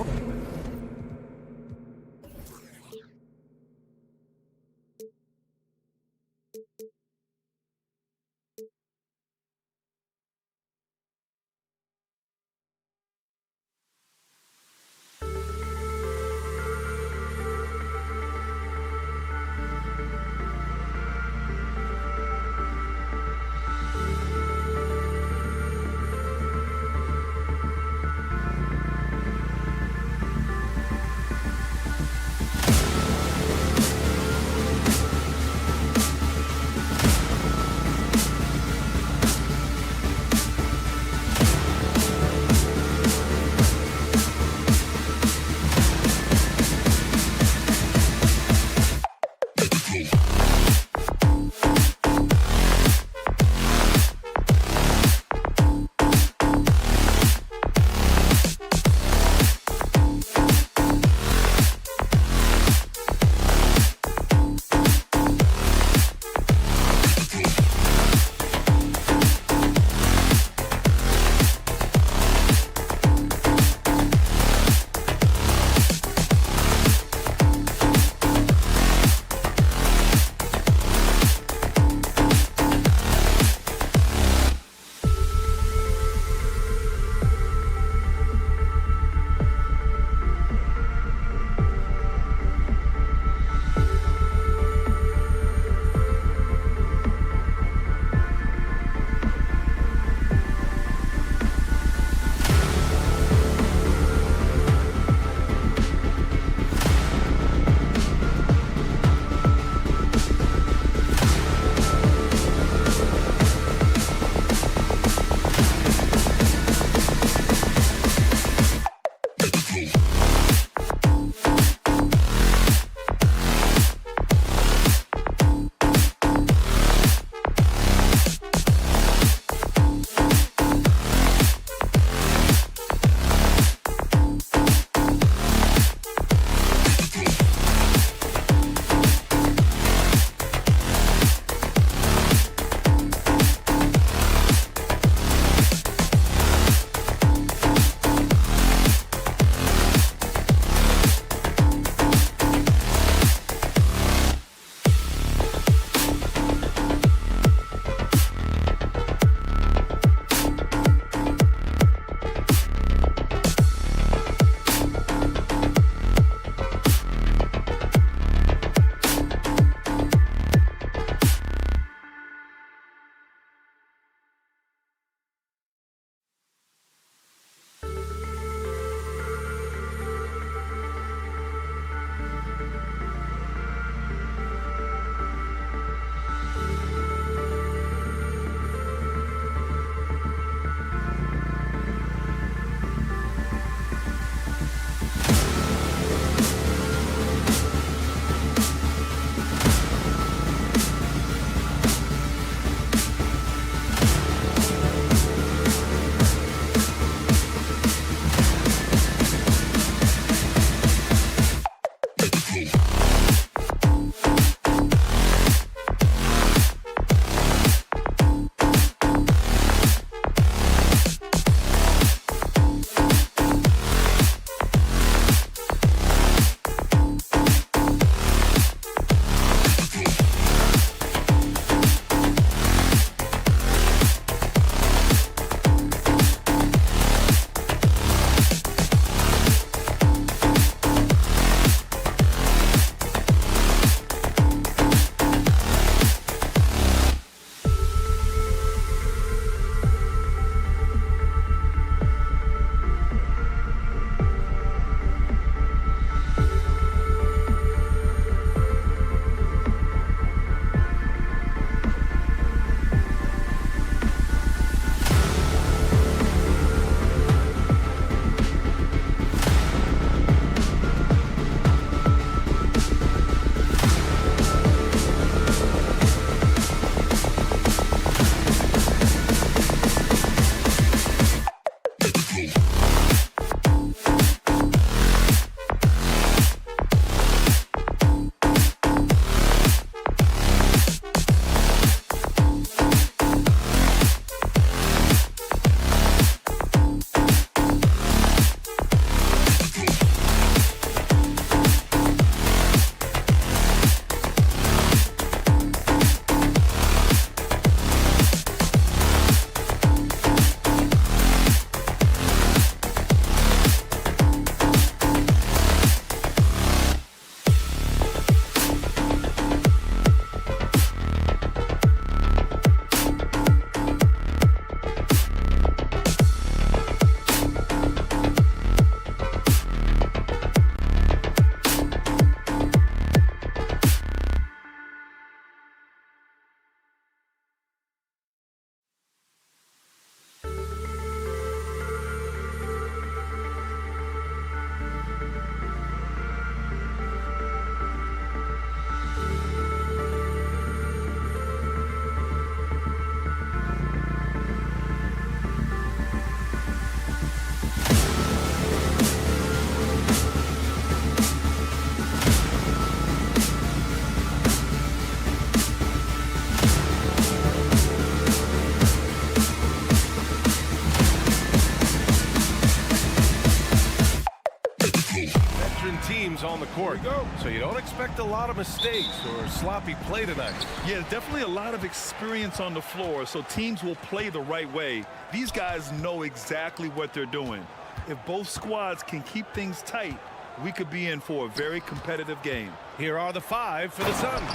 court, so you don't expect a lot of mistakes or sloppy play tonight. Yeah, definitely a lot of experience on the floor, so teams will play the right way. These guys know exactly what they're doing. If both squads can keep things tight, we could be in for a very competitive game. Here are the 5 for the Suns.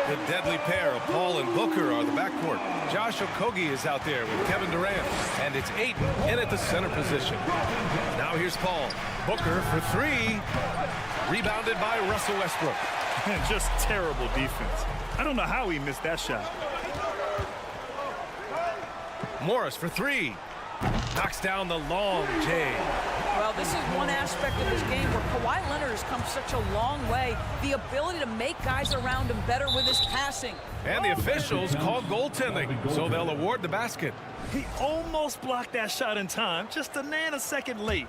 The deadly pair of Paul and Booker are the backcourt. Josh Okogie is out there with Kevin Durant, and it's Ayton in at the center position. Now here's Paul. Booker for 3. Rebounded by Russell Westbrook. Just terrible defense. I don't know how he missed that shot. Morris for 3. Knocks down the long J. Well, this is one aspect of this game where Kawhi Leonard has come such a long way. The ability to make guys around him better with his passing. And the officials call goaltending, so they'll award the basket. He almost blocked that shot in time, just a nanosecond late.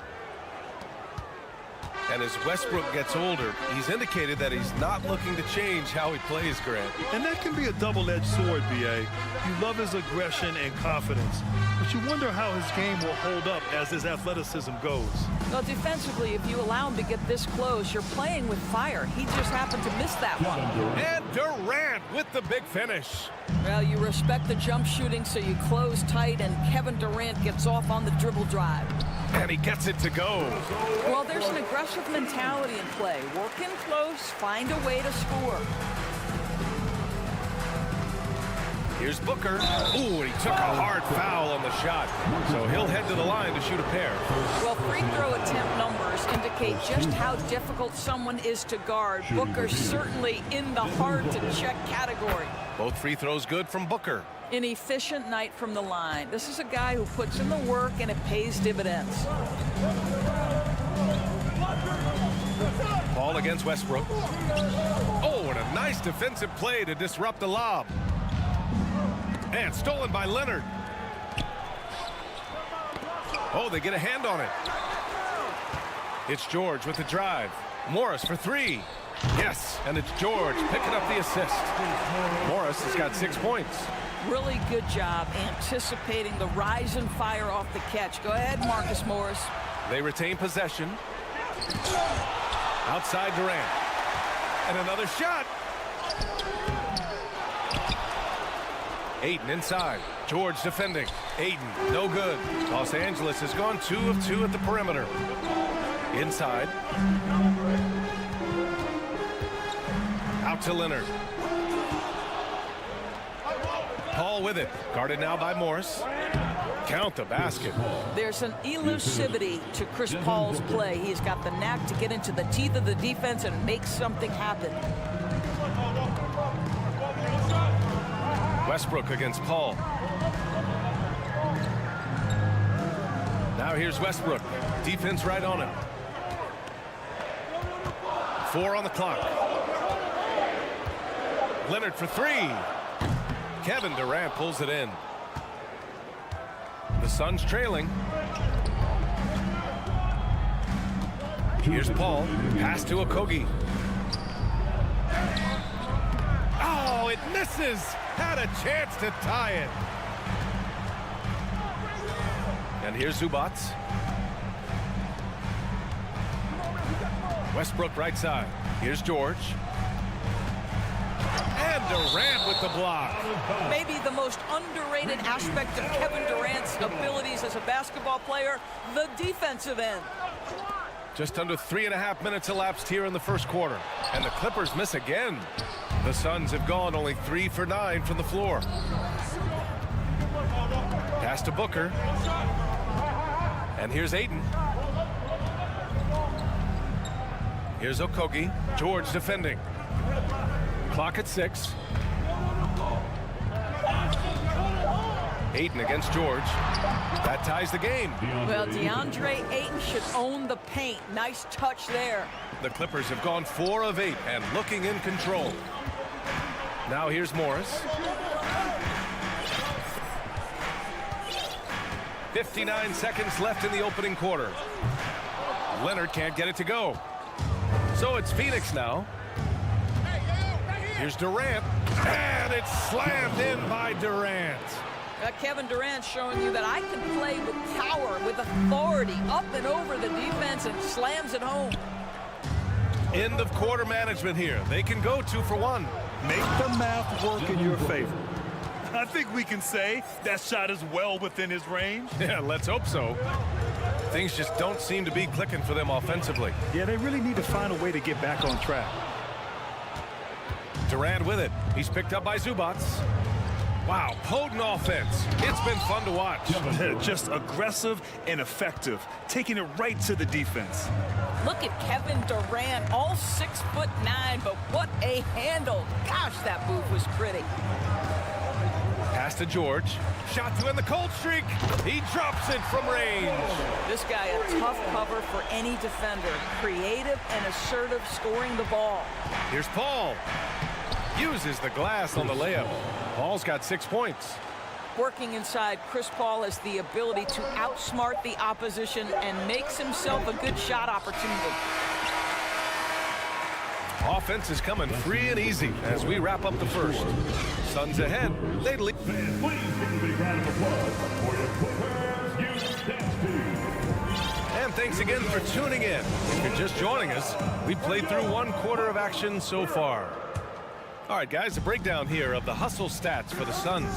And as Westbrook gets older, he's indicated that he's not looking to change how he plays, Grant. And that can be a double-edged sword, B.A. You love his aggression and confidence, but you wonder how his game will hold up as his athleticism goes. Well, defensively, if you allow him to get this close, you're playing with fire. He just happened to miss that one. And Durant with the big finish. Well, you respect the jump shooting, so you close tight, and Kevin Durant gets off on the dribble drive. And he gets it to go. Well, there's an aggressive mentality in play. Work in close, find a way to score. Here's Booker. Ooh, and he took a hard foul on the shot. So he'll head to the line to shoot a pair. Well, free throw attempt numbers indicate just how difficult someone is to guard. Booker's certainly in the hard-to-check category. Both free throws good from Booker. An efficient night from the line. This is a guy who puts in the work, and it pays dividends. Paul against Westbrook. Oh, and a nice defensive play to disrupt the lob. And stolen by Leonard. Oh, they get a hand on it. It's George with the drive. Morris for 3. Yes, and it's George picking up the assist. Morris has got 6 points. Really good job anticipating the rise and fire off the catch. Go ahead, Marcus Morris. They retain possession. Outside Durant. And another shot. Ayton inside. George defending. Ayton, no good. Los Angeles has gone 2 of 2 at the perimeter. Inside. Out to Leonard. Paul with it. Guarded now by Morris. Count the basket. There's an elusivity to Chris Paul's play. He's got the knack to get into the teeth of the defense and make something happen. Westbrook against Paul. Now here's Westbrook. Defense right on him. 4 on the clock. Leonard for 3. Kevin Durant pulls it in. The Suns trailing. Here's Paul. Pass to Okogie. Oh, it misses. Had a chance to tie it. And here's Zubac. Westbrook right side. Here's George. And Durant with the block. Maybe the most underrated aspect of Kevin Durant's abilities as a basketball player, the defensive end. Just under 3.5 minutes elapsed here in the first quarter. And the Clippers miss again. The Suns have gone only 3 for 9 from the floor. Pass to Booker. And here's Ayton. Here's Okogie. George defending. Clock at 6. Ayton against George. That ties the game. Well, DeAndre Ayton should own the paint. Nice touch there. The Clippers have gone 4 of 8 and looking in control. Now here's Morris. 59 seconds left in the opening quarter. Leonard can't get it to go. So it's Phoenix now. Here's Durant. And it's slammed in by Durant. Kevin Durant showing you that I can play with power, with authority, up and over the defense, and slams it home. End of quarter management here. They can go 2 for 1. Make the math work in your favor. I think we can say that shot is well within his range. Yeah, let's hope so. Things just don't seem to be clicking for them offensively. Yeah, they really need to find a way to get back on track. Durant with it. He's picked up by Zubats. Wow, potent offense. It's been fun to watch. Just aggressive and effective, taking it right to the defense. Look at Kevin Durant, all 6'9", but what a handle. Gosh, that move was pretty. Pass to George. Shot to end the cold streak. He drops it from range. This guy a tough cover for any defender. Creative and assertive scoring the ball. Here's Paul. Uses the glass on the layup. Paul's got 6 points. Working inside, Chris Paul has the ability to outsmart the opposition and makes himself a good shot opportunity. Offense is coming free and easy as we wrap up the first. Suns ahead. They lead. Please give a big round of applause for your Clippers Youth Dance Team. And thanks again for tuning in. If you're just joining us, we played through 1 quarter of action so far. All right, guys, a breakdown here of the hustle stats for the Suns.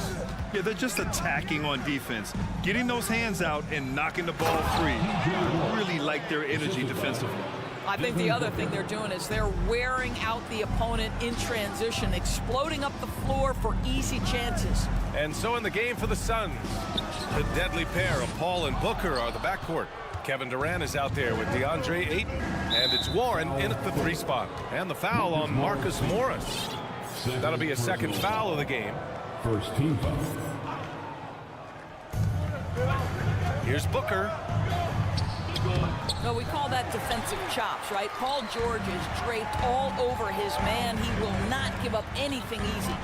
Yeah, they're just attacking on defense, getting those hands out and knocking the ball free. I really like their energy defensively. I think the other thing they're doing is they're wearing out the opponent in transition, exploding up the floor for easy chances. And so in the game for the Suns, the deadly pair of Paul and Booker are the backcourt. Kevin Durant is out there with DeAndre Ayton. And it's Warren in at the 3 spot. And the foul on Marcus Morris. That'll be a 2nd foul of the game. First team foul. Here's Booker. No, we call that defensive chops, right? Paul George is draped all over his man. He will not give up anything easy.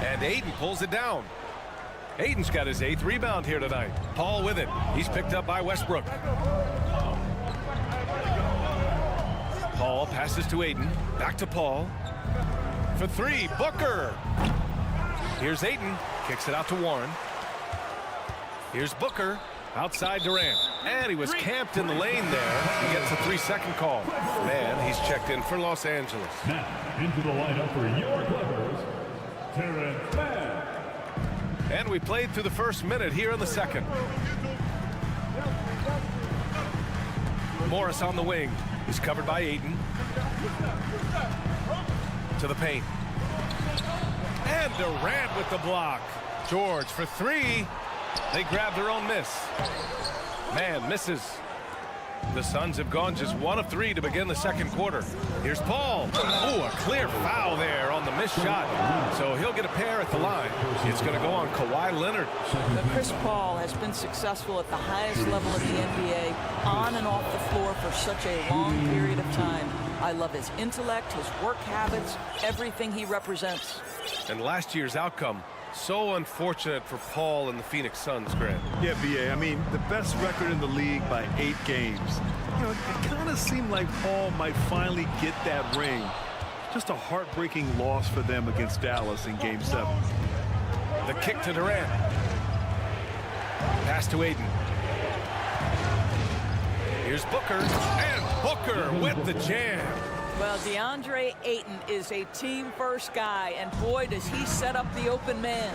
And Ayton pulls it down. Ayton's got his 8th rebound here tonight. Paul with it. He's picked up by Westbrook. Paul passes to Ayton. Back to Paul. For 3, Booker. Here's Ayton. Kicks it out to Warren. Here's Booker. Outside Durant. And he was camped in the lane there. He gets a 3-second call. Man, he's checked in for Los Angeles. Now, into the lineup for your Clippers, Terrence Mann. And we played through the first minute here in the second. Morris on the wing. He's covered by Ayton. To the paint. And Durant with the block. George for 3. They grab their own miss. Man misses. The Suns have gone just 1 of 3 to begin the second quarter. Here's Paul. Oh, a clear foul there on the missed shot. So he'll get a pair at the line. It's going to go on Kawhi Leonard. But Chris Paul has been successful at the highest level of the NBA, on and off the floor for such a long period of time. I love his intellect, his work habits, everything he represents. And last year's outcome, so unfortunate for Paul and the Phoenix Suns, Grant. Yeah, BA, I mean, the best record in the league by 8 games. You know, it kind of seemed like Paul might finally get that ring. Just a heartbreaking loss for them against Dallas in Game 7. The kick to Durant. Pass to Ayton. Here's Booker. And Booker with the jam. Well, DeAndre Ayton is a team-first guy, and boy, does he set up the open man.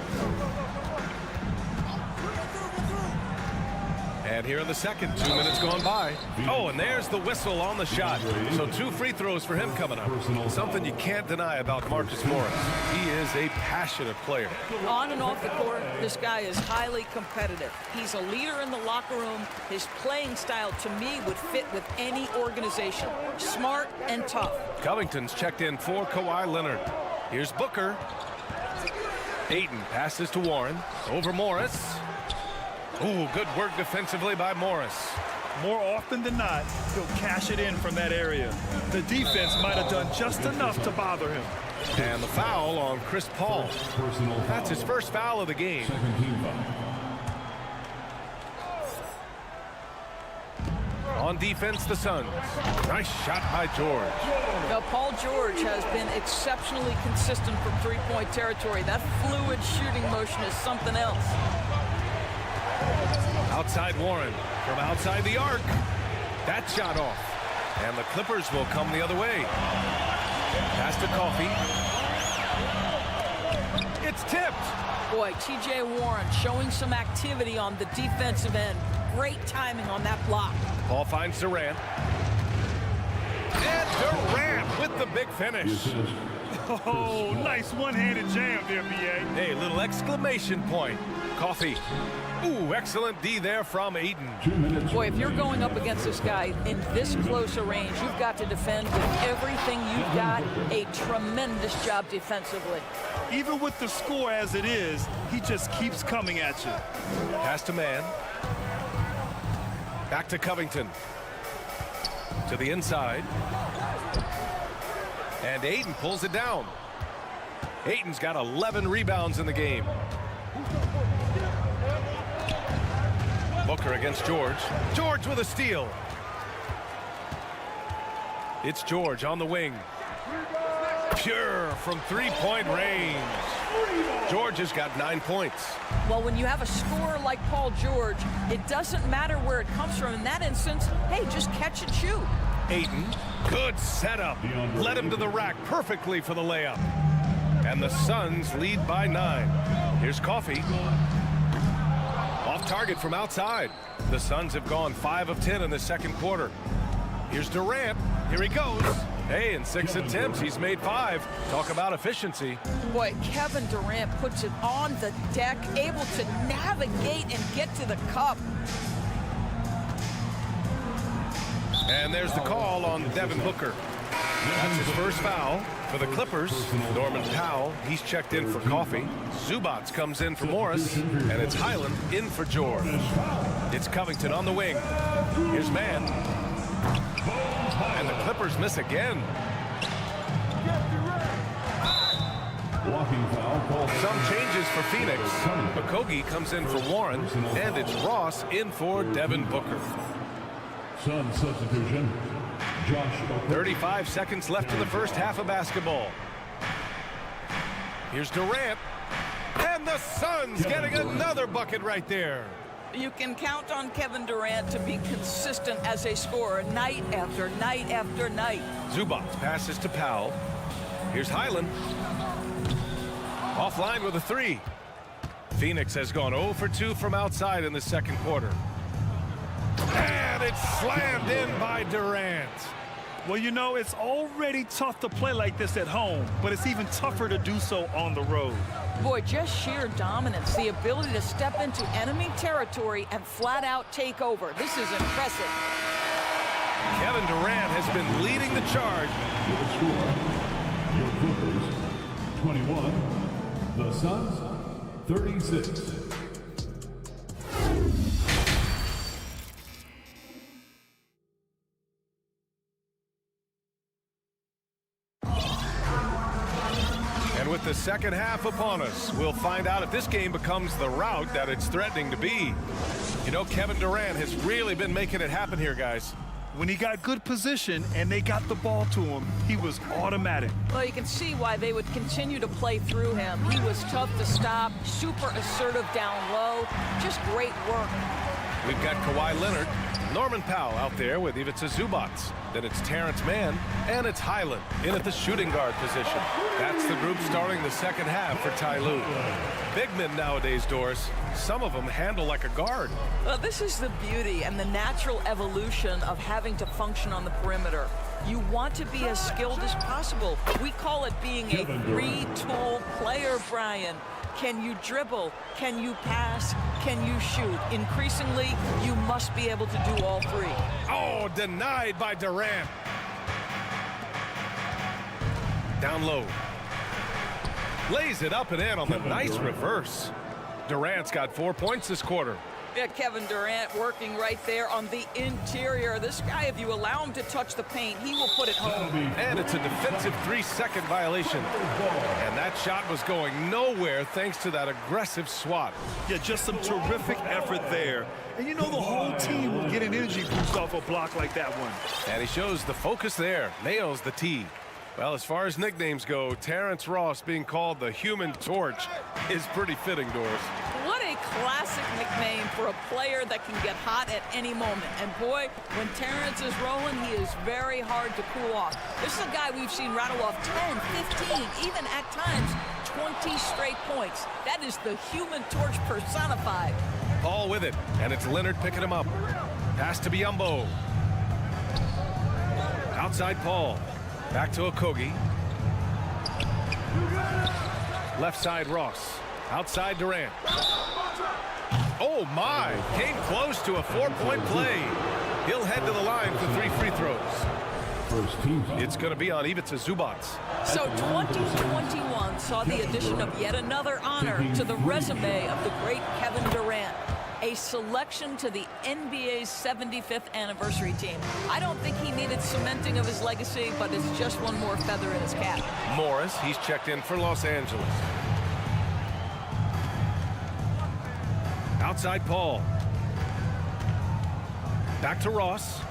And here in the second, 2 minutes gone by. Oh, and there's the whistle on the shot. So 2 free throws for him coming up. Something you can't deny about Marcus Morris. He is a passionate player. On and off the court, this guy is highly competitive. He's a leader in the locker room. His playing style, to me, would fit with any organization. Smart and tough. Covington's checked in for Kawhi Leonard. Here's Booker. Ayton passes to Warren. Over Morris. Ooh, good work defensively by Morris. More often than not, he'll cash it in from that area. The defense might have done just enough to bother him. And the foul on Chris Paul. That's his first foul of the game. On defense, the Suns. Nice shot by George. Now, Paul George has been exceptionally consistent from three-point territory. That fluid shooting motion is something else. Outside Warren from outside the arc. That shot off. And the Clippers will come the other way. Pass to Coffee. It's tipped. Boy, T.J. Warren showing some activity on the defensive end. Great timing on that block. Ball finds Durant. And Durant with the big finish. Oh, nice one-handed jam there, B.A. Hey, little exclamation point. Coffee. Ooh, excellent D there from Ayton. Boy, if you're going up against this guy in this close a range, you've got to defend with everything you've got. A tremendous job defensively. Even with the score as it is, he just keeps coming at you. Pass to Man. Back to Covington. To the inside. And Ayton pulls it down. Ayton's got 11 rebounds in the game. Booker against George. George with a steal. It's George on the wing. Pure from three-point range. George has got 9 points. Well, when you have a scorer like Paul George, it doesn't matter where it comes from. In that instance, hey, just catch and shoot. Ayton, good setup. Led him to the rack perfectly for the layup. And the Suns lead by 9. Here's Coffee. Off target from outside. The Suns have gone 5 of 10 in the second quarter. Here's Durant. Here he goes. Hey, in 6 attempts, he's made 5. Talk about efficiency. Boy, Kevin Durant puts it on the deck, able to navigate and get to the cup. And there's the call on Devin Booker. That's his first foul for the Clippers. Norman Powell, he's checked in for Coffee. Zubats comes in for Morris, and it's Highland in for George. It's Covington on the wing. Here's Man. And the Clippers miss again. Some changes for Phoenix. Okogie comes in for Warren, and it's Ross in for Devin Booker. Sun substitution. 35 seconds left in the first half of basketball. Here's Durant. And the Suns getting another bucket right there. You can count on Kevin Durant to be consistent as a scorer night after night after night. Zubats passes to Powell. Here's Highland. Offline with a 3. Phoenix has gone 0 for 2 from outside in the second quarter. And it's slammed in by Durant. Well, you know, it's already tough to play like this at home, but it's even tougher to do so on the road. Boy, just sheer dominance, the ability to step into enemy territory and flat out take over. This is impressive. Kevin Durant has been leading the charge. Your Clippers, 21. The Suns, 36. And with the second half upon us, we'll find out if this game becomes the rout that it's threatening to be. You know, Kevin Durant has really been making it happen here, guys. When he got good position and they got the ball to him, he was automatic. Well, you can see why they would continue to play through him. He was tough to stop, super assertive down low, just great work. We've got Kawhi Leonard, Norman Powell out there with Ivica Zubats. Then it's Terrence Mann, and it's Highland in at the shooting guard position. That's the group starting the second half for Ty Lue. Big men nowadays, Doris, some of them handle like a guard. Well, this is the beauty and the natural evolution of having to function on the perimeter. You want to be as skilled as possible. We call it being a three-tool player, Brian. Can you dribble? Can you pass? Can you shoot? Increasingly, you must be able to do all 3. Oh, denied by Durant. Down low. Lays it up and in on the nice reverse. Durant's got 4 points this quarter. Yeah, Kevin Durant working right there on the interior. This guy, if you allow him to touch the paint, he will put it home. And it's a defensive 3-second violation. And that shot was going nowhere thanks to that aggressive swat. Yeah, just some terrific effort there. And you know the whole team will get an energy boost off a block like that one. And he shows the focus there. Nails the tee. Well, as far as nicknames go, Terrence Ross being called the Human Torch is pretty fitting, Doris. What a classic nickname for a player that can get hot at any moment. And boy, when Terrence is rolling, he is very hard to cool off. This is a guy we've seen rattle off 10, 15, even at times 20 straight points. That is the Human Torch personified. Paul with it, and it's Leonard picking him up. Pass to Biyombo. Outside Paul. Back to Okogie. Left side Ross. Outside Durant. Oh my, came close to a 4-point play. He'll head to the line for 3 free throws. It's going to be on Ivica Zubac. So 2021 saw the addition of yet another honor to the resume of the great Kevin Durant. A selection to the NBA's 75th anniversary team. I don't think he needed cementing of his legacy, but it's just one more feather in his cap. Morris, he's checked in for Los Angeles. Outside Paul. Back to Ross.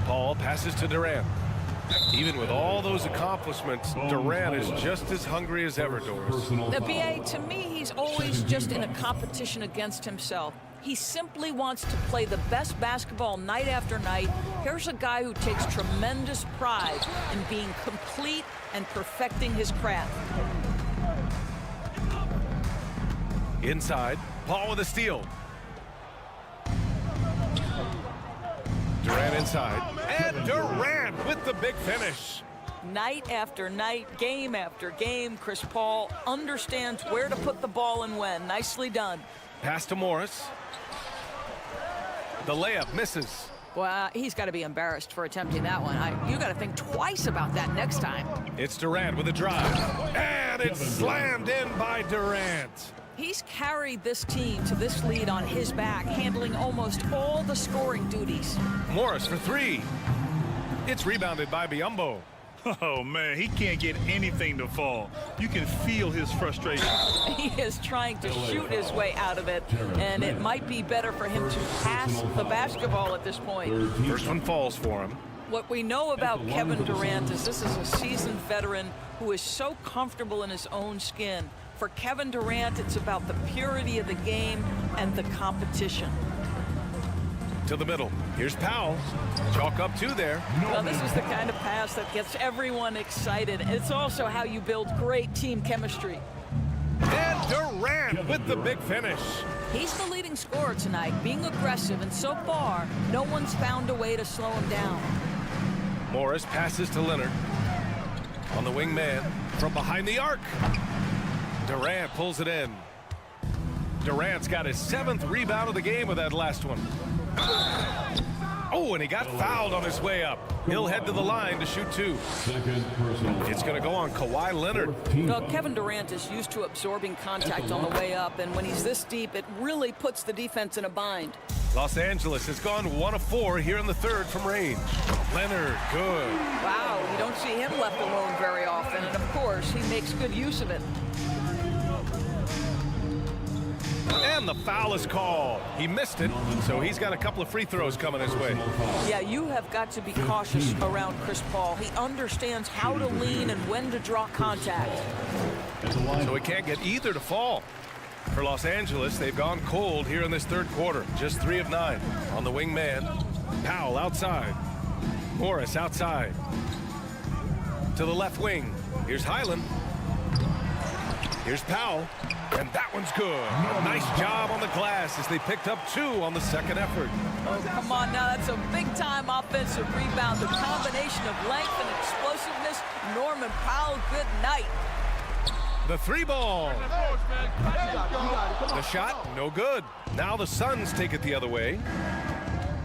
Paul passes to Durant. Even with all those accomplishments, Durant is just as hungry as ever, Doris. The BA, to me, he's always just in a competition against himself. He simply wants to play the best basketball night after night. Here's a guy who takes tremendous pride in being complete and perfecting his craft. Inside, Paul with a steal. Durant inside, and Durant with the big finish. Night after night, game after game, Chris Paul understands where to put the ball and when. Nicely done. Pass to Morris. The layup misses. Well, he's got to be embarrassed for attempting that one. You got to think twice about that next time. It's Durant with a drive, and it's slammed in by Durant. He's carried this team to this lead on his back, handling almost all the scoring duties. Morris for 3. It's rebounded by Biyombo. Oh, man, he can't get anything to fall. You can feel his frustration. He is trying to shoot his way out of it, and it might be better for him to pass the basketball at this point. First one falls for him. What we know about Kevin Durant is this is a seasoned veteran who is so comfortable in his own skin. For Kevin Durant, it's about the purity of the game and the competition. To the middle. Here's Powell. Chalk up 2 there. Well, this is the kind of pass that gets everyone excited. It's also how you build great team chemistry. And Durant with the big finish. He's the leading scorer tonight, being aggressive, and so far, no one's found a way to slow him down. Morris passes to Leonard. On the wing man from behind the arc. Durant pulls it in. Durant's got his 7th rebound of the game with that last one. Oh, and he got fouled on his way up. He'll head to the line to shoot 2. It's going to go on Kawhi Leonard. Well, Kevin Durant is used to absorbing contact on the way up, and when he's this deep, it really puts the defense in a bind. Los Angeles has gone 1 of 4 here in the 3rd from range. Leonard, good. Wow, you don't see him left alone very often, and of course, he makes good use of it. And the foul is called. He missed it, so he's got a couple of free throws coming his way. Yeah, you have got to be cautious around Chris Paul. He understands how to lean and when to draw contact. So he can't get either to fall. For Los Angeles, they've gone cold here in this 3rd quarter. Just 3 of 9 on the wing man. Powell outside. Morris outside. To the left wing. Here's Highland. Here's Powell. And that one's good. A nice job on the glass as they picked up 2 on the 2nd effort. Oh, come on now. That's a big-time offensive rebound. The combination of length and explosiveness. Norman Powell, good night. The 3 ball. The shot, no good. Now the Suns take it the other way.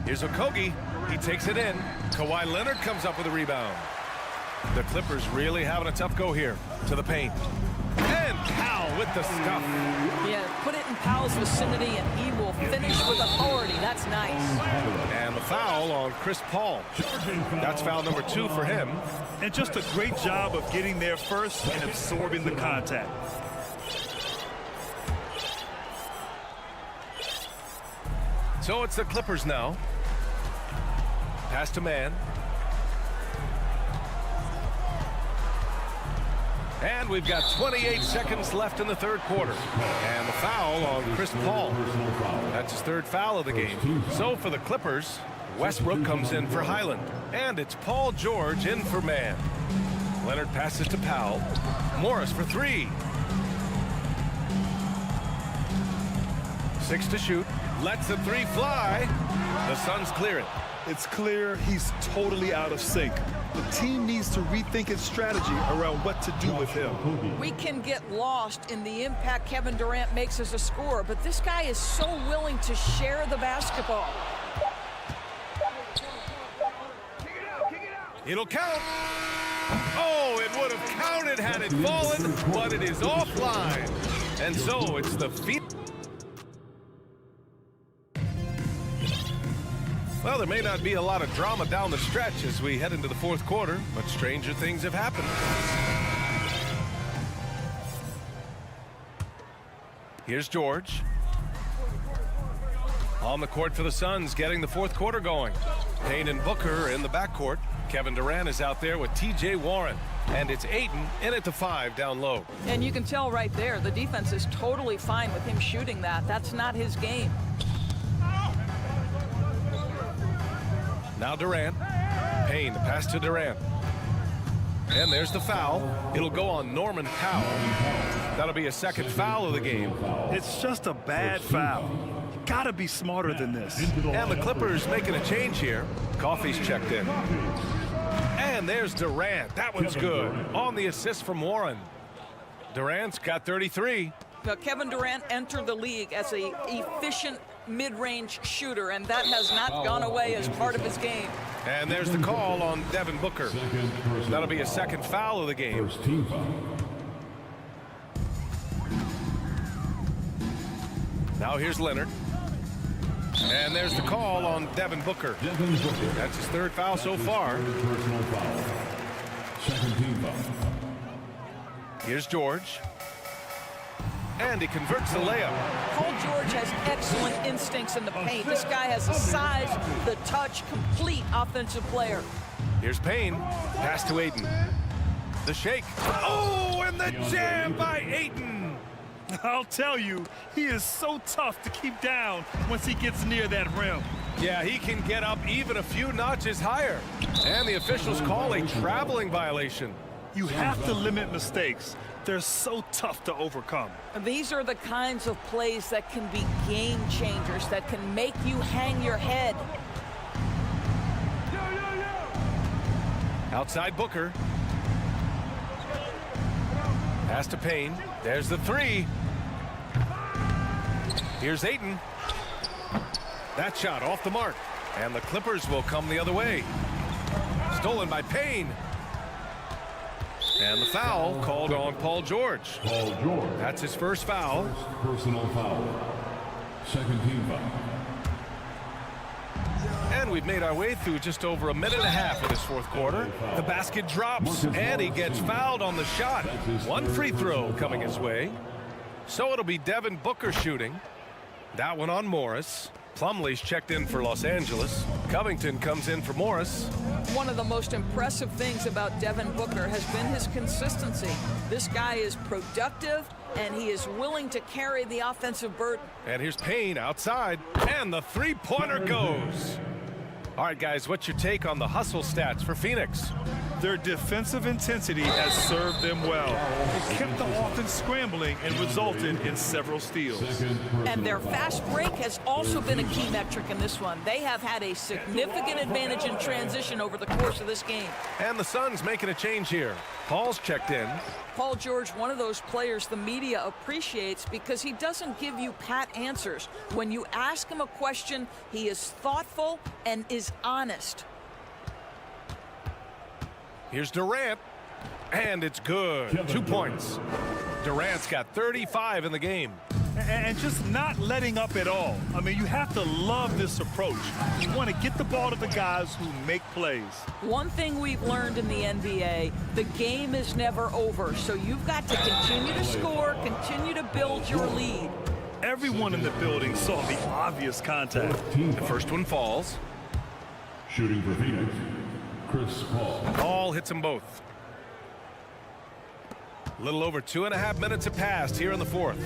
Here's Okogie. He takes it in. Kawhi Leonard comes up with a rebound. The Clippers really having a tough go here. To the paint. And Powell with the stuff. Yeah, put it in Powell's vicinity and he will finish with authority. That's nice. And the foul on Chris Paul. That's foul number 2 for him. And just a great job of getting there first and absorbing the contact. So it's the Clippers now. Pass to man. And we've got 28 seconds left in the third quarter. And the foul on Chris Paul. That's his third foul of the game. So for the Clippers, Westbrook comes in for Highland. And it's Paul George in for Mann. Leonard passes to Powell. Morris for three. 6 to shoot. Lets the three fly. The Suns clear it. It's clear he's totally out of sync. The team needs to rethink its strategy around what to do with him. We can get lost in the impact Kevin Durant makes as a scorer, but this guy is so willing to share the basketball. It'll count. Oh, it would have counted had it fallen, but it is offline. And so it's the feet. Well, there may not be a lot of drama down the stretch as we head into the fourth quarter, but stranger things have happened. Here's George. On the court for the Suns, getting the fourth quarter going. Payne and Booker in the backcourt. Kevin Durant is out there with T.J. Warren. And it's Ayton in at the 5 down low. And you can tell right there, the defense is totally fine with him shooting that. That's not his game. Now Durant. Payne, the pass to Durant. And there's the foul. It'll go on Norman Powell. That'll be a second foul of the game. It's just a bad foul. You gotta be smarter than this. And the Clippers making a change here. Coffey's checked in. And there's Durant. That one's good. On the assist from Warren. Durant's got 33. Kevin Durant entered the league as an efficient mid-range shooter, and that has not gone away as part of his game. And there's the call on Devin Booker. That'll be a second foul of the game. Now here's Leonard. And there's the call on Devin Booker. That's his third foul so far. Here's George. And he converts the layup. Paul George has excellent instincts in the paint. This guy has the size, the touch, complete offensive player. Here's Payne. Pass to Ayton. The shake. Oh, and the jam by Ayton. I'll tell you, he is so tough to keep down once he gets near that rim. Yeah, he can get up even a few notches higher. And the officials call a traveling violation. You have to limit mistakes. They're so tough to overcome. These are the kinds of plays that can be game changers, that can make you hang your head. Outside Booker. Pass to Payne. There's the three. Here's Ayton. That shot off the mark. And the Clippers will come the other way. Stolen by Payne. And the foul called on Paul George. That's his first foul. Personal foul. Second team foul. And we've made our way through just over a minute and a half of this fourth quarter. The basket drops, and he gets fouled on the shot. One free throw coming his way. So it'll be Devin Booker shooting. That one on Morris. Plumlee's checked in for Los Angeles. Covington comes in for Morris. One of the most impressive things about Devin Booker has been his consistency. This guy is productive, and he is willing to carry the offensive burden. And here's Payne outside, and the three-pointer goes. All right, guys, what's your take on the hustle stats for Phoenix? Their defensive intensity has served them well. It kept the offense scrambling and resulted in several steals. And their fast break has also been a key metric in this one. They have had a significant advantage in transition over the course of this game. And the Suns making a change here. Paul's checked in. Paul George, one of those players the media appreciates because he doesn't give you pat answers. When you ask him a question, he is thoughtful and is honest. Here's Durant, and it's good. 2 points. Durant's got 35 in the game. And just not letting up at all. I mean, you have to love this approach. You want to get the ball to the guys who make plays. One thing we've learned in the NBA, the game is never over. So you've got to continue to score, continue to build your lead. Everyone in the building saw the obvious contact. The first one falls. Shooting for Phoenix, Chris Paul. Paul hits them both. A little over 2.5 minutes have passed here in the fourth.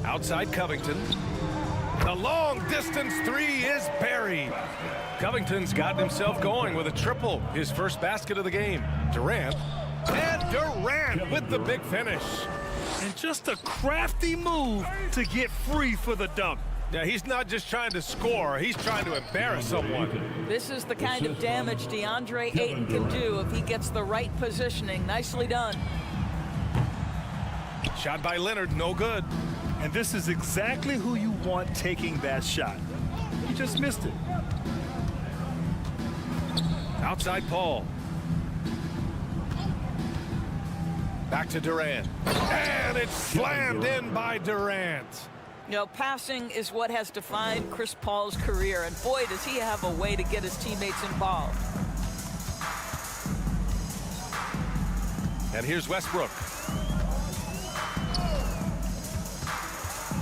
Outside Covington. The long distance three is buried. Covington's gotten himself going with a triple, his first basket of the game. Durant, and Durant with the big finish. And just a crafty move to get free for the dunk. Yeah, he's not just trying to score, he's trying to embarrass someone. This is the kind of damage DeAndre Ayton can do if he gets the right positioning. Nicely done. Shot by Leonard, no good. And this is exactly who you want taking that shot. He just missed it. Outside Paul. Back to Durant. And it's slammed in by Durant. You know, passing is what has defined Chris Paul's career, and boy, does he have a way to get his teammates involved. And here's Westbrook.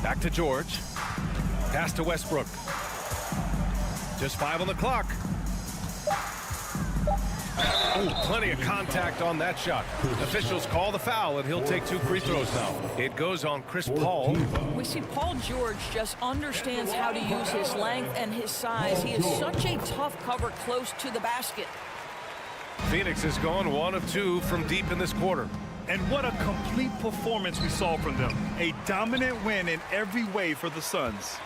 Back to George. Pass to Westbrook. Just 5 on the clock. Oh, plenty of contact on that shot. Officials call the foul, and he'll take 2 free throws now. It goes on Chris Paul. We see Paul George just understands how to use his length and his size. He is such a tough cover close to the basket. Phoenix has gone 1 of 2 from deep in this quarter. And what a complete performance we saw from them. A dominant win in every way for the Suns.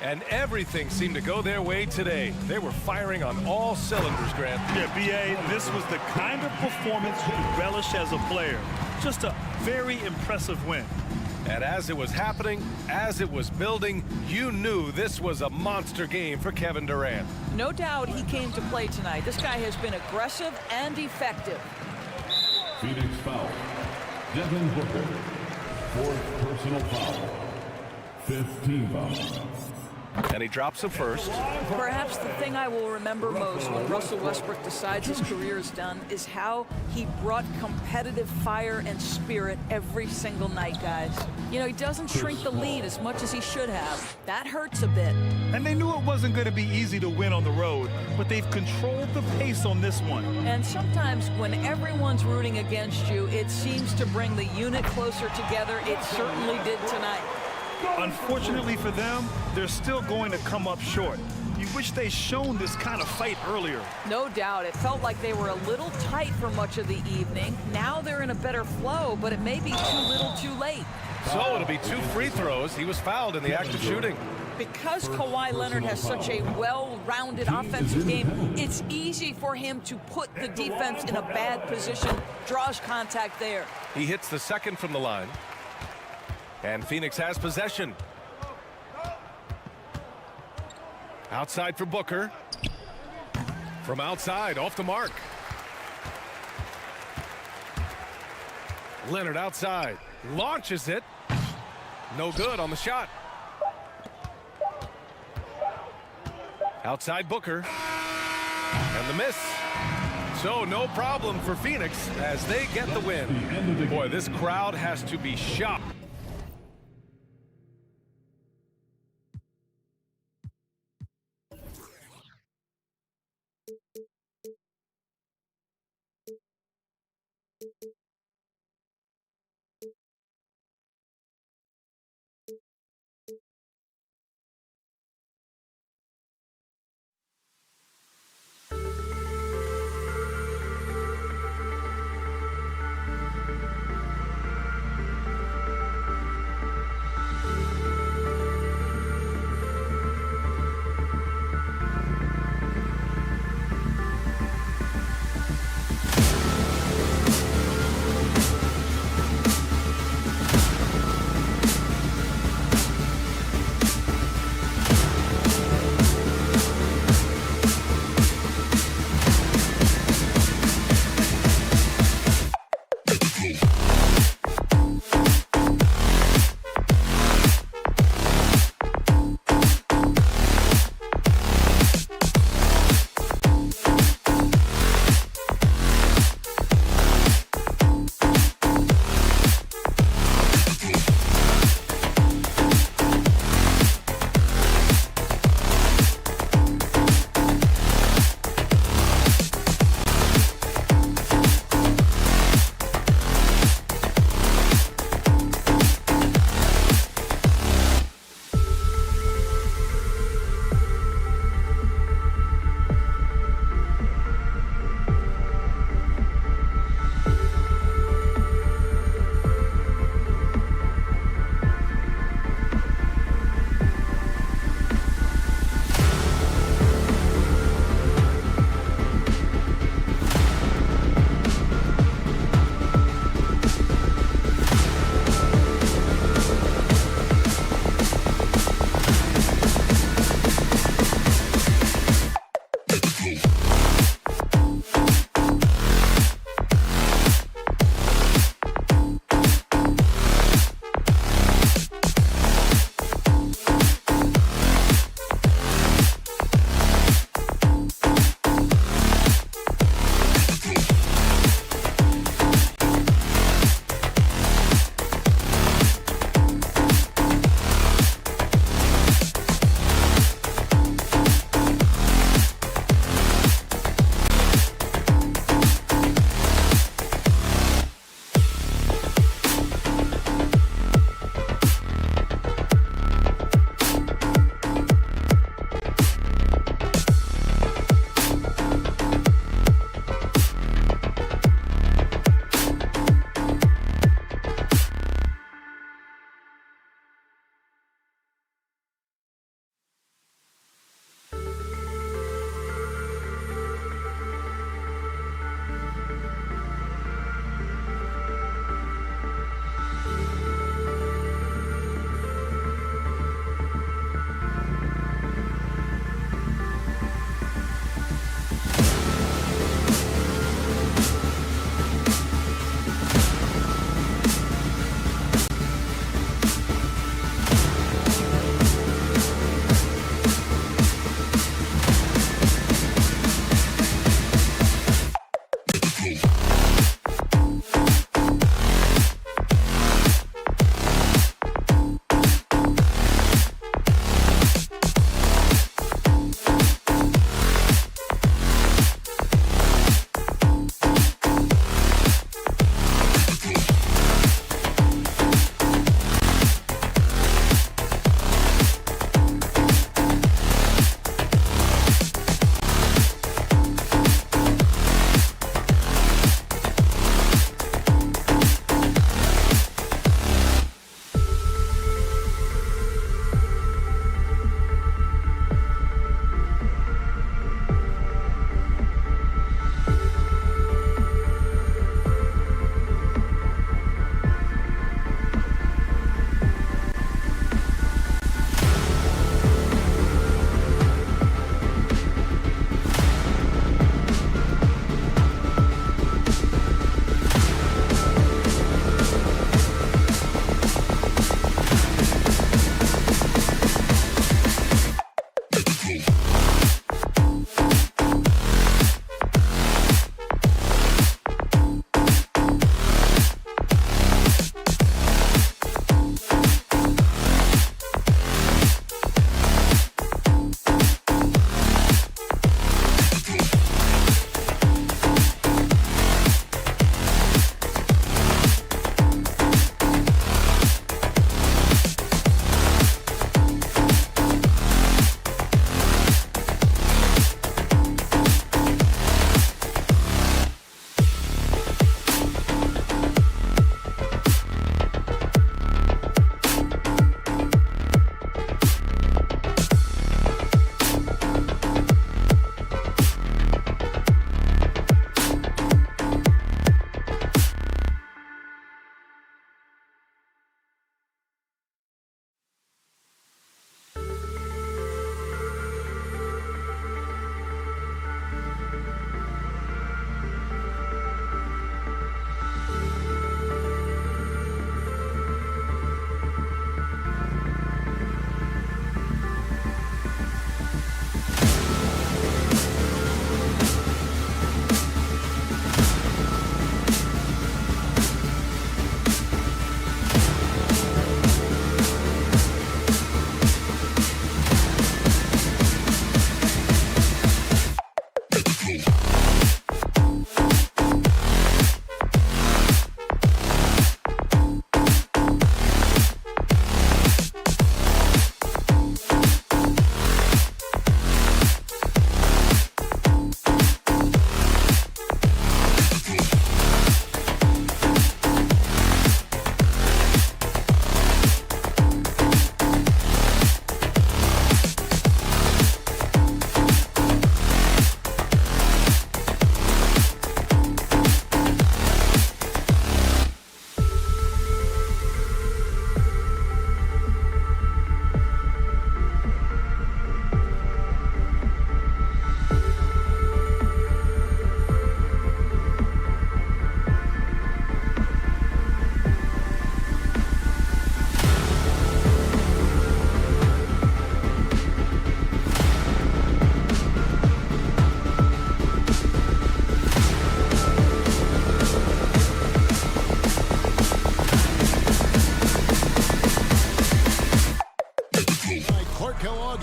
And everything seemed to go their way today. They were firing on all cylinders, Grant. Yeah, B.A., this was the kind of performance you relish as a player. Just a very impressive win. And as it was happening, as it was building, you knew this was a monster game for Kevin Durant. No doubt he came to play tonight. This guy has been aggressive and effective. Phoenix foul. Devin Booker. 4th personal foul. 5th team foul. And he drops him first. Perhaps the thing I will remember most when Russell Westbrook decides his career is done is how he brought competitive fire and spirit every single night, guys. You know, he doesn't shrink the lead as much as he should have. That hurts a bit. And they knew it wasn't going to be easy to win on the road, but they've controlled the pace on this one. And sometimes when everyone's rooting against you, it seems to bring the unit closer together. It certainly did tonight. Unfortunately for them, they're still going to come up short. You wish they'd shown this kind of fight earlier. No doubt. It felt like they were a little tight for much of the evening. Now they're in a better flow, but it may be too little too late. So it'll be 2 free throws. He was fouled in the act of shooting. Because Kawhi Leonard has such a well-rounded offensive game, it's easy for him to put the defense in a bad position, draws contact there. He hits the second from the line. And Phoenix has possession. Outside for Booker. From outside, off the mark. Leonard outside. Launches it. No good on the shot. Outside Booker. And the miss. So no problem for Phoenix as they get the win. Boy, this crowd has to be shocked.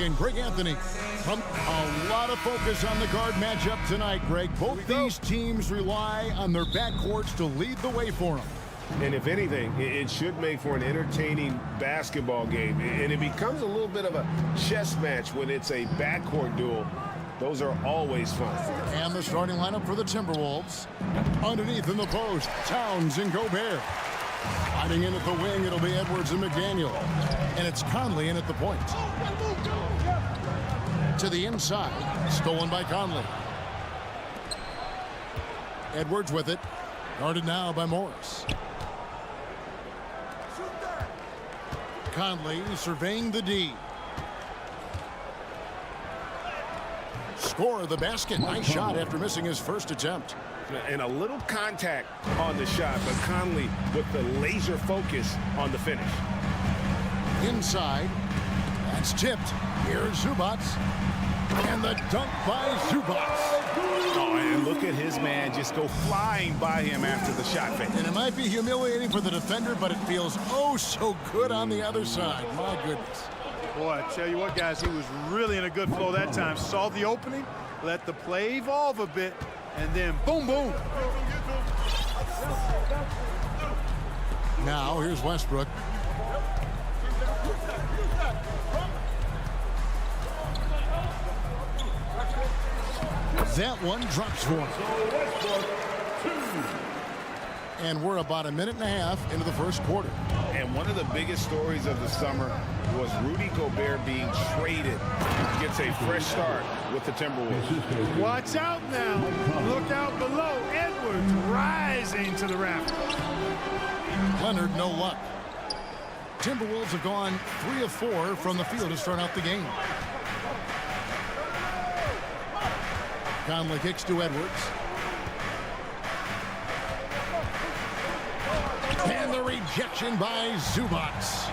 and Greg Anthony. From a lot of focus on the guard matchup tonight, Greg. Both these teams rely on their backcourts to lead the way for them. And if anything, it should make for an entertaining basketball game. And it becomes a little bit of a chess match when it's a backcourt duel. Those are always fun. And the starting lineup for the Timberwolves. Underneath in the post, Towns and Gobert. Hiding in at the wing, it'll be Edwards and McDaniel. And it's Conley in at the point. To the inside, stolen by Conley. Edwards with it. Guarded now by Morris. Conley surveying the D. Score the basket. Nice shot after missing his first attempt. And a little contact on the shot, but Conley with the laser focus on the finish. Inside. That's tipped. Here's Zubac. And the dunk by Zubac. Oh, and look at his man just go flying by him after the shot fake. And it might be humiliating for the defender, but it feels oh so good on the other side. My goodness. Boy, I tell you what, guys, he was really in a good flow that time. Saw the opening, let the play evolve a bit, and then boom, boom. Now here's Westbrook. That one drops for him. And we're about a minute and a half into the first quarter. And one of the biggest stories of the summer was Rudy Gobert being traded. Gets a fresh start with the Timberwolves. Watch out now. Look out below. Edwards rising to the rafters. Leonard, no luck. Timberwolves have gone 3 of 4 from the field to start out the game. Conley kicks to Edwards. And the rejection by Zubac.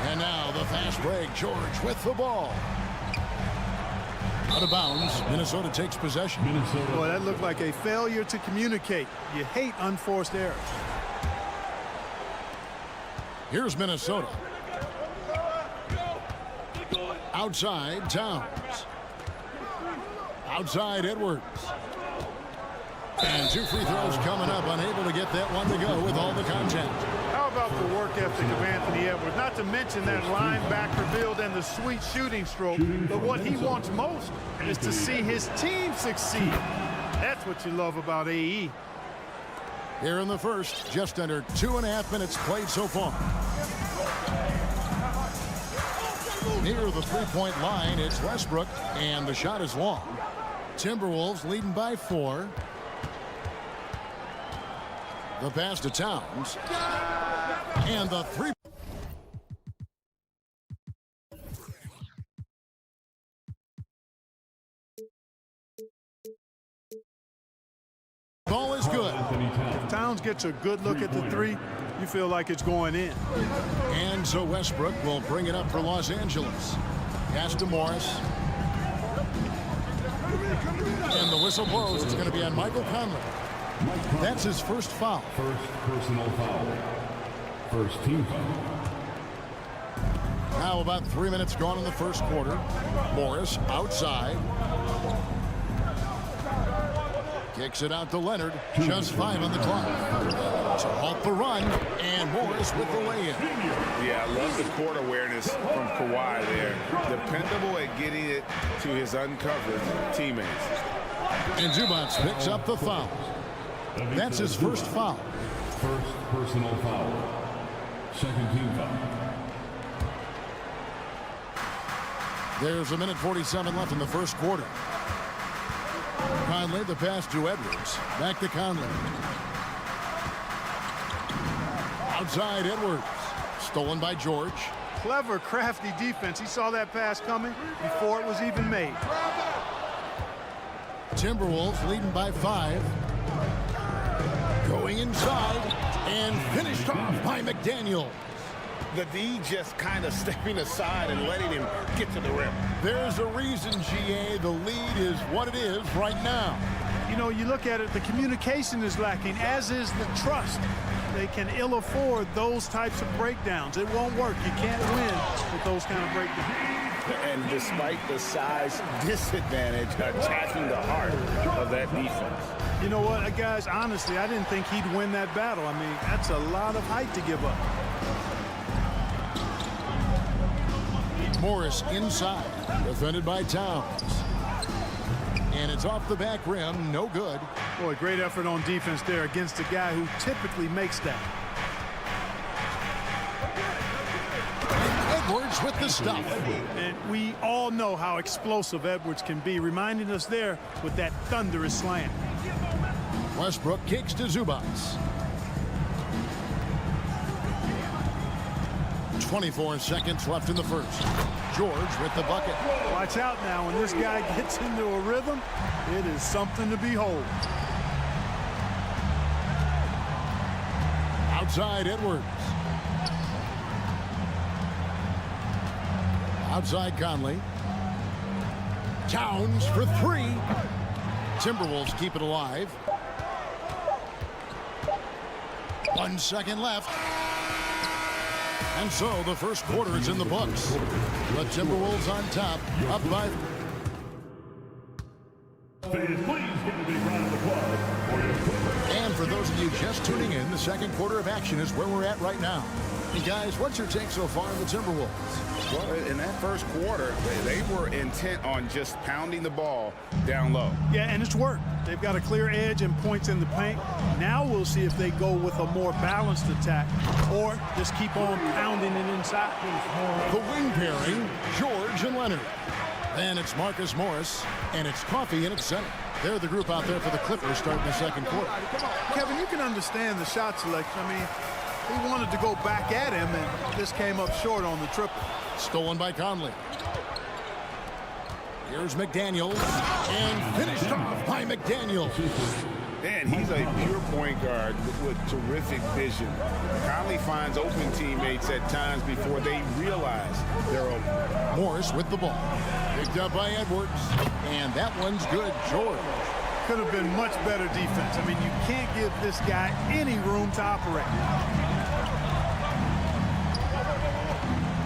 And now the fast break. George with the ball. Out of bounds. Minnesota takes possession. Boy, that looked like a failure to communicate. You hate unforced errors. Here's Minnesota. Outside, Towns. Outside, Edwards. And 2 free throws coming up. Unable to get that one to go with all the contact. How about the work ethic of Anthony Edwards? Not to mention that linebacker build and the sweet shooting stroke. But what he wants most is to see his team succeed. That's what you love about AE. Here in the first, just under 2.5 minutes played so far. Near the three-point line, it's Westbrook, and the shot is long. Timberwolves leading by 4. The pass to Towns. And the three. Ball is good. If Towns gets a good look at the three, you feel like it's going in. And so Westbrook will bring it up for Los Angeles. Pass to Morris. And the whistle blows. It's going to be on Michael Conley. That's his first foul. First personal foul. First team foul. Now about 3 minutes gone in the first quarter. Morris outside. Kicks it out to Leonard. Just 5 on the clock. To halt the run. And Morris with the lay-in. Yeah, I love the court awareness from Kawhi there. Dependable at getting it to his uncovered teammates. And Zubac picks up the foul. That's his first foul. First personal foul. Second team foul. There's a minute 47 left in the first quarter. Conley, the pass to Edwards. Back to Conley. Outside Edwards. Stolen by George. Clever, crafty defense. He saw that pass coming before it was even made. Timberwolves leading by 5. Going inside and finished off by McDaniel. The D just kind of stepping aside and letting him get to the rim. There's a reason, GA, the lead is what it is right now. You know, you look at it, the communication is lacking, as is the trust. They can ill afford those types of breakdowns. It won't work. You can't win with those kind of breakdowns. And despite the size disadvantage, attacking the heart of that defense. You know what, guys, honestly, I didn't think he'd win that battle. I mean, that's a lot of height to give up. Morris inside, defended by Towns. And it's off the back rim, no good. Boy, great effort on defense there against a guy who typically makes that. Edwards with the stuff. And we all know how explosive Edwards can be, reminding us there with that thunderous slam. Westbrook kicks to Zubats. 24 seconds left in the first. George with the bucket. Watch out now. When this guy gets into a rhythm, it is something to behold. Outside Edwards. Outside Conley. Towns for three. Timberwolves keep it alive. 1 second left. And so the first quarter is in the books. The Timberwolves on top, up by. And for those of you just tuning in, the second quarter of action is where we're at right now. Hey guys, what's your take so far on the Timberwolves? Well, in that first quarter, they were intent on just pounding the ball down low. Yeah, and it's worked. They've got a clear edge and points in the paint. Now we'll see if they go with a more balanced attack or just keep on pounding it inside. The wing pairing, George and Leonard. Then it's Marcus Morris, and it's Coffey in its center. They're the group out there for the Clippers starting the second quarter. Kevin, you can understand the shot selection. I mean, he wanted to go back at him, and this came up short on the triple. Stolen by Conley. Here's McDaniels, and finished off by McDaniels. Man, he's a pure point guard with terrific vision. Conley finds open teammates at times before they realize they're open. Morris with the ball. Picked up by Edwards, and that one's good. George. Could have been much better defense. I mean, you can't give this guy any room to operate.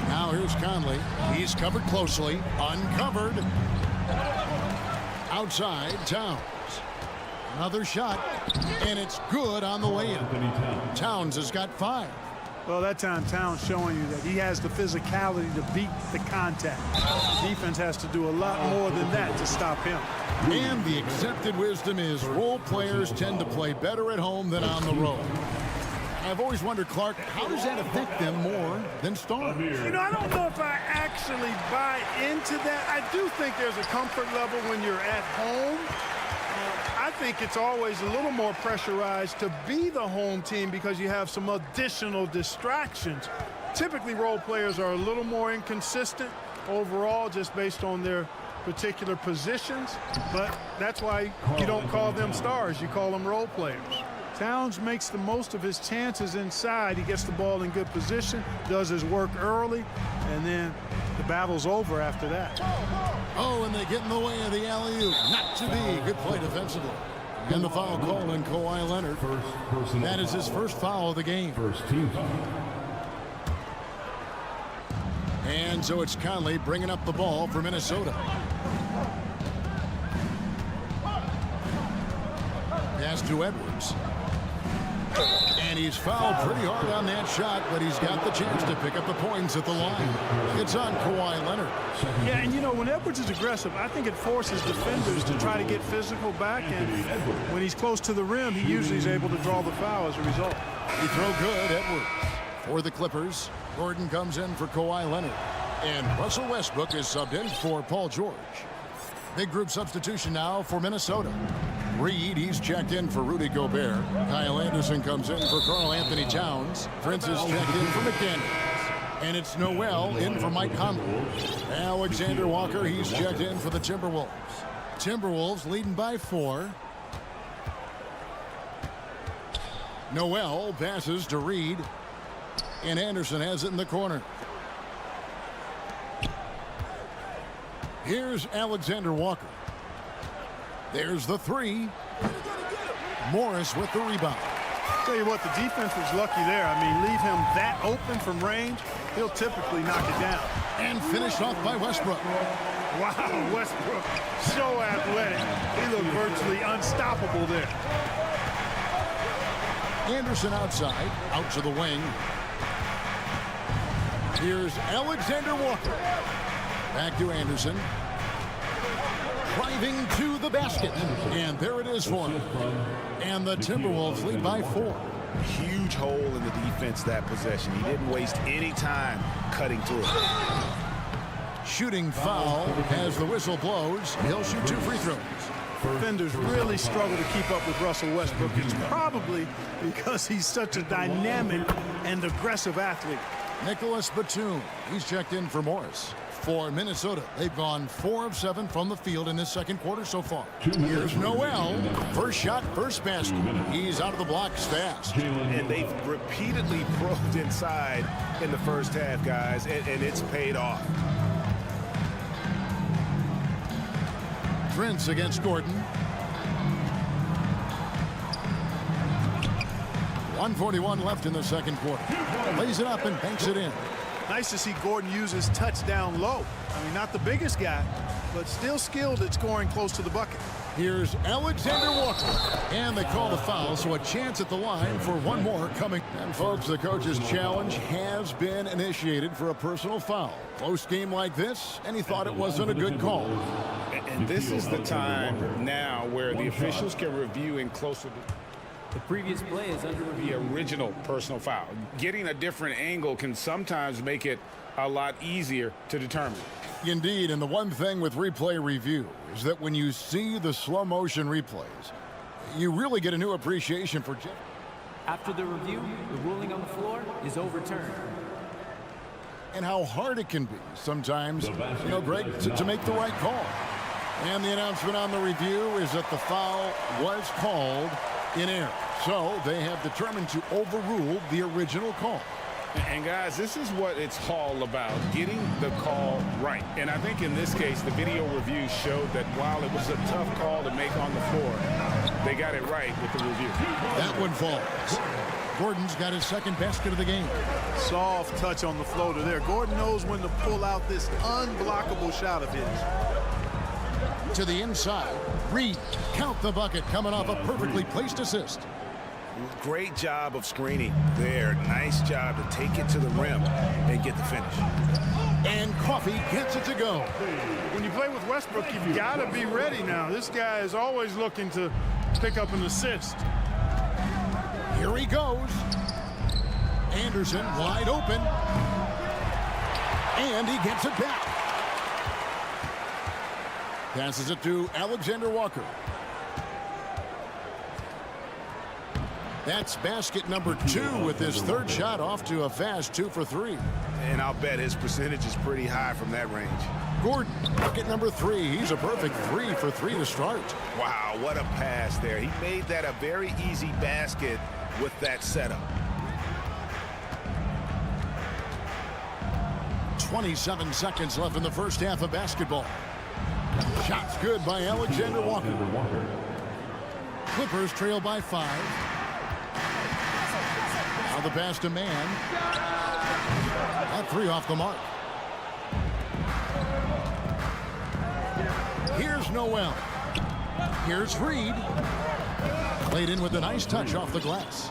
Now here's Conley. He's covered closely. Uncovered. Outside, Towns. Another shot, and it's good on the way in. Towns has got 5. Well, that time Towns showing you that he has the physicality to beat the contact. Defense has to do a lot more than that to stop him. And the accepted wisdom is role players tend to play better at home than on the road. I've always wondered, Clark, how does that affect them more than stars? You know, I don't know if I actually buy into that. I do think there's a comfort level when you're at home. I think it's always a little more pressurized to be the home team because you have some additional distractions. Typically, role players are a little more inconsistent overall just based on their particular positions, but that's why you don't call them stars. You call them role players. Towns makes the most of his chances inside. He gets the ball in good position, does his work early, and then the battle's over after that. Oh, and they get in the way of the alley-oop. Not to be. Good play defensively. And the foul call on Kawhi Leonard. That is his first foul of the game. And so it's Conley bringing up the ball for Minnesota. Pass to Edwards. And he's fouled pretty hard on that shot, but he's got the chance to pick up the points at the line. It's on Kawhi Leonard. Yeah, and you know, when Edwards is aggressive, I think it forces defenders to try to get physical back, and when he's close to the rim, he usually is able to draw the foul as a result. He throw good, Edwards. For the Clippers, Gordon comes in for Kawhi Leonard. And Russell Westbrook is subbed in for Paul George. Big group substitution now for Minnesota. Reed, he's checked in for Rudy Gobert. Kyle Anderson comes in for Karl Anthony Towns. Prince is checked in for McDaniels. And it's Noel in for Mike Conley. Alexander Walker, he's checked in for the Timberwolves. Timberwolves leading by 4. Noel passes to Reed. And Anderson has it in the corner. Here's Alexander Walker. There's the 3. Morris with the rebound. Tell you what, the defense was lucky there. I mean, leave him that open from range, he'll typically knock it down. And finished off by Westbrook. Wow, Westbrook, so athletic. He looked virtually unstoppable there. Anderson outside, out to the wing. Here's Alexander Walker. Back to Anderson. Driving to the basket. And there it is for him. And the Timberwolves lead by 4. Huge hole in the defense that possession. He didn't waste any time cutting through it. Shooting foul as the whistle blows. He'll shoot 2 free throws. Defenders really struggle to keep up with Russell Westbrook. It's probably because he's such a dynamic and aggressive athlete. Nicholas Batum, he's checked in for Morris. For Minnesota, they've gone 4 of 7 from the field in this second quarter so far. Here's Noel. First shot, first basket. He's out of the blocks fast. And they've repeatedly probed inside in the first half, guys, and it's paid off. Prince against Gordon. 1:41 left in the second quarter. Lays it up and banks it in. Nice to see Gordon use his touchdown low. I mean, not the biggest guy, but still skilled at scoring close to the bucket. Here's Alexander Walker. And they call the foul, so a chance at the line for one more coming. And folks, the coach's challenge has been initiated for a personal foul. Close game like this, and he thought it wasn't a good call. And this is the time now where the officials can review in closer to The previous play is under review. the original personal foul. Getting a different angle can sometimes make it a lot easier to determine. Indeed, and the one thing with replay review is that when you see the slow motion replays, you really get a new appreciation for After the review, the ruling on the floor is overturned. and how hard it can be sometimes, Greg, to make the right call. And the announcement on the review is that the foul was called in error. So they have determined to overrule the original call. And guys, this is what it's all about, getting the call right. And I think in this case, the video review showed that while it was a tough call to make on the floor, they got it right with the review. That one falls. Gordon's got his second basket of the game. Soft touch on the floater there. Gordon knows when to pull out this unblockable shot of his. To the inside. Reed, count the bucket, coming off a perfectly placed assist. Great job of screening there. Nice job to take it to the rim and get the finish. And Coffee gets it to go. When you play with Westbrook, you've got to be ready now. This guy is always looking to pick up an assist. Here he goes. Anderson wide open. And he gets it back. Passes it to Alexander Walker. That's basket number 2 with his third shot off to a fast 2 for 3. And I'll bet his percentage is pretty high from that range. Gordon, bucket number 3. He's a perfect 3 for 3 to start. Wow, what a pass there. He made that a very easy basket with that setup. 27 seconds left in the first half of basketball. Shots good by Alexander Walker. Clippers trail by 5. Now the pass to Man. That 3 off the mark. Here's Noel. Here's Reed. Played in with a nice touch off the glass.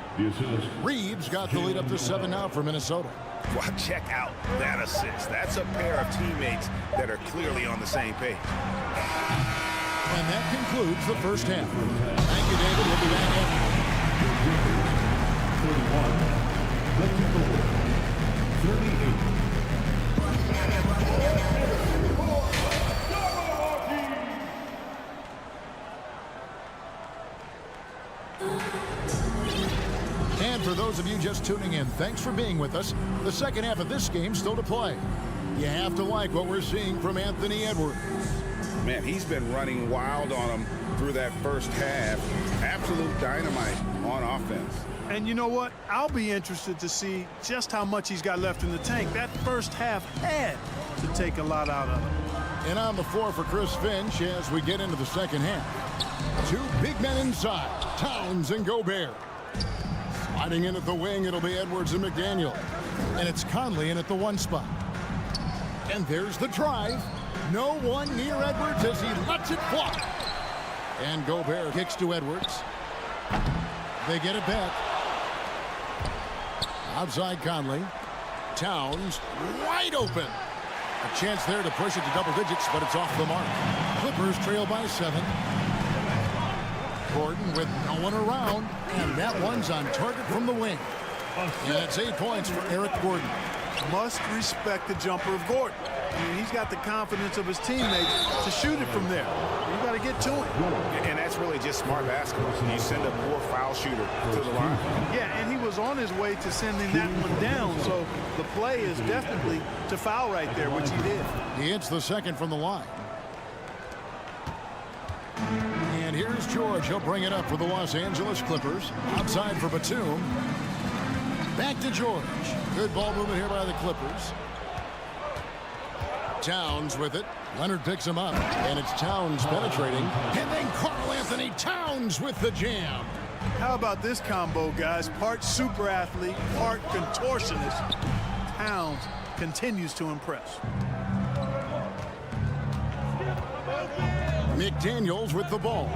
Reeves got the lead up to 7 now for Minnesota. Well, check out that assist. That's a pair of teammates that are clearly on the same page. And that concludes the first half. Thank you, David. We'll be back And for those of you just tuning in, thanks for being with us. The second half of this game still to play. You have to like what we're seeing from Anthony Edwards. Man, he's been running wild on him through that first half. Absolute dynamite on offense. And you know what? I'll be interested to see just how much he's got left in the tank. That first half had to take a lot out of him. And on the floor for Chris Finch as we get into the second half. 2 big men inside, Towns and Gobert. Sliding in at the wing, it'll be Edwards and McDaniel. And it's Conley in at the 1 spot. And there's the drive. No one near Edwards as he lets it fly. And Gobert kicks to Edwards. They get it back. Outside Conley. Towns wide open. A chance there to push it to double digits, but it's off the mark. Clippers trail by 7. Gordon with no one around, and that one's on target from the wing. And it's 8 points for Eric Gordon. Must respect the jumper of Gordon. I mean, he's got the confidence of his teammates to shoot it from there. You got to get to him. And that's really just smart basketball. You send a poor foul shooter to the line. Yeah, and he was on his way to sending that one down, so the play is definitely to foul right there, which he did. He hits the second from the line. And here's George. He'll bring it up for the Los Angeles Clippers. Outside for Batum. Back to George. Good ball movement here by the Clippers. Towns with it. Leonard picks him up. And it's Towns penetrating. And then Karl Anthony Towns with the jam. How about this combo, guys? Part super athlete, part contortionist. Towns continues to impress. McDaniels with the ball.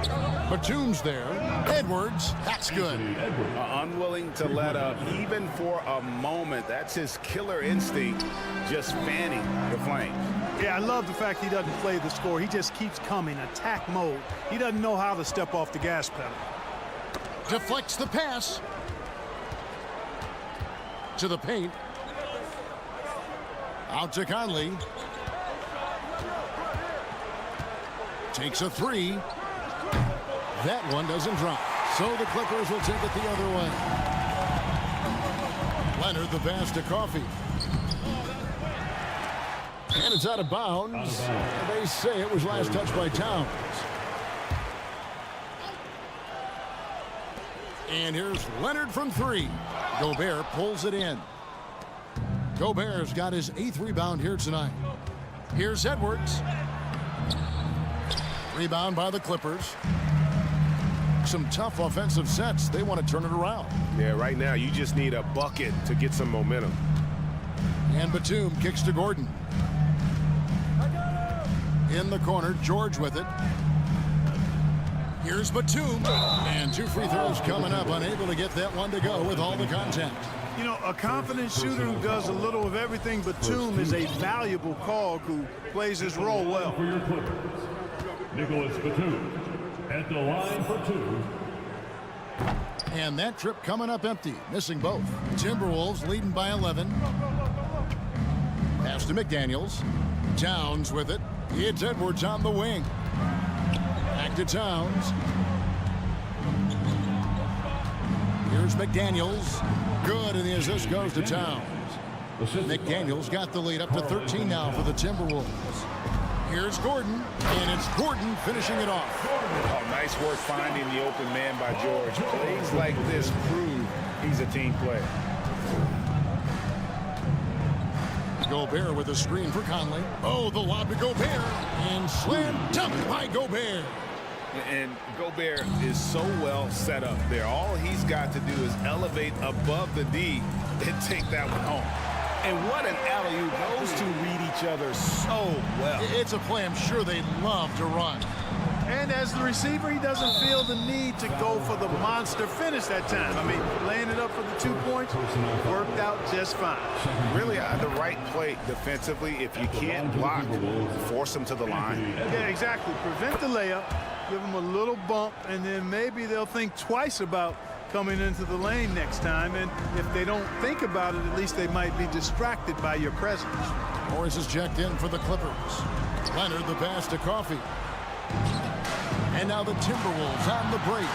Batum's there. Edwards, that's good. Unwilling to let up, even for a moment. That's his killer instinct, just fanning the flames. Yeah, I love the fact he doesn't play the score. He just keeps coming, attack mode. He doesn't know how to step off the gas pedal. Deflects the pass. To the paint. Out to Conley. Takes a 3. That one doesn't drop. So the Clippers will take it the other way. Leonard the pass to Coffey. And it's out of bounds. They say it was last touched by Towns. And here's Leonard from 3. Gobert pulls it in. Gobert's got his 8th rebound here tonight. Here's Edwards. Rebound by the Clippers. Some tough offensive sets. They want to turn it around. Yeah, right now you just need a bucket to get some momentum. And Batum kicks to Gordon. In the corner, George with it. Here's Batum. And 2 free throws coming up. Unable to get that one to go with all the contact. You know, a confident shooter who does a little of everything. Batum is a valuable cog who plays his role well. For your Clippers, Nicholas Batum at the line for 2. And that trip coming up empty, missing both. Timberwolves leading by 11. Pass to McDaniels. Towns with it. It's Edwards on the wing. Back to Towns. Here's McDaniels. Good, and the assist goes to Towns. McDaniels got the lead up to 13 now for the Timberwolves. Here's Gordon, and it's Gordon finishing it off. Oh, nice work finding the open man by George. Plays like this prove he's a team player. Gobert with a screen for Conley. Oh, the lob to Gobert, and slam dunk by Gobert. And Gobert is so well set up there. All he's got to do is elevate above the D and take that one home. And what an alley-oop. Those two read each other so well. It's a play I'm sure they love to run. And as the receiver, he doesn't feel the need to go for the monster finish that time. I mean, laying it up for the 2 points worked out just fine. Really the right play defensively. If you can't block, force them to the line. Yeah, exactly. Prevent the layup, give them a little bump, and then maybe they'll think twice about coming into the lane next time. And if they don't think about it, at least they might be distracted by your presence. Morris is checked in for the Clippers. Leonard the pass to Coffey. And now the Timberwolves on the break.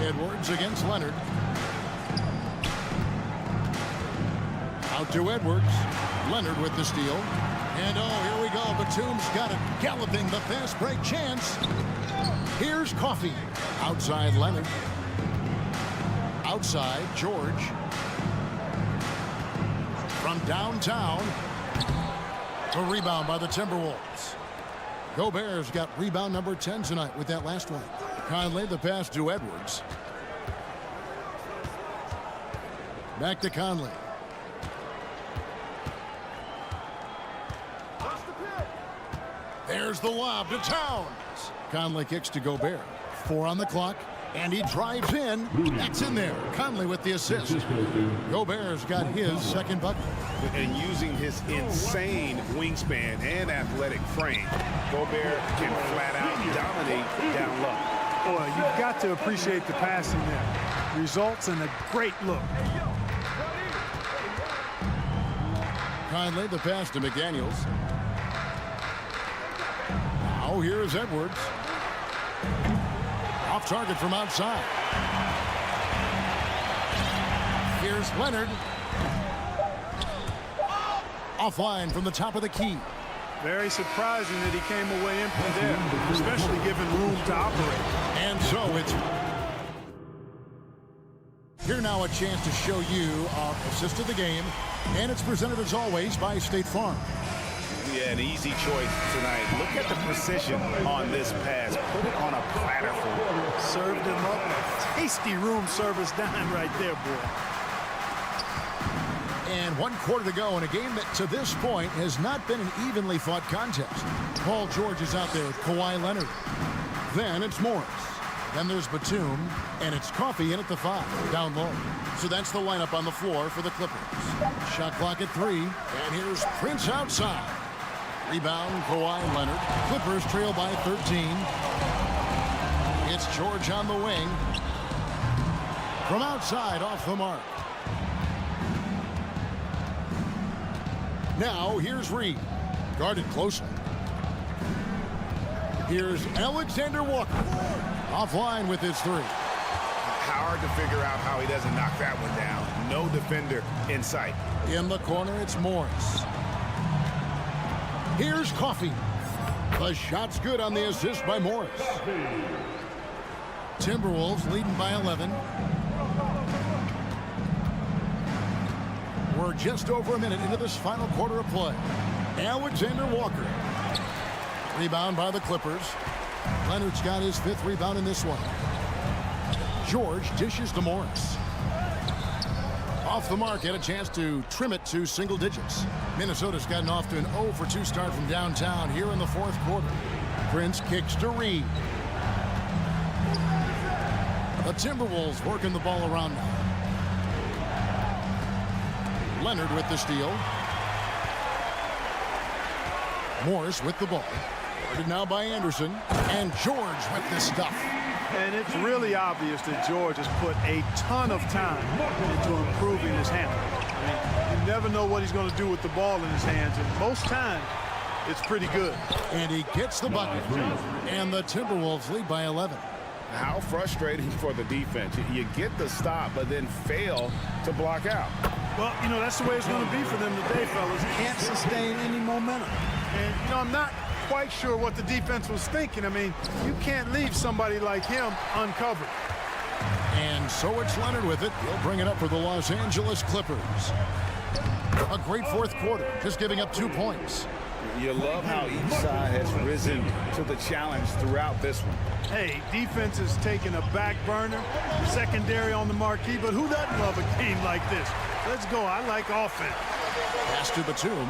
Edwards against Leonard. Out to Edwards. Leonard with the steal. And oh, here we go. Batum's got it galloping the fast break chance. Here's Coffey. Outside Leonard. Outside George. From downtown. A rebound by the Timberwolves. Gobert's got rebound number 10 tonight with that last one. Conley, the pass to Edwards. Back to Conley. There's the lob to Towns. Conley kicks to Gobert. 4 on the clock, and he drives in. That's in there. Conley with the assist. Gobert's got his second bucket. And using his insane wingspan and athletic frame, Gobert can flat out dominate down low. Boy, you've got to appreciate the passing there. Results in a great look. Conley, the pass to McDaniels. Now here's Edwards. Off target from outside. Here's Leonard. Offline from the top of the key. Very surprising that he came away empty there, especially given room to operate. And so it's here now, a chance to show you our assist of the game, and it's presented as always by State Farm. Yeah, an easy choice tonight. Look at the precision on this pass. Put it on a platter for him. Served him up a tasty room service dime right there, boy. And 1 quarter to go in a game that to this point has not been an evenly fought contest. Paul George is out there with Kawhi Leonard. Then it's Morris. Then there's Batum, and it's Coffey in at the 5, down low. So that's the lineup on the floor for the Clippers. Shot clock at 3, and here's Prince outside. Rebound, Kawhi Leonard. Clippers trail by 13. It's George on the wing. From outside, off the mark. Now, here's Reed. Guarded closely. Here's Alexander Walker. Offline with his 3. Hard to figure out how he doesn't knock that one down. No defender in sight. In the corner, it's Morris. Here's Coffey. The shot's good on the assist by Morris. Timberwolves leading by 11. We're just over a minute into this final quarter of play. Alexander Walker. Rebound by the Clippers. Leonard's got his 5th rebound in this one. George dishes to Morris. Off the mark, had a chance to trim it to single digits. Minnesota's gotten off to an 0 for 2 start from downtown here in the 4th quarter. Prince kicks to Reed. The Timberwolves working the ball around now. Leonard with the steal. Morris with the ball. Guarded now by Anderson. And George with the stuff. And it's really obvious that George has put a ton of time into improving his handling. I mean, you never know what he's going to do with the ball in his hands, and most times it's pretty good. And he gets the bucket. And the Timberwolves lead by 11. How frustrating for the defense. You get the stop, but then fail to block out. Well, you know, that's the way it's going to be for them today, fellas. Can't sustain any momentum. And, you know, I'm not quite sure what the defense was thinking. I mean, you can't leave somebody like him uncovered. And so it's Leonard with it. He'll bring it up for the Los Angeles Clippers. A great 4th quarter, just giving up 2 points. You love how each side has risen to the challenge throughout this one. Hey, defense is taking a back burner, secondary on the marquee, but who doesn't love a game like this? Let's go. I like offense. Pass to Batum.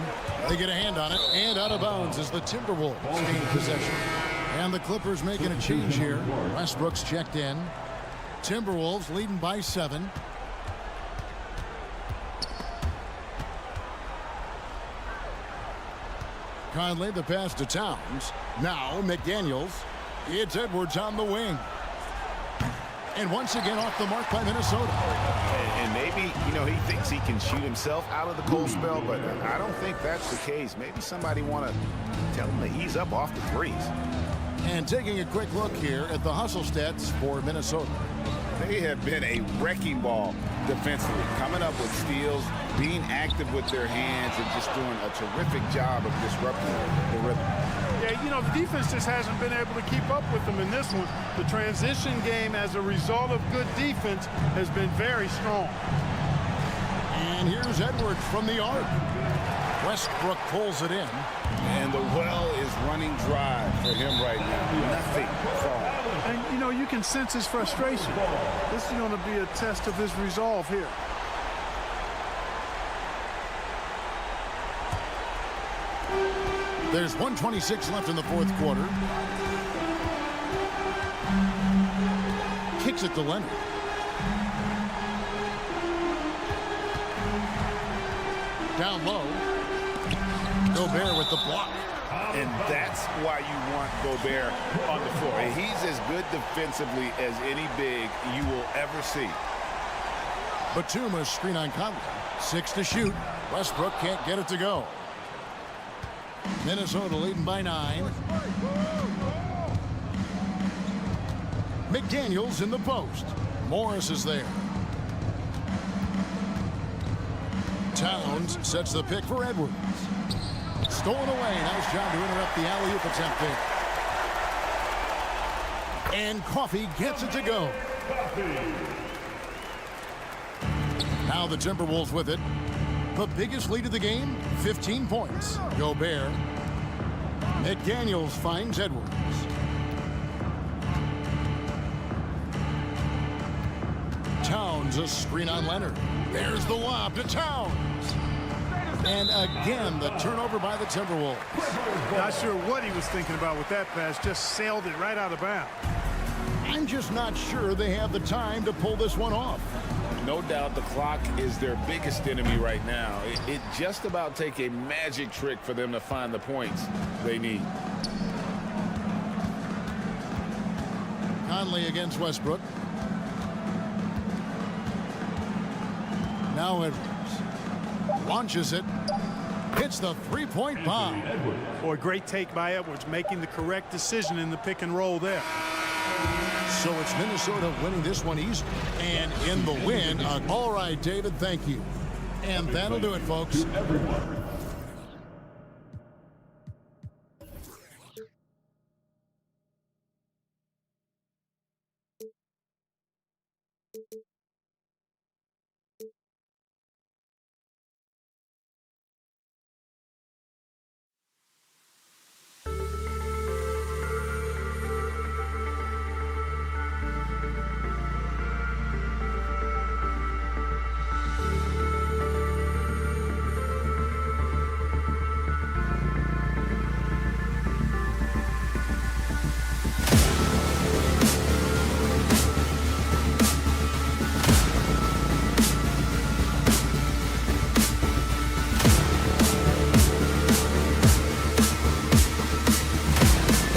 They get a hand on it, and out of bounds as the Timberwolves gain possession. And the Clippers making a change here. Westbrook's checked in. Timberwolves leading by 7. Conley, the pass to Towns. Now McDaniels. It's Edwards on the wing. And once again off the mark by Minnesota. And maybe, you know, he thinks he can shoot himself out of the cold spell, but I don't think that's the case. Maybe somebody want to tell him to ease up off the threes. And taking a quick look here at the hustle stats for Minnesota. They have been a wrecking ball defensively, coming up with steals, being active with their hands, and just doing a terrific job of disrupting the rhythm. Yeah, you know, the defense just hasn't been able to keep up with them in this one. The transition game, as a result of good defense, has been very strong. And here's Edwards from the arc. Westbrook pulls it in. And the well is running dry for him right now. Nothing falling. And, you know, you can sense his frustration. This is going to be a test of his resolve here. There's 1:26 left in the fourth quarter. Kicks it to Leonard. Down low. Gobert with the block. And that's why you want Gobert on the floor. He's as good defensively as any big you will ever see. Batuma's screen on Conley. 6 to shoot. Westbrook can't get it to go. Minnesota leading by 9. McDaniels in the post. Morris is there. Towns sets the pick for Edwards. Stolen away. Nice job to interrupt the alley-oop attempt there. And Coffey gets it to go. Now the Timberwolves with it. The biggest lead of the game, 15 points. Gobert. McDaniels finds Edwards. Towns a screen on Leonard. There's the lob to Towns. And again, the turnover by the Timberwolves. Not sure what he was thinking about with that pass. Just sailed it right out of bounds. I'm just not sure they have the time to pull this one off. No doubt the clock is their biggest enemy right now. It just about take a magic trick for them to find the points they need. Conley against Westbrook. Now Edwards launches it. Hits the three-point bomb. Boy, great take by Edwards, making the correct decision in the pick and roll there. So it's Minnesota winning this one easy. And in the win, all right, David, thank you. And that'll do it, folks.